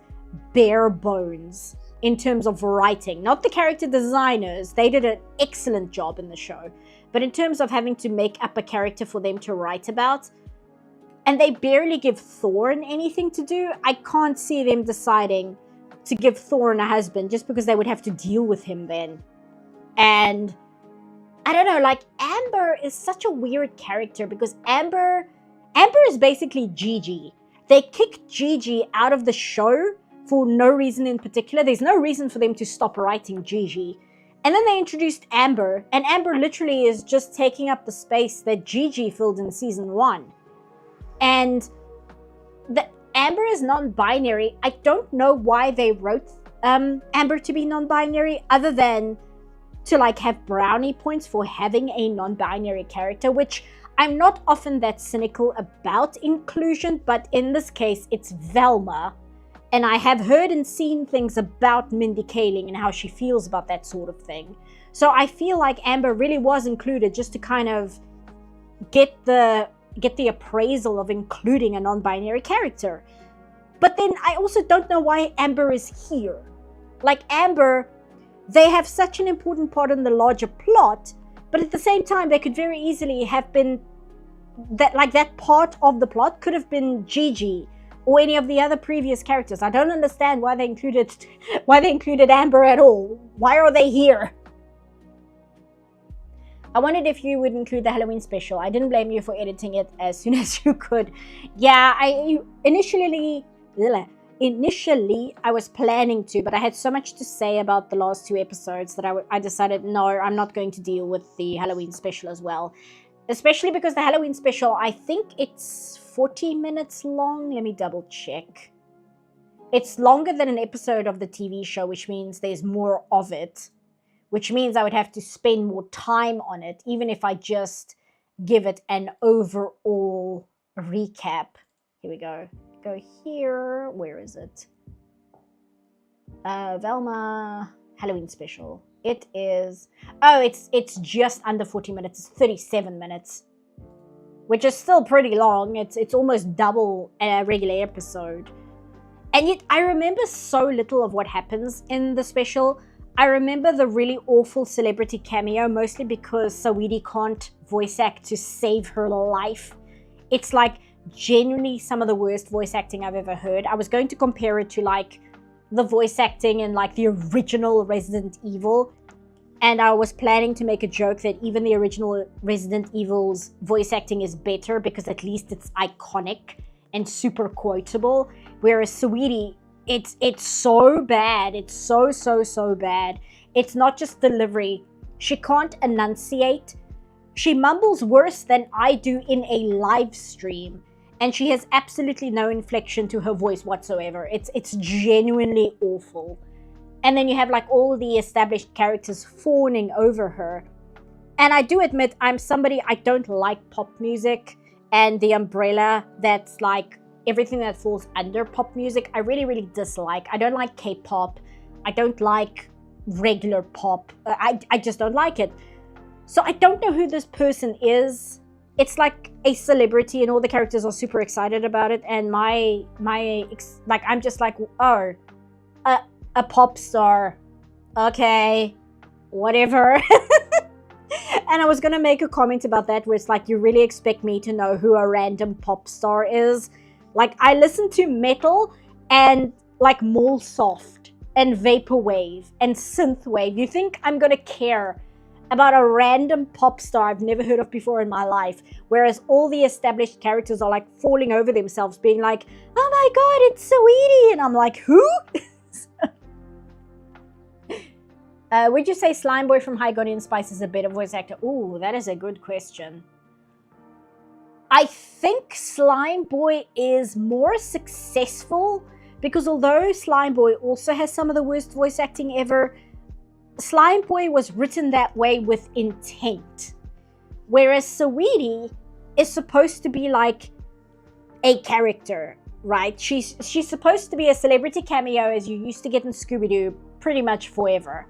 bare bones in terms of writing. Not the character designers, they did an excellent job in the show. But in terms of having to make up a character for them to write about, and they barely give Thorn anything to do, I can't see them deciding to give Thorn a husband just because they would have to deal with him then. And I don't know, like Amber is such a weird character because Amber is basically Gigi. They kicked Gigi out of the show for no reason in particular. There's no reason for them to stop writing Gigi. And then they introduced Amber, and Amber literally is just taking up the space that Gigi filled in season 1. And the Amber is non-binary. I don't know why they wrote Amber to be non-binary, other than to like have brownie points for having a non-binary character, which I'm not often that cynical about inclusion, but in this case it's Velma, and I have heard and seen things about Mindy Kaling and how she feels about that sort of thing. So I feel like Amber really was included just to kind of get the appraisal of including a non-binary character. But then I also don't know why Amber is here. Like, Amber, they have such an important part in the larger plot, but at the same time they could very easily have been that part of the plot could have been Gigi or any of the other previous characters. I don't understand why they included Amber at all. Why are they here? I wondered if you would include the Halloween special. I didn't blame you for editing it as soon as you could. Yeah, initially I was planning to, but I had so much to say about the last 2 episodes that I decided, no, I'm not going to deal with the Halloween special as well. Especially because the Halloween special, I think it's 40 minutes long. Let me double check. It's longer than an episode of the TV show, which means there's more of it. Which means I would have to spend more time on it, even if I just give it an overall recap. Here we go. Go here. Where is it? Velma Halloween special. It is... Oh, it's just under 40 minutes. It's 37 minutes. Which is still pretty long. It's almost double a regular episode. And yet I remember so little of what happens in the special. I remember the really awful celebrity cameo, mostly because Saweetie can't voice act to save her life. It's like genuinely some of the worst voice acting I've ever heard. I was going to compare it to like the voice acting in like the original Resident Evil, and I was planning to make a joke that even the original Resident Evil's voice acting is better because at least it's iconic and super quotable, whereas Saweetie, it's so bad. It's so bad. It's not just delivery. She can't enunciate. She mumbles worse than I do in a live stream. And she has absolutely no inflection to her voice whatsoever. It's genuinely awful. And then you have like all the established characters fawning over her. And I do admit, I'm somebody, I don't like pop music and the umbrella that's like everything that falls under pop music. I really dislike. I don't like K-pop. I don't like regular pop. I just don't like it. So I don't know who this person is. It's like a celebrity and all the characters are super excited about it, and I'm just like, oh, a pop star. Okay, whatever. And I was gonna make a comment about that where it's like, you really expect me to know who a random pop star is? Like, I listen to metal and like Mallsoft and Vaporwave and Synthwave. You think I'm gonna care about a random pop star I've never heard of before in my life, whereas all the established characters are like falling over themselves, being like, oh my god, it's Saweetie, and I'm like, who? Would you say Slime Boy from High Spice is a better voice actor? Ooh, that is a good question. I think Slime Boy is more successful because although Slime Boy also has some of the worst voice acting ever, Slime Boy was written that way with intent. Whereas Saweetie is supposed to be like a character, right? She's supposed to be a celebrity cameo as you used to get in Scooby-Doo pretty much forever.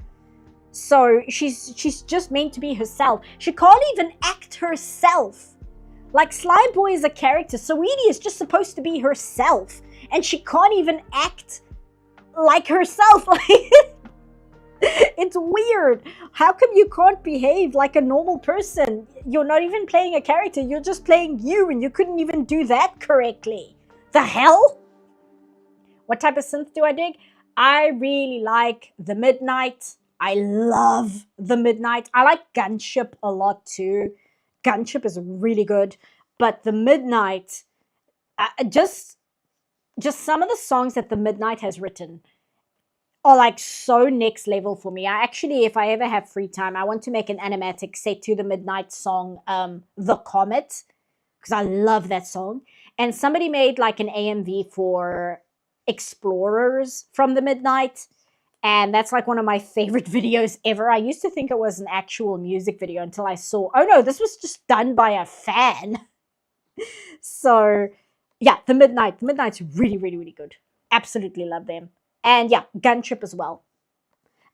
So she's just meant to be herself. She can't even act herself. Like, Slime Boy is a character. Saweetie is just supposed to be herself. And she can't even act like herself. It's weird. How come you can't behave like a normal person? You're not even playing a character. You're just playing you, and you couldn't even do that correctly. The hell? What type of synth do I dig? I really like The Midnight. I love The Midnight. I like Gunship a lot too. Gunship is really good. But The Midnight, just some of the songs that The Midnight has written are like so next level for me. I actually, if I ever have free time, I want to make an animatic set to The Midnight song, The Comet, because I love that song. And somebody made like an AMV for Explorers from The Midnight, And that's like one of my favorite videos ever. I used to think it was an actual music video until I saw, oh no, this was just done by a fan. So yeah, the Midnight's really, really, really good. Absolutely love them. And yeah, Gunship as well.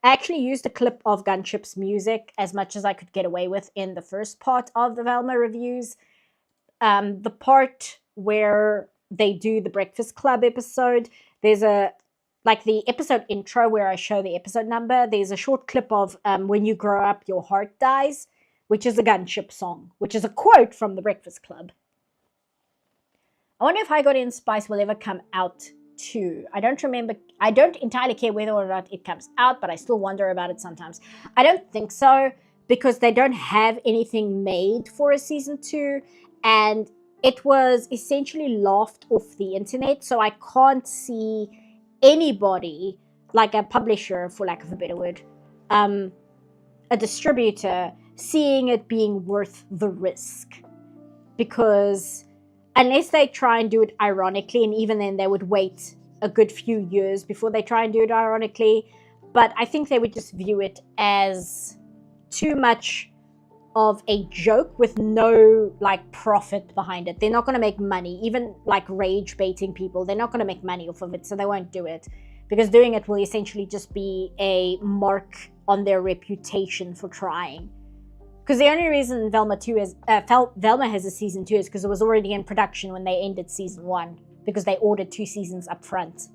I actually used a clip of Gunship's music as much as I could get away with in the first part of the Velma reviews. The part where they do the Breakfast Club episode, there's a like the episode intro where I show the episode number. There's a short clip of When You Grow Up, Your Heart Dies, which is a Gunship song, which is a quote from the Breakfast Club. I wonder if High Spice will ever come out too. I don't remember. I don't entirely care whether or not it comes out, but I still wonder about it sometimes. I don't think so, because they don't have anything made for a season 2, and it was essentially laughed off the internet, so I can't see anybody, like a publisher, for lack of a better word, a distributor, seeing it being worth the risk. Because unless they try and do it ironically, and even then they would wait a good few years before they try and do it ironically, but I think they would just view it as too much of a joke with no like profit behind it. They're not going to make money. Even like rage baiting people, they're not going to make money off of it, so they won't do it, because doing it will essentially just be a mark on their reputation for trying. Because the only reason Velma has a season 2 is because it was already in production when they ended season 1, because they ordered 2 seasons up front.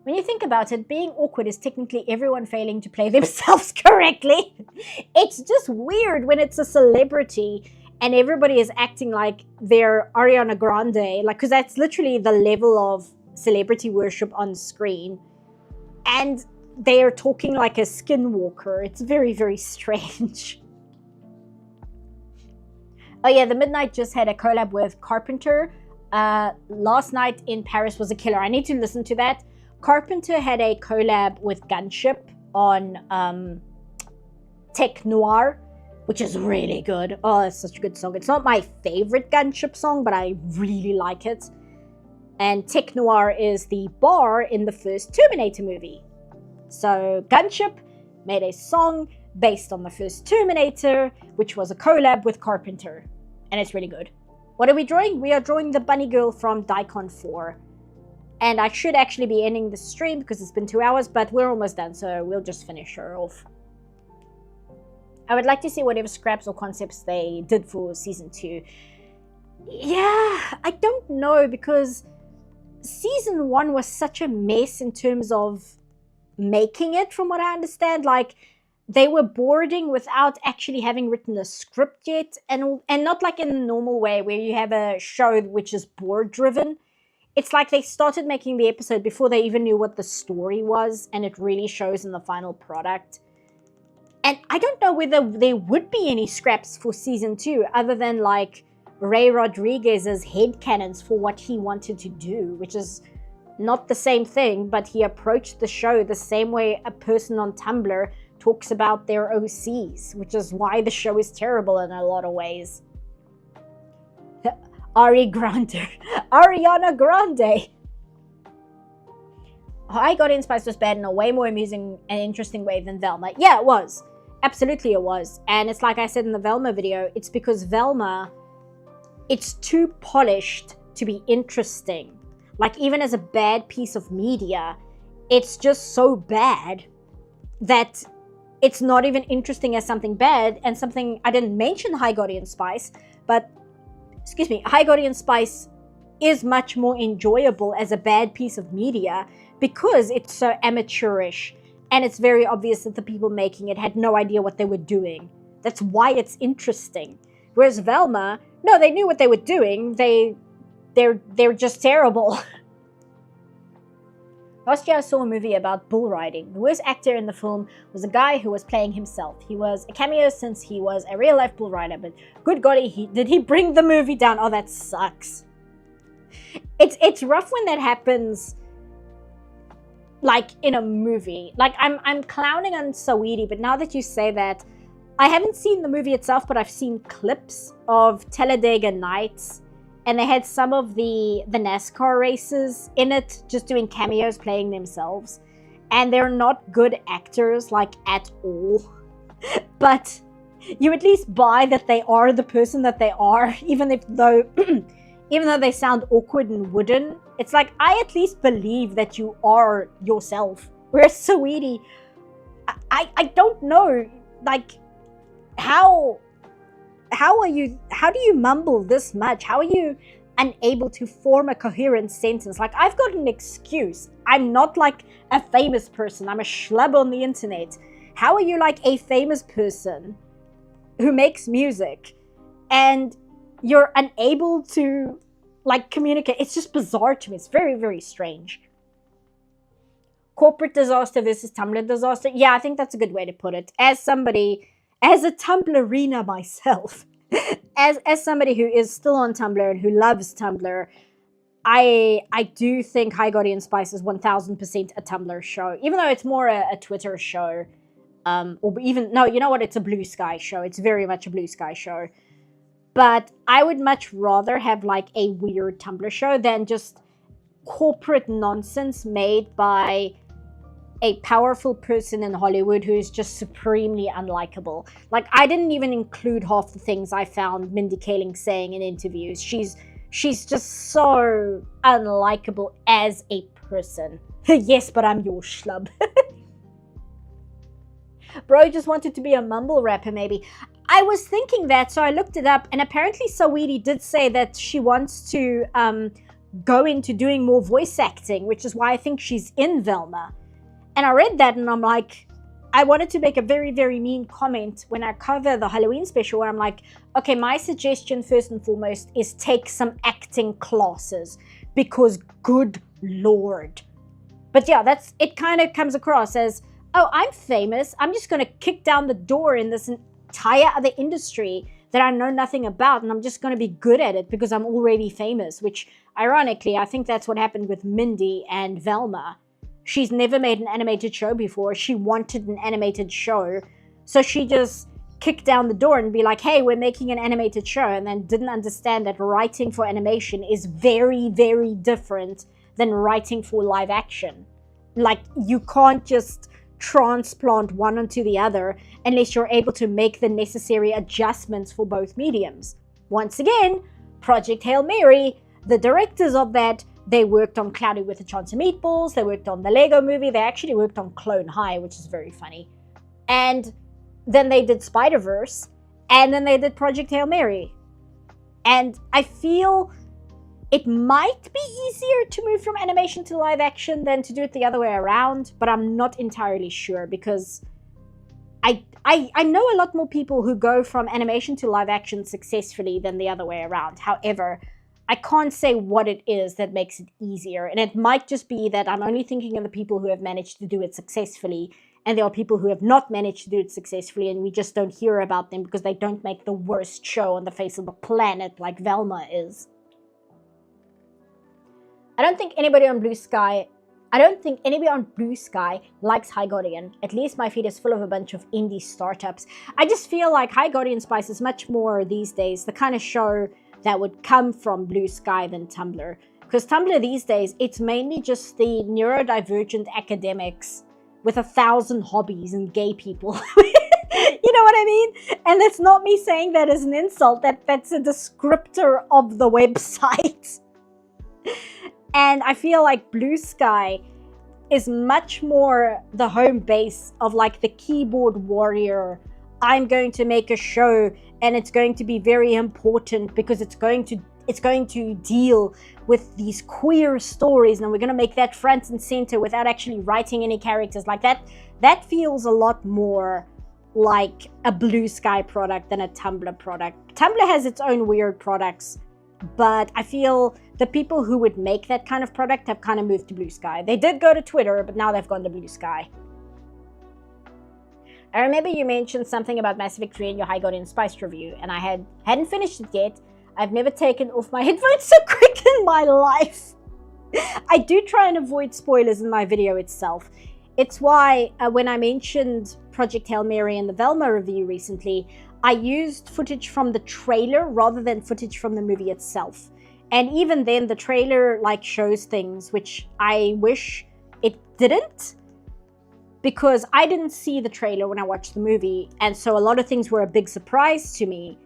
When you think about it, being awkward is technically everyone failing to play themselves correctly. It's just weird when it's a celebrity and everybody is acting like they're Ariana Grande, like, because that's literally the level of celebrity worship on screen, and they are talking like a skinwalker. It's very, very strange. Oh yeah, the Midnight just had a collab with Carpenter. Last Night in Paris was a killer. I need to listen to that. Carpenter had a collab with Gunship on Tech Noir, which is really good. Oh, it's such a good song. It's not my favorite Gunship song, but I really like it. And Tech Noir is the bar in the first Terminator movie. So Gunship made a song based on the first Terminator, which was a collab with Carpenter. And it's really good. What are we drawing? We are drawing the bunny girl from Daikon 4. And I should actually be ending the stream because it's been 2 hours, but we're almost done, so we'll just finish her off. I would like to see whatever scraps or concepts they did for season 2. Yeah, I don't know, because season 1 was such a mess in terms of making it, from what I understand. Like, they were boarding without actually having written a script yet, and not like in the normal way where you have a show which is board driven. It's like they started making the episode before they even knew what the story was, and it really shows in the final product. And I don't know whether there would be any scraps for season 2 other than like Ray Rodriguez's headcanons for what he wanted to do, which is not the same thing, but he approached the show the same way a person on Tumblr talks about their OCs, which is why the show is terrible in a lot of ways. Ariana Grande. I Got In Spice was bad in a way more amusing and interesting way than Velma. Yeah, it was. Absolutely it was. And it's like I said in the Velma video, it's because Velma, it's too polished to be interesting. Like, even as a bad piece of media, it's just so bad that it's not even interesting as something bad. And something, I didn't mention High Guardian Spice, but excuse me, High Guardian Spice is much more enjoyable as a bad piece of media because it's so amateurish, and it's very obvious that the people making it had no idea what they were doing. That's why it's interesting. Whereas Velma, no, they knew what they were doing. They're just terrible. Last year I saw a movie about bull riding. The worst actor in the film was a guy who was playing himself. He was a cameo since he was a real-life bull rider, but good golly, did he bring the movie down? Oh, that sucks. It's rough when that happens, like in a movie. Like, I'm clowning on Saweetie, but now that you say that, I haven't seen the movie itself, but I've seen clips of Talladega Nights, and they had some of the NASCAR races in it, just doing cameos, playing themselves. and they're not good actors, like, at all. But you at least buy that they are the person that they are, even though they sound awkward and wooden. It's like, I at least believe that you are yourself. Whereas Saweetie, I don't know, like, how do you mumble this much? How are you unable to form a coherent sentence? Like, I've got an excuse. I'm not like a famous person. I'm a schlub on the internet. How are you like a famous person who makes music and you're unable to like communicate? It's just bizarre to me. It's very, very strange. Corporate disaster versus Tumblr disaster. Yeah, I think that's a good way to put it. As a Tumblrina myself, as somebody who is still on Tumblr and who loves Tumblr, I do think High Guardian Spice is 1000% a Tumblr show, even though it's more a Twitter show. Or even, no, you know what? It's a Blue Sky show. It's very much a Blue Sky show. But I would much rather have like a weird Tumblr show than just corporate nonsense made by a powerful person in Hollywood who is just supremely unlikable. Like, I didn't even include half the things I found Mindy Kaling saying in interviews. She's just so unlikable as a person. Yes, but I'm your schlub. Bro just wanted to be a mumble rapper, maybe. I was thinking that, so I looked it up, and apparently Saweetie did say that she wants to go into doing more voice acting, which is why I think she's in Velma. And I read that, and I'm like, I wanted to make a very, very mean comment when I cover the Halloween special, where I'm like, okay, my suggestion first and foremost is take some acting classes, because good lord. But yeah, it kind of comes across as, oh, I'm famous. I'm just going to kick down the door in this entire other industry that I know nothing about, and I'm just going to be good at it because I'm already famous, which, ironically, I think that's what happened with Mindy and Velma. She's never made an animated show before. She wanted an animated show, so she just kicked down the door and be like, hey, we're making an animated show, and then didn't understand that writing for animation is very, very different than writing for live action. Like, you can't just transplant one onto the other unless you're able to make the necessary adjustments for both mediums. Once again, Project Hail Mary, the directors of that, they worked on Cloudy with a Chance of Meatballs, they worked on the Lego Movie, they actually worked on Clone High, which is very funny. And then they did Spider-Verse, and then they did Project Hail Mary. And I feel it might be easier to move from animation to live action than to do it the other way around, but I'm not entirely sure, because I know a lot more people who go from animation to live action successfully than the other way around. However, I can't say what it is that makes it easier, and it might just be that I'm only thinking of the people who have managed to do it successfully, and there are people who have not managed to do it successfully, and we just don't hear about them because they don't make the worst show on the face of the planet like Velma is. I don't think anybody on Blue Sky likes High Guardian. At least my feed is full of a bunch of indie startups. I just feel like High Guardian Spice is much more these days the kind of show that would come from Blue Sky than Tumblr. Because Tumblr these days, it's mainly just the neurodivergent academics with 1,000 hobbies and gay people. You know what I mean? And that's not me saying that as an insult. That's a descriptor of the website. And I feel like Blue Sky is much more the home base of like the keyboard warrior. I'm going to make a show and it's going to be very important because it's going to deal with these queer stories, and we're going to make that front and center without actually writing any characters like that. That feels a lot more like a Blue Sky product than a Tumblr product. Tumblr has its own weird products, but I feel the people who would make that kind of product have kind of moved to Blue Sky. They did go to Twitter, but now they've gone to Blue Sky. I remember you mentioned something about Mass Effect 3 in your High Guardian Spice review, and I hadn't finished it yet. I've never taken off my headphones so quick in my life. I do try and avoid spoilers in my video itself. It's why when I mentioned Project Hail Mary and the Velma review recently, I used footage from the trailer rather than footage from the movie itself. And even then, the trailer like shows things which I wish it didn't. because I didn't see the trailer when I watched the movie, and so a lot of things were a big surprise to me.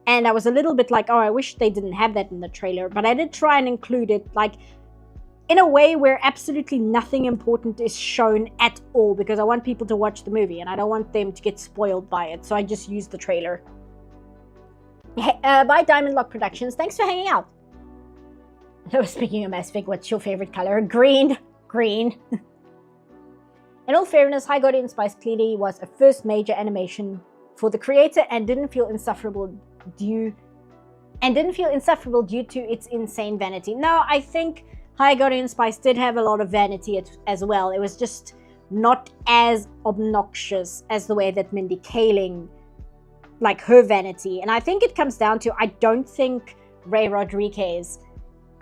And I was a little bit like, oh, I wish they didn't have that in the trailer, but I did try and include it, like, in a way where absolutely nothing important is shown at all, because I want people to watch the movie and I don't want them to get spoiled by it, so I just used the trailer. By Diamond Lock Productions, thanks for hanging out. Speaking of Mass Effect, what's your favorite color? Green. Green. In all fairness, High Guardian Spice clearly was a first major animation for the creator and didn't feel insufferable due to its insane vanity. No, I think High Guardian Spice did have a lot of vanity as well. It was just not as obnoxious as the way that Mindy Kaling, like her vanity. And I think it comes down to, I don't think Ray Rodriguez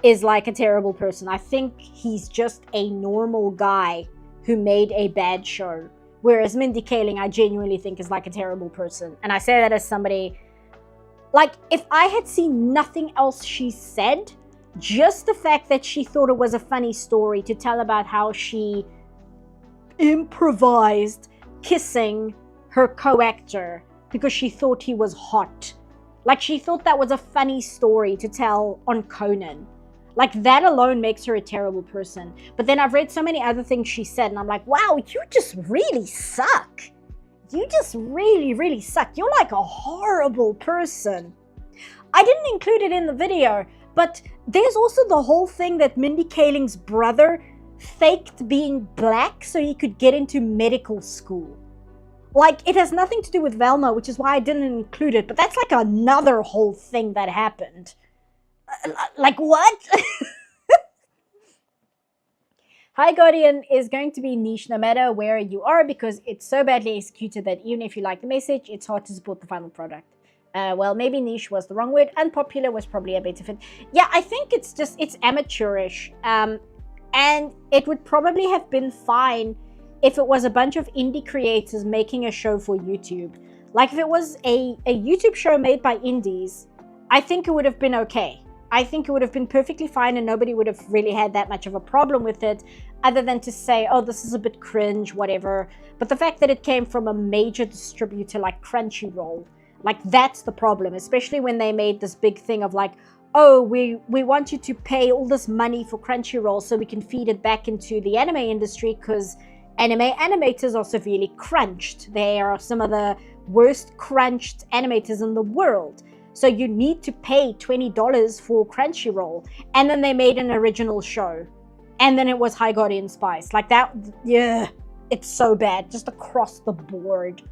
is like a terrible person. I think he's just a normal guy who made a bad show. Whereas Mindy Kaling, I genuinely think is like a terrible person. And I say that as somebody, like, if I had seen nothing else she said, just the fact that she thought it was a funny story to tell about how she improvised kissing her co-actor because she thought he was hot. Like, she thought that was a funny story to tell on Conan. Like, that alone makes her a terrible person. But then I've read so many other things she said, and I'm like, wow, you just really suck. You just really, really suck. You're like a horrible person. I didn't include it in the video, but there's also the whole thing that Mindy Kaling's brother faked being black so he could get into medical school. Like, it has nothing to do with Velma, which is why I didn't include it, but that's like another whole thing that happened. Like, what? High Guardian is going to be niche no matter where you are, because it's so badly executed that even if you like the message, it's hard to support the final product. Well, maybe niche was the wrong word. Unpopular was probably a better fit. Yeah, I think it's amateurish. And it would probably have been fine if it was a bunch of indie creators making a show for YouTube. Like, if it was a YouTube show made by indies, I think it would have been okay. I think it would have been perfectly fine and nobody would have really had that much of a problem with it, other than to say, oh, this is a bit cringe, whatever. But the fact that it came from a major distributor like Crunchyroll, like, that's the problem, especially when they made this big thing of like, oh, we want you to pay all this money for Crunchyroll so we can feed it back into the anime industry, because anime animators are severely crunched. They are some of the worst crunched animators in the world. So you need to pay $20 for Crunchyroll. And then they made an original show. And then it was High Guardian Spice. Like that, yeah, it's so bad. Just across the board.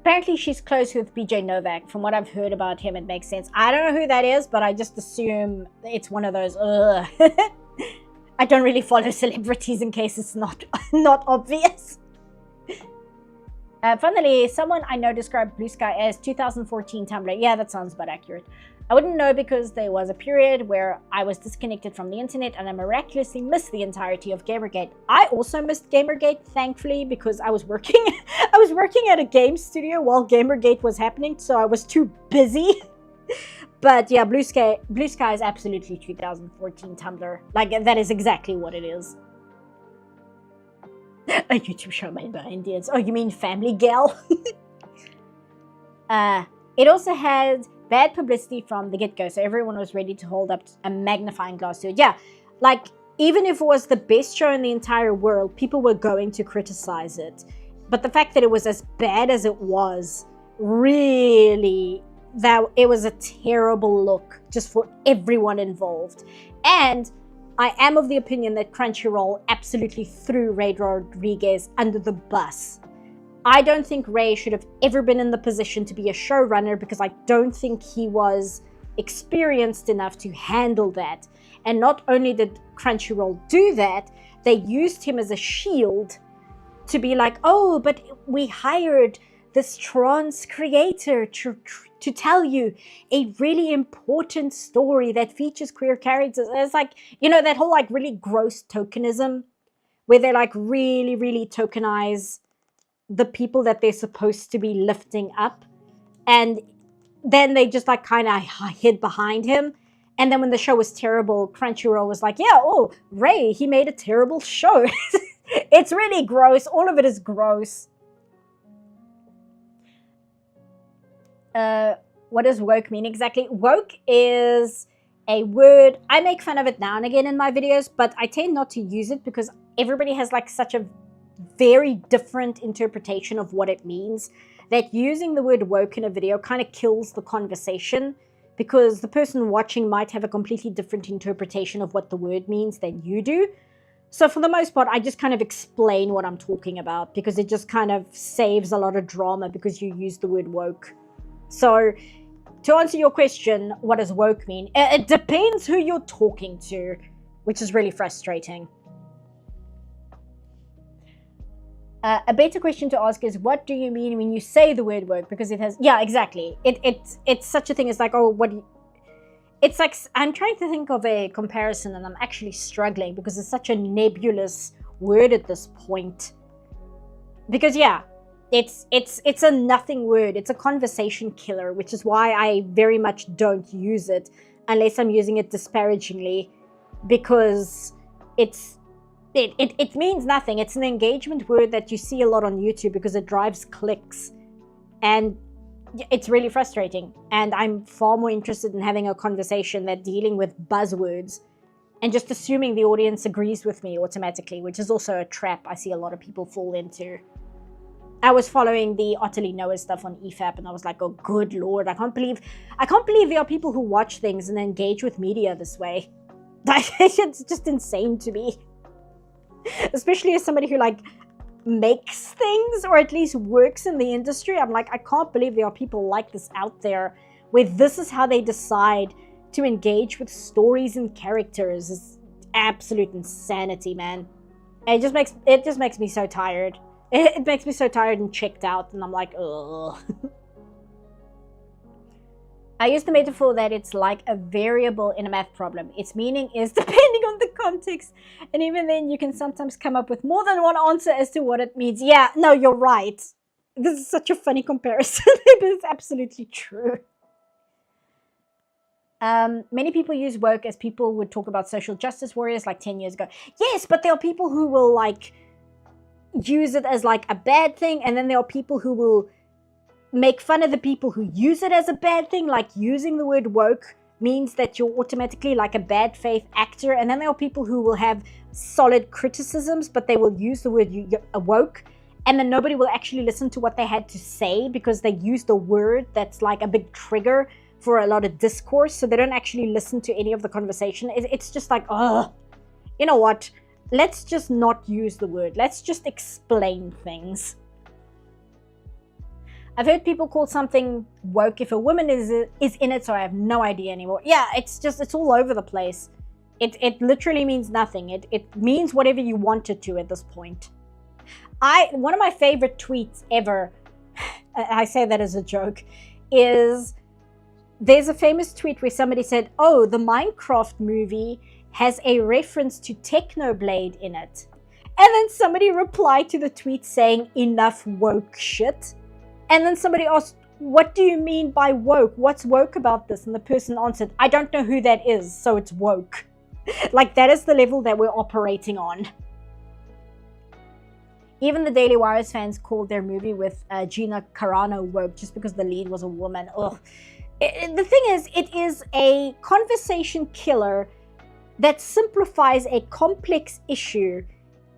Apparently she's close with BJ Novak. From what I've heard about him, it makes sense. I don't know who that is, but I just assume it's one of those, ugh. I don't really follow celebrities in case it's not obvious. Finally, someone I know described Blue Sky as 2014 Tumblr. Yeah, that sounds about accurate. I wouldn't know because there was a period where I was disconnected from the internet and I miraculously missed the entirety of Gamergate. I also missed Gamergate, thankfully, because I was working at a game studio while Gamergate was happening, so I was too busy. But yeah, Blue Sky is absolutely 2014 Tumblr. Like, that is exactly what it is. A YouTube show made by Indians. Oh, you mean Family Gal? It also had bad publicity from the get-go, so everyone was ready to hold up a magnifying glass to it. Yeah, like, even if it was the best show in the entire world, people were going to criticize it. But the fact that it was as bad as it was, really, that it was a terrible look just for everyone involved. And I am of the opinion that Crunchyroll absolutely threw Ray Rodriguez under the bus. I don't think Ray should have ever been in the position to be a showrunner, because I don't think he was experienced enough to handle that. And not only did Crunchyroll do that, they used him as a shield to be like, oh, but we hired this trans creator to tell you a really important story that features queer characters. And it's like, you know, that whole like really gross tokenism where they like really, really tokenize the people that they're supposed to be lifting up. And then they just like kind of hid behind him. And then when the show was terrible, Crunchyroll was like, yeah, oh, Ray, he made a terrible show. It's really gross. All of it is gross. What does woke mean exactly? Woke is a word. I make fun of it now and again in my videos, but I tend not to use it because everybody has like such a very different interpretation of what it means that using the word woke in a video kind of kills the conversation, because the person watching might have a completely different interpretation of what the word means than you do. So for the most part, I just kind of explain what I'm talking about, because it just kind of saves a lot of drama because you use the word woke. So to answer your question, what does woke mean? It depends who you're talking to, which is really frustrating. A better question to ask is, what do you mean when you say the word woke? Because it has, yeah, exactly. It's such a thing. It's like, oh, what do you, it's like, I'm trying to think of a comparison and I'm actually struggling because it's such a nebulous word at this point. Because yeah, it's a nothing word. It's a conversation killer, which is why I very much don't use it unless I'm using it disparagingly, because it means nothing. It's an engagement word that you see a lot on YouTube because it drives clicks, and it's really frustrating. And I'm far more interested in having a conversation than dealing with buzzwords and just assuming the audience agrees with me automatically, which is also a trap I see a lot of people fall into. I was following the Ottilie Noah stuff on EFAP, and I was like, oh, good Lord, I can't believe there are people who watch things and engage with media this way. It's just insane to me. Especially as somebody who like makes things, or at least works in the industry. I'm like, I can't believe there are people like this out there, where this is how they decide to engage with stories and characters. It's absolute insanity, man. And it just makes me so tired. It makes me so tired and checked out, and I'm like, ugh. I use the metaphor that it's like a variable in a math problem. Its meaning is depending on the context, and even then you can sometimes come up with more than one answer as to what it means. Yeah, no, you're right. This is such a funny comparison, but it's absolutely true. Many people use woke as people would talk about social justice warriors like 10 years ago. Yes, but there are people who will like use it as like a bad thing, and then there are people who will make fun of the people who use it as a bad thing, like using the word woke means that you're automatically like a bad faith actor. And then there are people who will have solid criticisms, but they will use the word woke, and then nobody will actually listen to what they had to say because they used a word that's like a big trigger for a lot of discourse, so they don't actually listen to any of the conversation. It's just like, oh, you know what? Let's just not use the word. Let's just explain things. I've heard people call something woke if a woman is in it, so I have no idea anymore. Yeah, it's all over the place. It literally means nothing. It means whatever you want it to at this point. One of my favorite tweets ever, I say that as a joke, is there's a famous tweet where somebody said, oh, the Minecraft movie has a reference to Technoblade in it. And then somebody replied to the tweet saying, enough woke shit. And then somebody asked, what do you mean by woke? What's woke about this? And the person answered, I don't know who that is, so it's woke. Like, that is the level that we're operating on. Even the Daily Wires fans called their movie with Gina Carano woke just because the lead was a woman. Ugh. The thing is, it is a conversation killer that simplifies a complex issue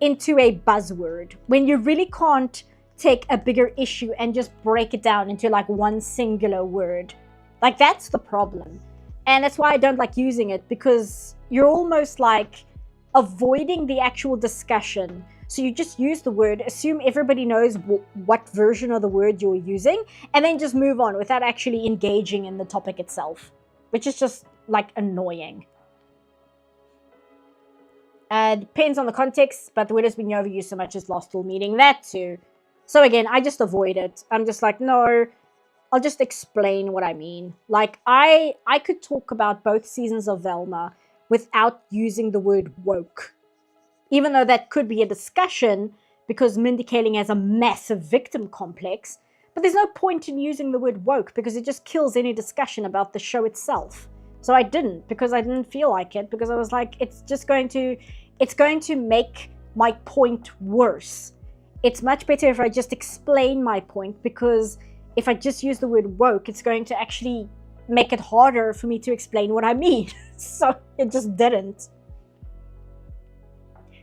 into a buzzword when you really can't take a bigger issue and just break it down into like one singular word. Like, that's the problem. And that's why I don't like using it, because you're almost like avoiding the actual discussion. So you just use the word, assume everybody knows what version of the word you're using, and then just move on without actually engaging in the topic itself, which is just like annoying. Depends on the context, but the word has been overused so much as lost all meaning. That too. So again, I just avoid it. I'm just like, no, I'll just explain what I mean. Like, I could talk about both seasons of Velma without using the word woke. Even though that could be a discussion, because Mindy Kaling has a massive victim complex, but there's no point in using the word woke because it just kills any discussion about the show itself. So I didn't, because I didn't feel like it, because I was like, it's going to make my point worse. It's much better if I just explain my point, because if I just use the word woke, it's going to actually make it harder for me to explain what I mean. So it just didn't.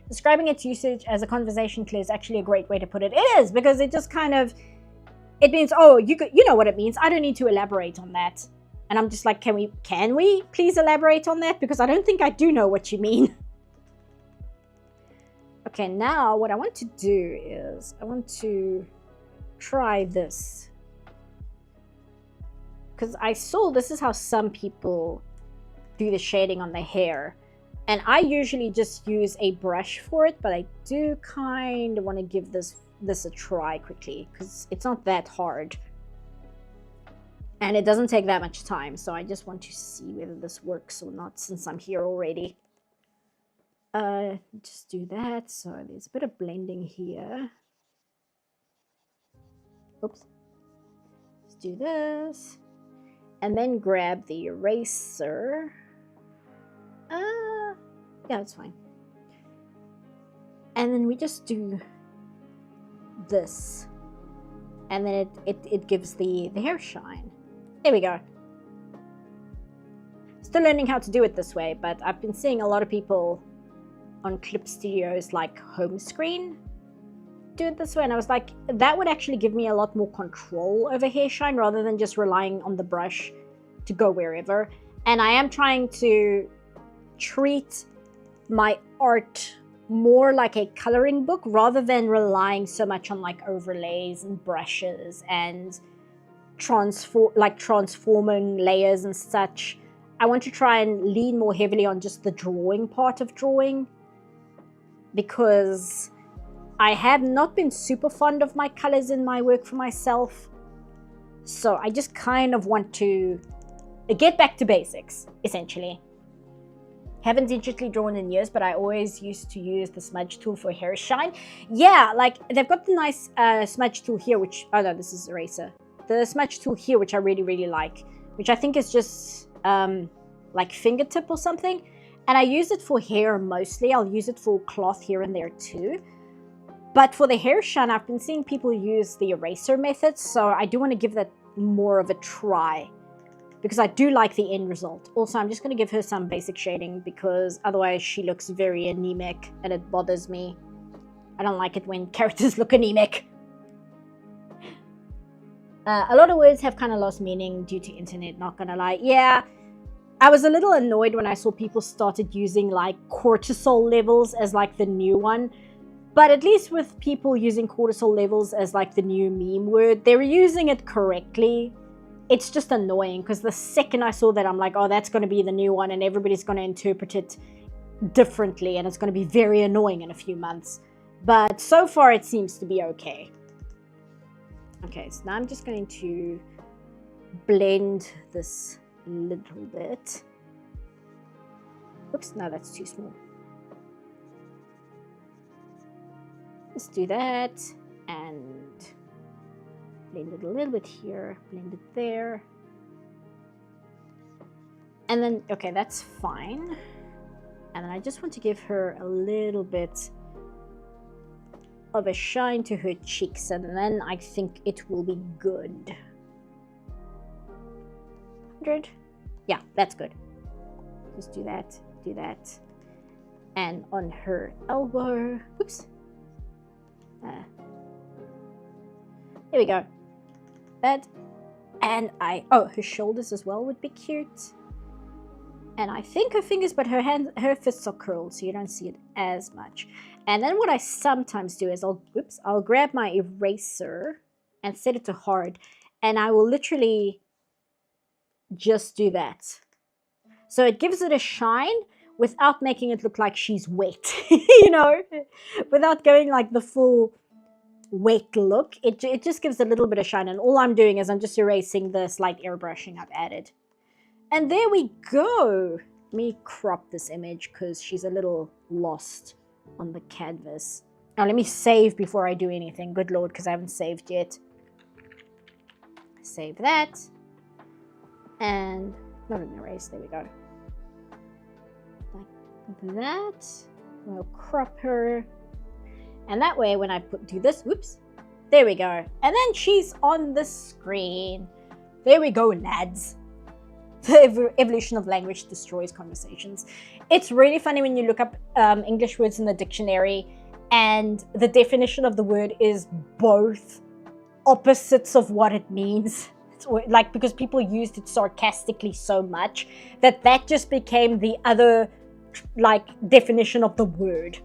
Describing its usage as a conversation clue is actually a great way to put it. It is, because it just kind of, it means, oh, you know what it means. I don't need to elaborate on that. And I'm just like, can we please elaborate on that? Because I don't think I do know what you mean. Okay, now what I want to do is I want to try this. Because I saw this is how some people do the shading on the hair. And I usually just use a brush for it, but I do kind of want to give this a try quickly, because it's not that hard. And it doesn't take that much time, so I just want to see whether this works or not since I'm here already. Just do that. So there's a bit of blending here. Oops. Let's do this. And then grab the eraser. Yeah, that's fine. And then we just do this. And then it gives the hair shine. There we go. Still learning how to do it this way, but I've been seeing a lot of people on Clip Studios like home screen do it this way, and I was like, that would actually give me a lot more control over hair shine rather than just relying on the brush to go wherever. And I am trying to treat my art more like a coloring book rather than relying so much on like overlays and brushes and transforming layers and such. I want to try and lean more heavily on just the drawing part of drawing, because I have not been super fond of my colors in my work for myself. So I just kind of want to get back to basics, essentially. Haven't digitally drawn in years, but I always used to use the smudge tool for hair shine. Yeah, like they've got the nice smudge tool here, which, oh no, this is eraser. The smudge tool here, which I really, really like, which I think is just like fingertip or something. And I use it for hair mostly. I'll use it for cloth here and there too. But for the hair shine, I've been seeing people use the eraser method. So I do want to give that more of a try, because I do like the end result. Also, I'm just going to give her some basic shading, because otherwise she looks very anemic and it bothers me. I don't like it when characters look anemic. A lot of words have kind of lost meaning due to internet, not gonna lie. Yeah, I was a little annoyed when I saw people started using like cortisol levels as like the new one. But at least with people using cortisol levels as like the new meme word, they were using it correctly. It's just annoying, because the second I saw that, I'm like, oh, that's going to be the new one, and everybody's going to interpret it differently, and it's going to be very annoying in a few months. But so far, it seems to be okay. Okay, so now I'm just going to blend this a little bit. Oops, no, that's too small. Let's do that, and blend it a little bit here, blend it there. And then, okay, that's fine. And then I just want to give her a little bit of a shine to her cheeks, and then I think it will be good. 100. Yeah, that's good. Just do that, and on her elbow. Oops. There we go. That, and oh, her shoulders as well would be cute. And I think her fingers, but her fists are curled, so you don't see it as much. And then what I sometimes do is I'll grab my eraser and set it to hard, and I will literally just do that. So it gives it a shine without making it look like she's wet, you know, without going like the full wet look. It just gives a little bit of shine, and all I'm doing is I'm just erasing the slight airbrushing I've added. And there we go. Let me crop this image because she's a little lost on the canvas. Now let me save before I do anything. Good Lord, because I haven't saved yet. Save that. And not an erase, there we go. Like that. We'll crop her And that way, when I do this, whoops, there we go. And then she's on the screen. There we go, lads. The evolution of language destroys conversations. It's really funny when you look up English words in the dictionary and the definition of the word is both opposites of what it means. It's like, because people used it sarcastically so much that just became the other like definition of the word.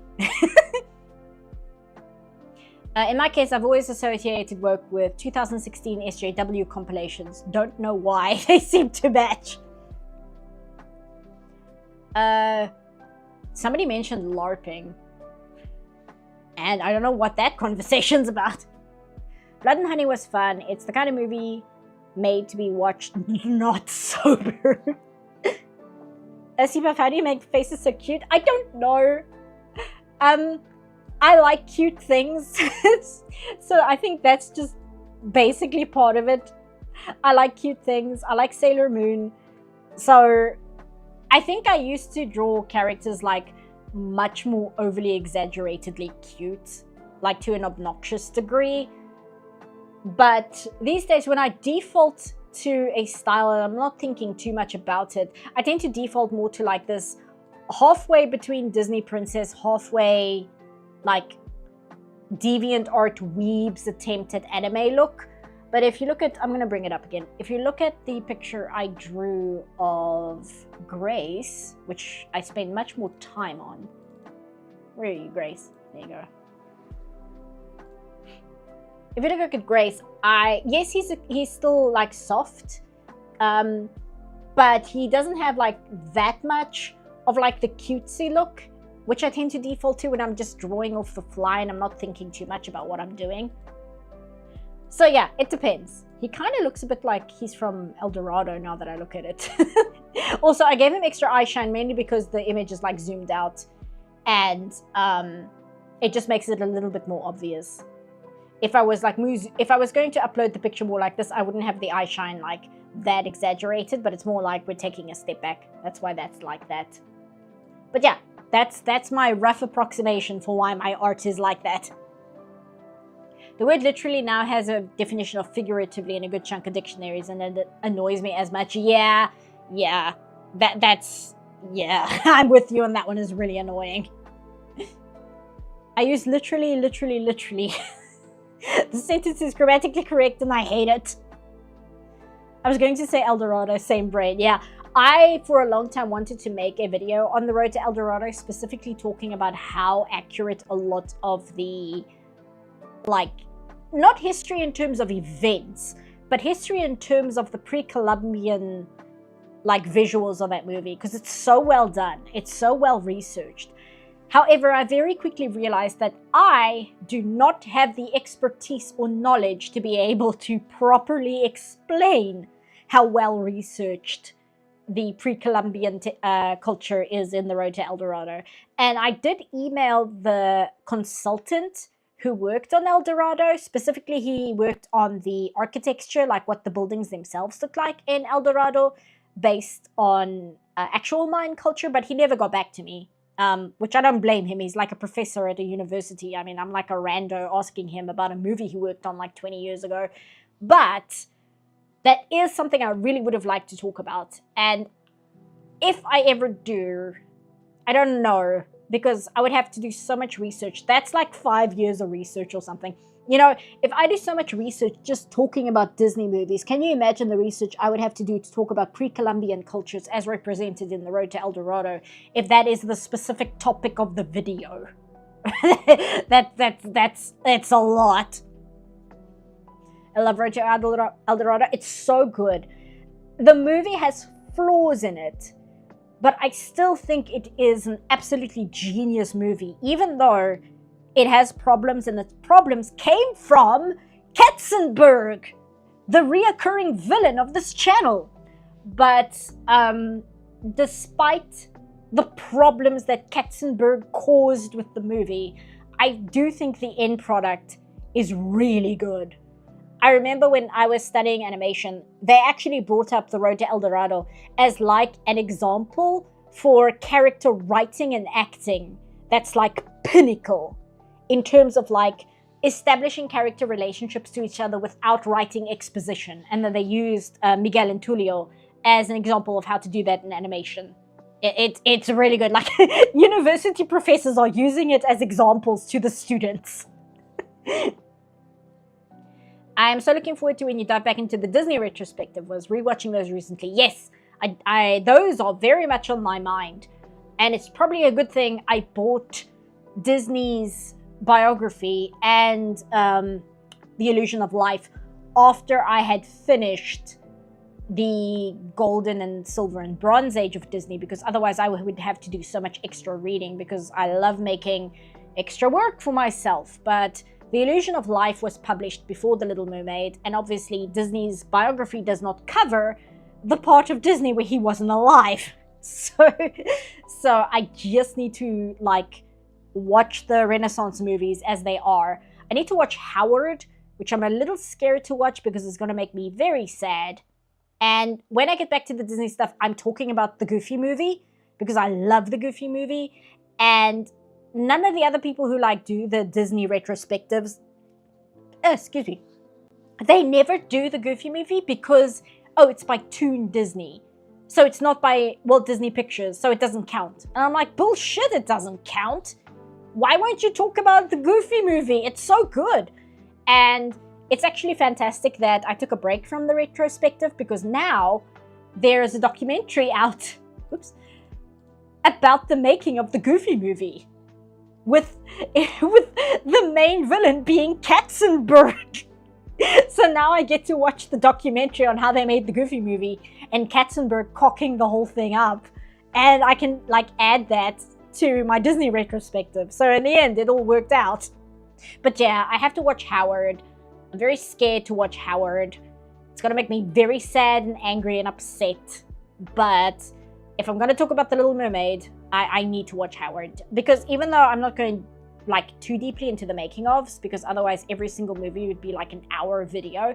In my case, I've always associated woke with 2016 SJW compilations. Don't know why, they seem to match. Somebody mentioned LARPing. And I don't know what that conversation's about. Blood and Honey was fun. It's the kind of movie made to be watched not sober. Sipa, how do you make faces so cute? I don't know. I like cute things. So I think that's just basically part of it. I like cute things. I like Sailor Moon. So I think I used to draw characters like much more overly exaggeratedly cute, like to an obnoxious degree. But these days when I default to a style and I'm not thinking too much about it, I tend to default more to like this halfway between Disney princess, halfway like deviant art weeb's attempt at anime look. But if you look at, I'm going to bring it up again. If you look at the picture I drew of Grace, which I spend much more time on. Where are you, Grace? There you go. If you look at Grace, yes, he's still like soft, but he doesn't have like that much of like the cutesy look, which I tend to default to when I'm just drawing off the fly and I'm not thinking too much about what I'm doing. So yeah, it depends. He kind of looks a bit like he's from El Dorado now that I look at it. Also, I gave him extra eye shine mainly because the image is like zoomed out and it just makes it a little bit more obvious. If I was going to upload the picture more like this, I wouldn't have the eye shine like that exaggerated, but it's more like we're taking a step back. That's why that's like that. But yeah, that's my rough approximation for why my art is like that. The word literally now has a definition of figuratively in a good chunk of dictionaries, and it annoys me as much. Yeah, that's I'm with you on that one. Is really annoying. I use literally. The sentence is grammatically correct and I hate it. I was going to say El Dorado, same brain. Yeah, I for a long time wanted to make a video on the road to El Dorado, specifically talking about how accurate a lot of the, like, not history in terms of events, but history in terms of the pre-Columbian, like, visuals of that movie, because it's so well done. It's so well researched. However, I very quickly realized that I do not have the expertise or knowledge to be able to properly explain how well researched the pre-Columbian culture is in the road to El Dorado. And I did email the consultant who worked on El Dorado. Specifically, he worked on the architecture, like what the buildings themselves look like in El Dorado, based on actual Mayan culture, but he never got back to me. Which I don't blame him. He's like a professor at a university. I mean, I'm like a rando asking him about a movie he worked on like 20 years ago. But that is something I really would have liked to talk about. And if I ever do, I don't know, because I would have to do so much research. That's like 5 years of research or something. You know, if I do so much research just talking about Disney movies, can you imagine the research I would have to do to talk about pre-Columbian cultures as represented in The Road to El Dorado, if that is the specific topic of the video? That's a lot. I love Road to El Dorado. It's so good. The movie has flaws in it, but I still think it is an absolutely genius movie, even though it has problems, and its problems came from Katzenberg, the reoccurring villain of this channel. But despite the problems that Katzenberg caused with the movie, I do think the end product is really good. I remember when I was studying animation, they actually brought up The Road to El Dorado as like an example for character writing and acting that's like pinnacle in terms of like establishing character relationships to each other without writing exposition. And then they used Miguel and Tulio as an example of how to do that in animation. It's really good. Like, university professors are using it as examples to the students. I am so looking forward to when you dive back into the Disney retrospective. Was rewatching those recently. Yes, those are very much on my mind. And it's probably a good thing I bought Disney's biography and The Illusion of Life after I had finished the golden and silver and bronze age of Disney, because otherwise I would have to do so much extra reading, because I love making extra work for myself. But The Illusion of Life was published before The Little Mermaid, and obviously Disney's biography does not cover the part of Disney where he wasn't alive. So I just need to like watch the Renaissance movies as they are. I need to watch Howard, which I'm a little scared to watch because it's going to make me very sad. And when I get back to the Disney stuff, I'm talking about the Goofy movie, because I love the Goofy movie. And none of the other people who like do the Disney retrospectives, they never do the Goofy movie because, it's by Toon Disney. So it's not by Walt Disney Pictures, so it doesn't count. And I'm like, bullshit, it doesn't count. Why won't you talk about the Goofy movie? It's so good. And it's actually fantastic that I took a break from the retrospective, because now there's a documentary out about the making of the Goofy movie with the main villain being Katzenberg. So now I get to watch the documentary on how they made the Goofy movie and Katzenberg cocking the whole thing up. And I can like add that to my Disney retrospective. So in the end, it all worked out. But yeah, I have to watch Howard. I'm very scared to watch Howard. It's going to make me very sad and angry and upset. But if I'm going to talk about The Little Mermaid, I need to watch Howard. Because even though I'm not going like too deeply into the making ofs, because otherwise every single movie would be like an hour video,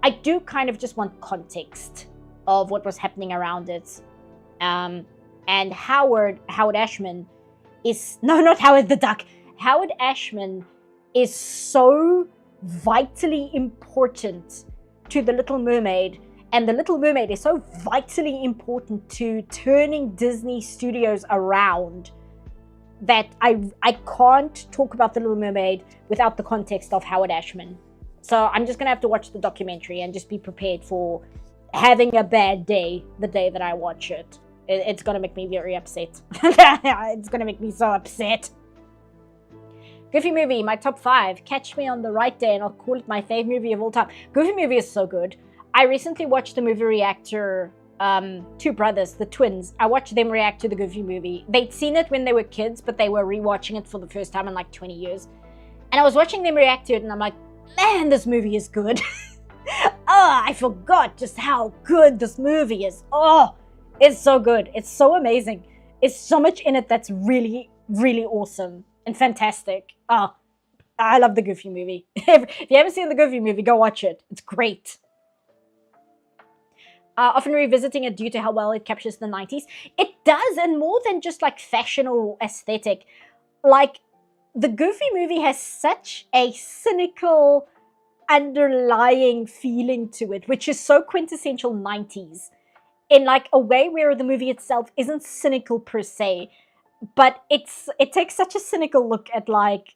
I do kind of just want context of what was happening around it. And Howard Ashman is... No, not Howard the Duck. Howard Ashman is so vitally important to The Little Mermaid, and The Little Mermaid is so vitally important to turning Disney Studios around, that I can't talk about The Little Mermaid without the context of Howard Ashman. So I'm just gonna have to watch the documentary and just be prepared for having a bad day the day that I watch it. It's gonna make me very upset. It's gonna make me so upset. Goofy movie, my top 5. Catch me on the right day and I'll call it my fave movie of all time. Goofy movie is so good. I recently watched the movie reactor, two brothers, the twins. I watched them react to the Goofy movie. They'd seen it when they were kids, but they were rewatching it for the first time in like 20 years. And I was watching them react to it and I'm like, man, this movie is good. I forgot just how good this movie is. Oh, it's so good. It's so amazing. It's so much in it that's really, really awesome and fantastic. I love the Goofy movie. If you haven't seen the Goofy movie, go watch it. It's great. Often revisiting it due to how well it captures the 90s. It does, and more than just like fashion or aesthetic. Like, the Goofy movie has such a cynical underlying feeling to it, which is so quintessential 90s. In like a way where the movie itself isn't cynical per se, but it takes such a cynical look at like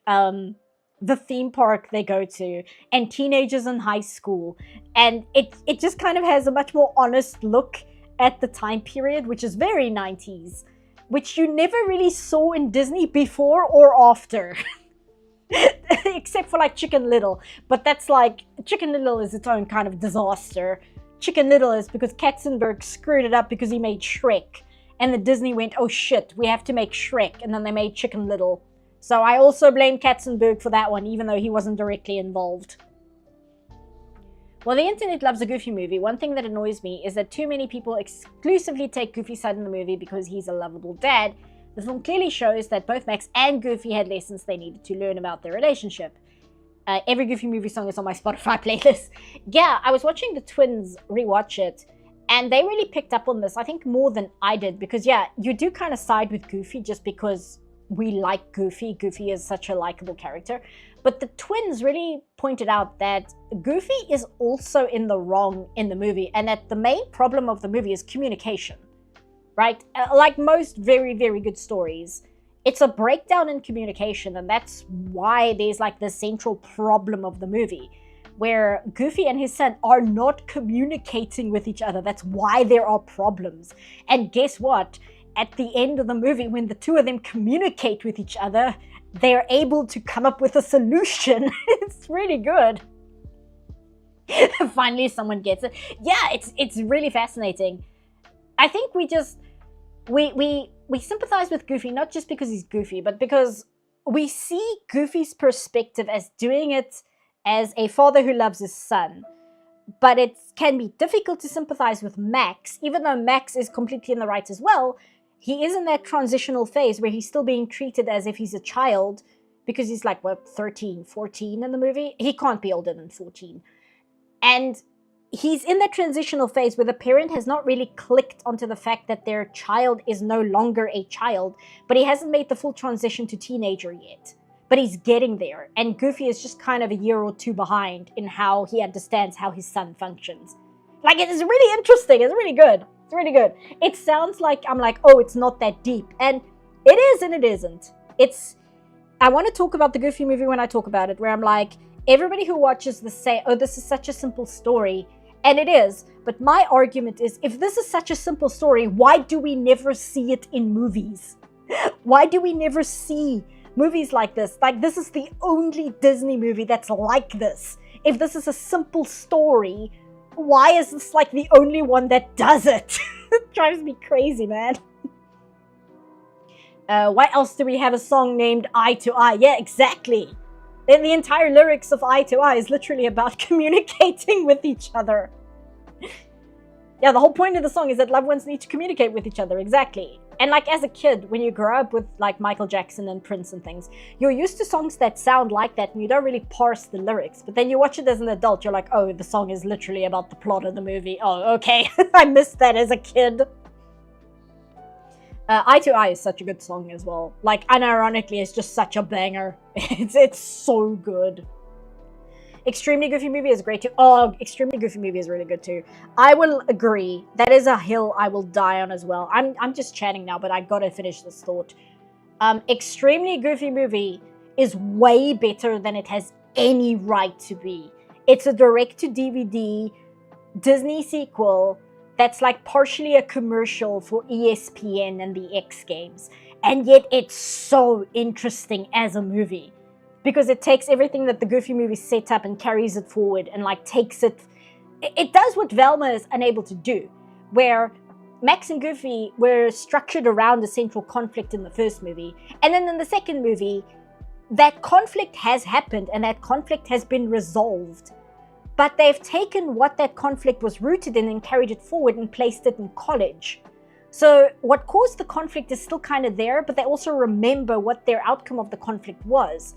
the theme park they go to and teenagers in high school, and it just kind of has a much more honest look at the time period, which is very 90s, which you never really saw in Disney before or after. Except for like Chicken Little, but that's like, Chicken Little is its own kind of disaster. Chicken Little is because Katzenberg screwed it up because he made Shrek, and the Disney went, oh shit, we have to make Shrek, and then they made Chicken Little. So I also blame Katzenberg for that one, even though he wasn't directly involved. While the internet loves a Goofy movie, one thing that annoys me is that too many people exclusively take Goofy's side in the movie because he's a lovable dad. The film clearly shows that both Max and Goofy had lessons they needed to learn about their relationship. Every Goofy movie song is on my Spotify playlist. Yeah, I was watching the twins rewatch it, and they really picked up on this, I think more than I did, because yeah, you do kind of side with Goofy just because we like Goofy. Goofy is such a likable character. But the twins really pointed out that Goofy is also in the wrong in the movie, and that the main problem of the movie is communication, right? Like most very, very good stories, it's a breakdown in communication, and that's why there's like the central problem of the movie, where Goofy and his son are not communicating with each other. That's why there are problems. And guess what? At the end of the movie, when the two of them communicate with each other, they're able to come up with a solution. It's really good. Finally, someone gets it. Yeah, it's really fascinating. I think we sympathize with Goofy not just because he's Goofy, but because we see Goofy's perspective as doing it as a father who loves his son. But it can be difficult to sympathize with Max, even though Max is completely in the right as well. He is in that transitional phase where he's still being treated as if he's a child, because he's like, what, 13, 14 in the movie? He can't be older than 14. And he's in that transitional phase where the parent has not really clicked onto the fact that their child is no longer a child, but he hasn't made the full transition to teenager yet. But he's getting there, and Goofy is just kind of a year or two behind in how he understands how his son functions. Like, it's really interesting. It's really good. It's really good. It sounds like I'm like, oh, it's not that deep. And it is and it isn't. I want to talk about the Goofy movie when I talk about it, where I'm like, everybody who watches this say, oh, this is such a simple story. And it is. But my argument is, if this is such a simple story, why do we never see it in movies? Why do we never see movies like this? Like, this is the only Disney movie that's like this. If this is a simple story, why is this like the only one that does it? It drives me crazy, man. Why else do we have a song named Eye to Eye? Yeah, exactly. The entire lyrics of Eye to Eye is literally about communicating with each other. Yeah, the whole point of the song is that loved ones need to communicate with each other, exactly. And like as a kid, when you grow up with like Michael Jackson and Prince and things, you're used to songs that sound like that and you don't really parse the lyrics. But then you watch it as an adult, you're like, oh, the song is literally about the plot of the movie. Oh, okay. I missed that as a kid. Eye to Eye is such a good song as well. Like, unironically, it's just such a banger. It's so good. Extremely Goofy movie is great too. Oh, Extremely Goofy movie is really good too. I will agree. That is a hill I will die on as well. I'm just chatting now, but I gotta finish this thought. Extremely Goofy movie is way better than it has any right to be. It's a direct-to-DVD Disney sequel that's like partially a commercial for ESPN and the X Games. And yet it's so interesting as a movie. Because it takes everything that the Goofy movie set up and carries it forward and like takes it... It does what Velma is unable to do. Where Max and Goofy were structured around a central conflict in the first movie. And then in the second movie, that conflict has happened and that conflict has been resolved. But they've taken what that conflict was rooted in and carried it forward and placed it in college. So what caused the conflict is still kind of there, but they also remember what their outcome of the conflict was.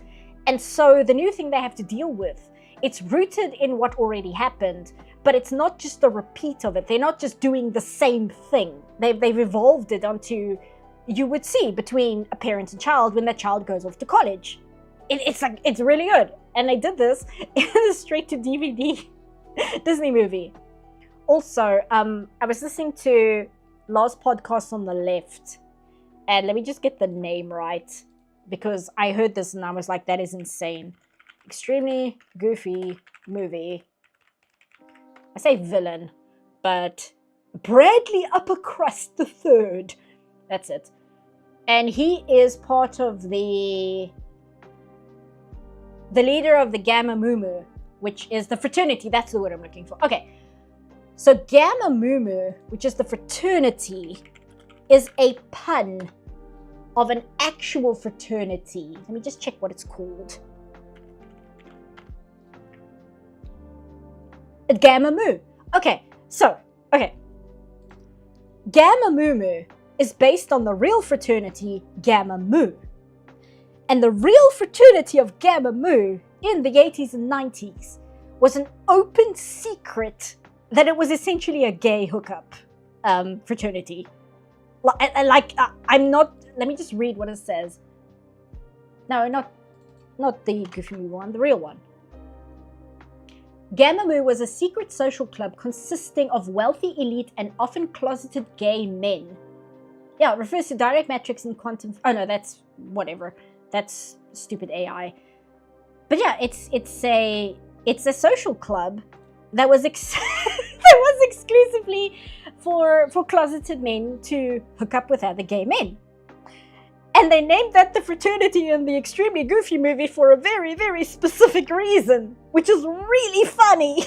And so the new thing they have to deal with, it's rooted in what already happened, but it's not just a repeat of it. They're not just doing the same thing. They've evolved it onto, you would see, between a parent and child when that child goes off to college. It's really good. And they did this in a straight-to-DVD Disney movie. Also, I was listening to Last Podcast on the Left, and let me just get the name right, because I heard this and I was like, that is insane. Extremely Goofy movie. I say villain, but Bradley Uppercrust III. That's it. And he is part of the leader of the Gamma Mumu, which is the fraternity. That's the word I'm looking for. Okay. So Gamma Mumu, which is the fraternity, is a pun of an actual fraternity. Let me just check what it's called. Gamma Mu. Okay. Gamma Mumu is based on the real fraternity Gamma Mu. And the real fraternity of Gamma Mu in the 80s and 90s was an open secret that it was essentially a gay hookup fraternity. I'm not... Let me just read what it says. No, not the Goofy Moo one, the real one. Gamma Moo was a secret social club consisting of wealthy elite and often closeted gay men. Yeah, it refers to direct matrix and quantum. Oh no, that's whatever. That's stupid AI. But yeah, it's a social club that was that was exclusively for closeted men to hook up with other gay men. And they named that the fraternity in the Extremely Goofy movie for a very, very specific reason, which is really funny.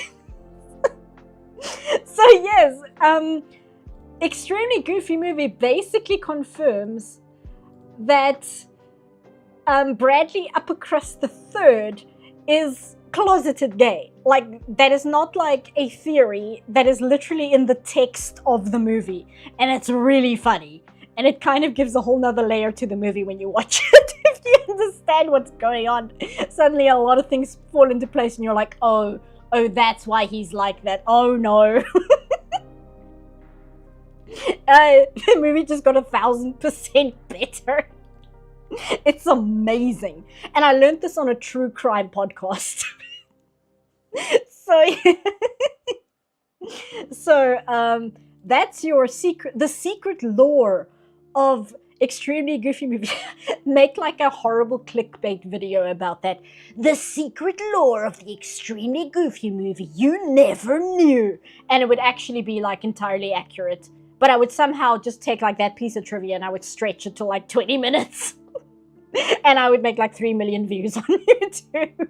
So yes, Extremely Goofy movie basically confirms that Bradley Uppercrust III is closeted gay. Like, that is not like a theory, that is literally in the text of the movie. And it's really funny. And it kind of gives a whole nother layer to the movie when you watch it. If you understand what's going on, suddenly a lot of things fall into place and you're like, oh, that's why he's like that. Oh no. The movie just got 1,000% better. It's amazing. And I learned this on a true crime podcast. So that's your secret, the secret lore of Extremely Goofy movie. Make like a horrible clickbait video about that. The secret lore of the Extremely Goofy movie you never knew. And it would actually be like entirely accurate. But I would somehow just take like that piece of trivia and I would stretch it to like 20 minutes. And I would make like 3 million views on YouTube.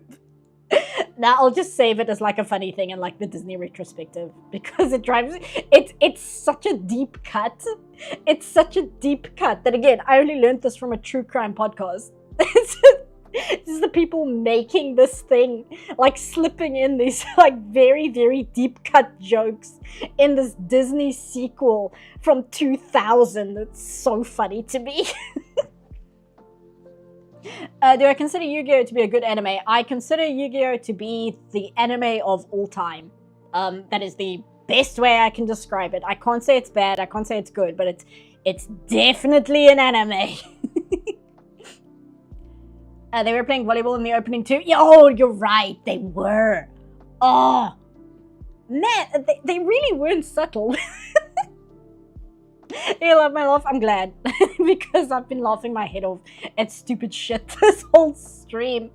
Now I'll just save it as like a funny thing in like the Disney retrospective, because it's such a deep cut. It's such a deep cut that, again, I only learned this from a true crime podcast. This is the people making this thing, like slipping in these like very, very deep cut jokes in this Disney sequel from 2000. It's so funny to me. Do I consider Yu-Gi-Oh! To be a good anime? I consider Yu-Gi-Oh! To be the anime of all time. That is the best way I can describe it. I can't say it's bad, I can't say it's good, but it's definitely an anime. They were playing volleyball in the opening too? Oh, you're right, they were. Oh, man, they really weren't subtle. You love my laugh? I'm glad. Because I've been laughing my head off at stupid shit this whole stream.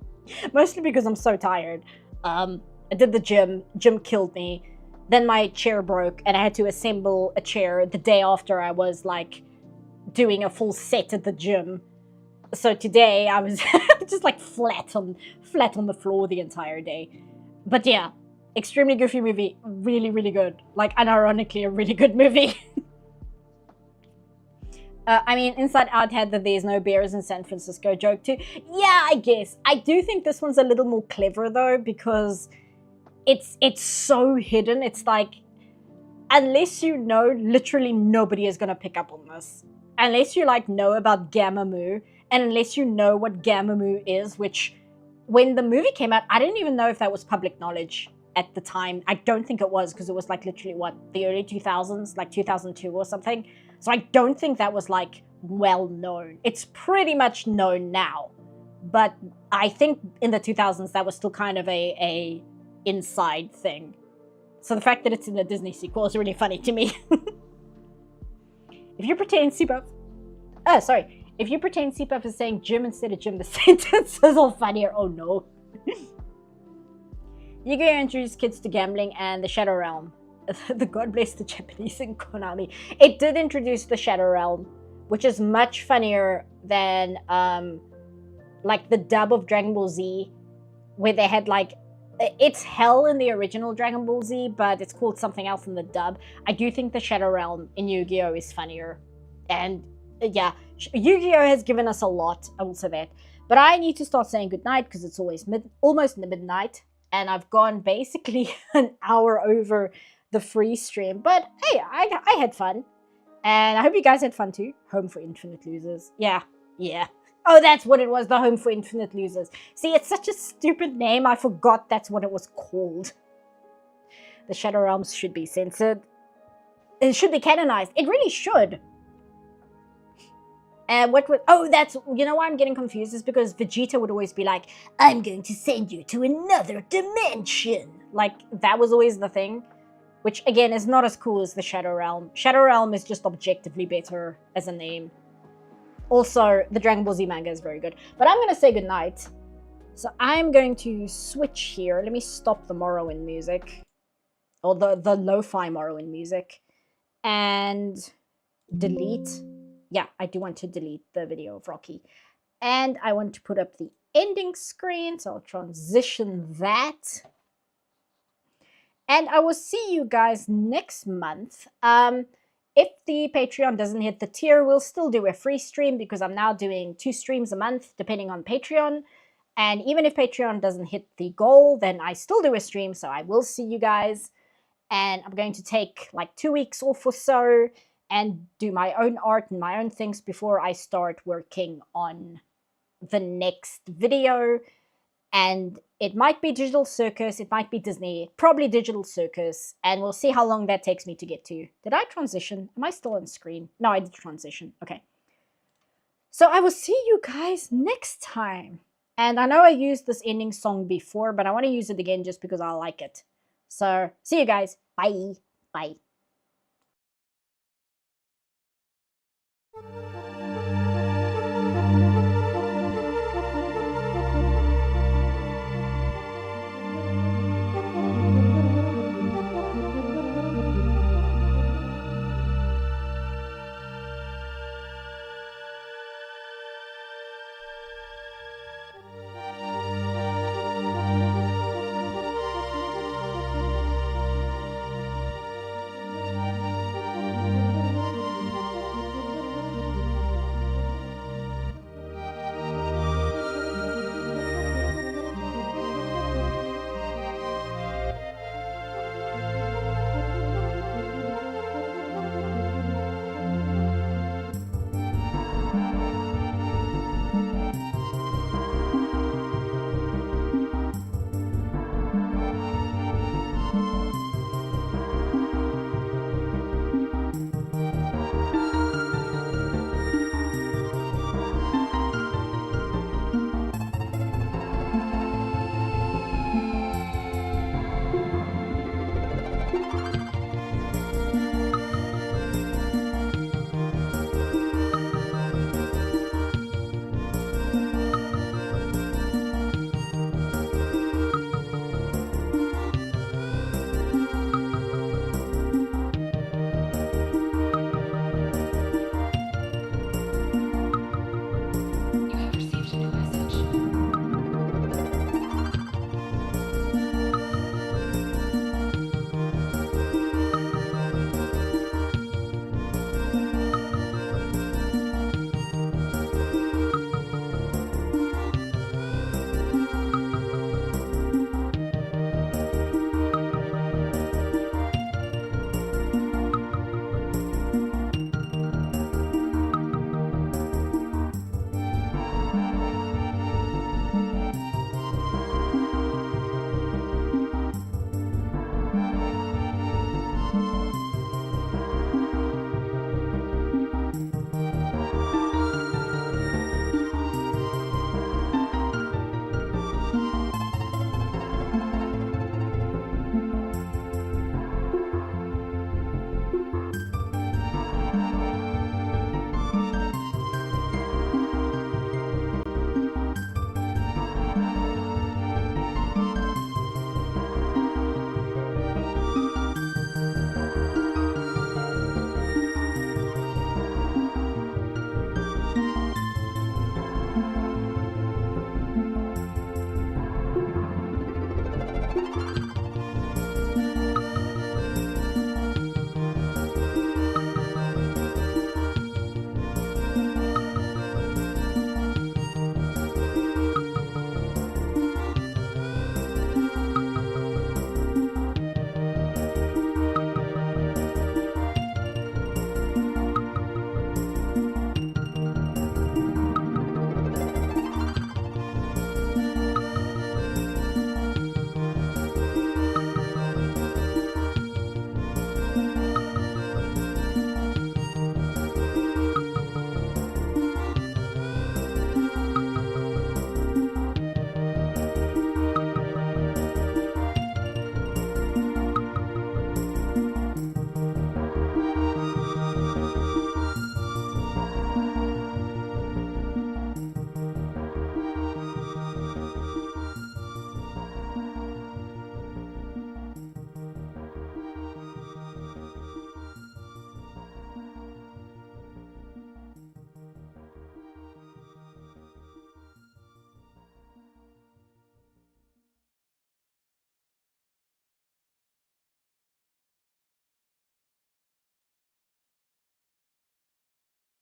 Mostly because I'm so tired. I did the gym. Gym killed me. Then my chair broke and I had to assemble a chair the day after I was like doing a full set at the gym. So today I was just like flat on the floor the entire day. But yeah, Extremely Goofy movie. Really, really good. Like, unironically, a really good movie. I mean, Inside Out had the "there's no bears in San Francisco" joke too. Yeah, I guess. I do think this one's a little more clever though, because it's so hidden. It's like, unless you know, literally nobody is gonna pick up on this. Unless you like know about Gamma Moo, and unless you know what Gamma Moo is, which when the movie came out, I didn't even know if that was public knowledge at the time. I don't think it was, because it was like literally what, the early 2000s, like 2002 or something. So I don't think that was like well known. It's pretty much known now, but I think in the 2000s that was still kind of a inside thing. So the fact that it's in the Disney sequel is really funny to me. If you pretend Seapuff, if you pretend Seapuff is saying gym instead of gym, the sentence is all funnier. Oh no. Yu-Gi-Oh! Introduced kids to gambling and the Shadow Realm. The God bless the Japanese in Konami. It did introduce the Shadow Realm, which is much funnier than like the dub of Dragon Ball Z, where they had like, it's hell in the original Dragon Ball Z, but it's called something else in the dub. I do think the Shadow Realm in Yu-Gi-Oh! Is funnier. And yeah, Yu-Gi-Oh! Has given us a lot, I will say that. But I need to start saying goodnight because it's always almost midnight, and I've gone basically an hour over the free stream. But hey, I had fun, and I hope you guys had fun too. Home for Infinite Losers. Yeah. Oh, that's what it was, the Home for Infinite Losers. See, it's such a stupid name, I forgot that's what it was called. The Shadow Realms should be censored. It should be canonized. It really should. And what would, oh, that's, you know why I'm getting confused is because Vegeta would always be like, I'm going to send you to another dimension. Like, that was always the thing, which again is not as cool as the Shadow Realm. Shadow Realm is just objectively better as a name. Also, the Dragon Ball Z manga is very good. But I'm going to say goodnight. So I'm going to switch here. Let me stop the Morrowind music. Or the lo-fi Morrowind music. And delete. Yeah, I do want to delete the video of Rocky. And I want to put up the ending screen. So I'll transition that. And I will see you guys next month. If the Patreon doesn't hit the tier, we'll still do a free stream because I'm now doing 2 streams a month depending on Patreon. And even if Patreon doesn't hit the goal, then I still do a stream. So I will see you guys. And I'm going to take like 2 weeks off or so and do my own art and my own things before I start working on the next video. And it might be Digital Circus, it might be Disney, probably Digital Circus, and we'll see how long that takes me to get to. Did I transition? Am I still on screen? No, I did transition. Okay. So I will see you guys next time. And I know I used this ending song before, but I want to use it again just because I like it. So, see you guys. Bye. Bye.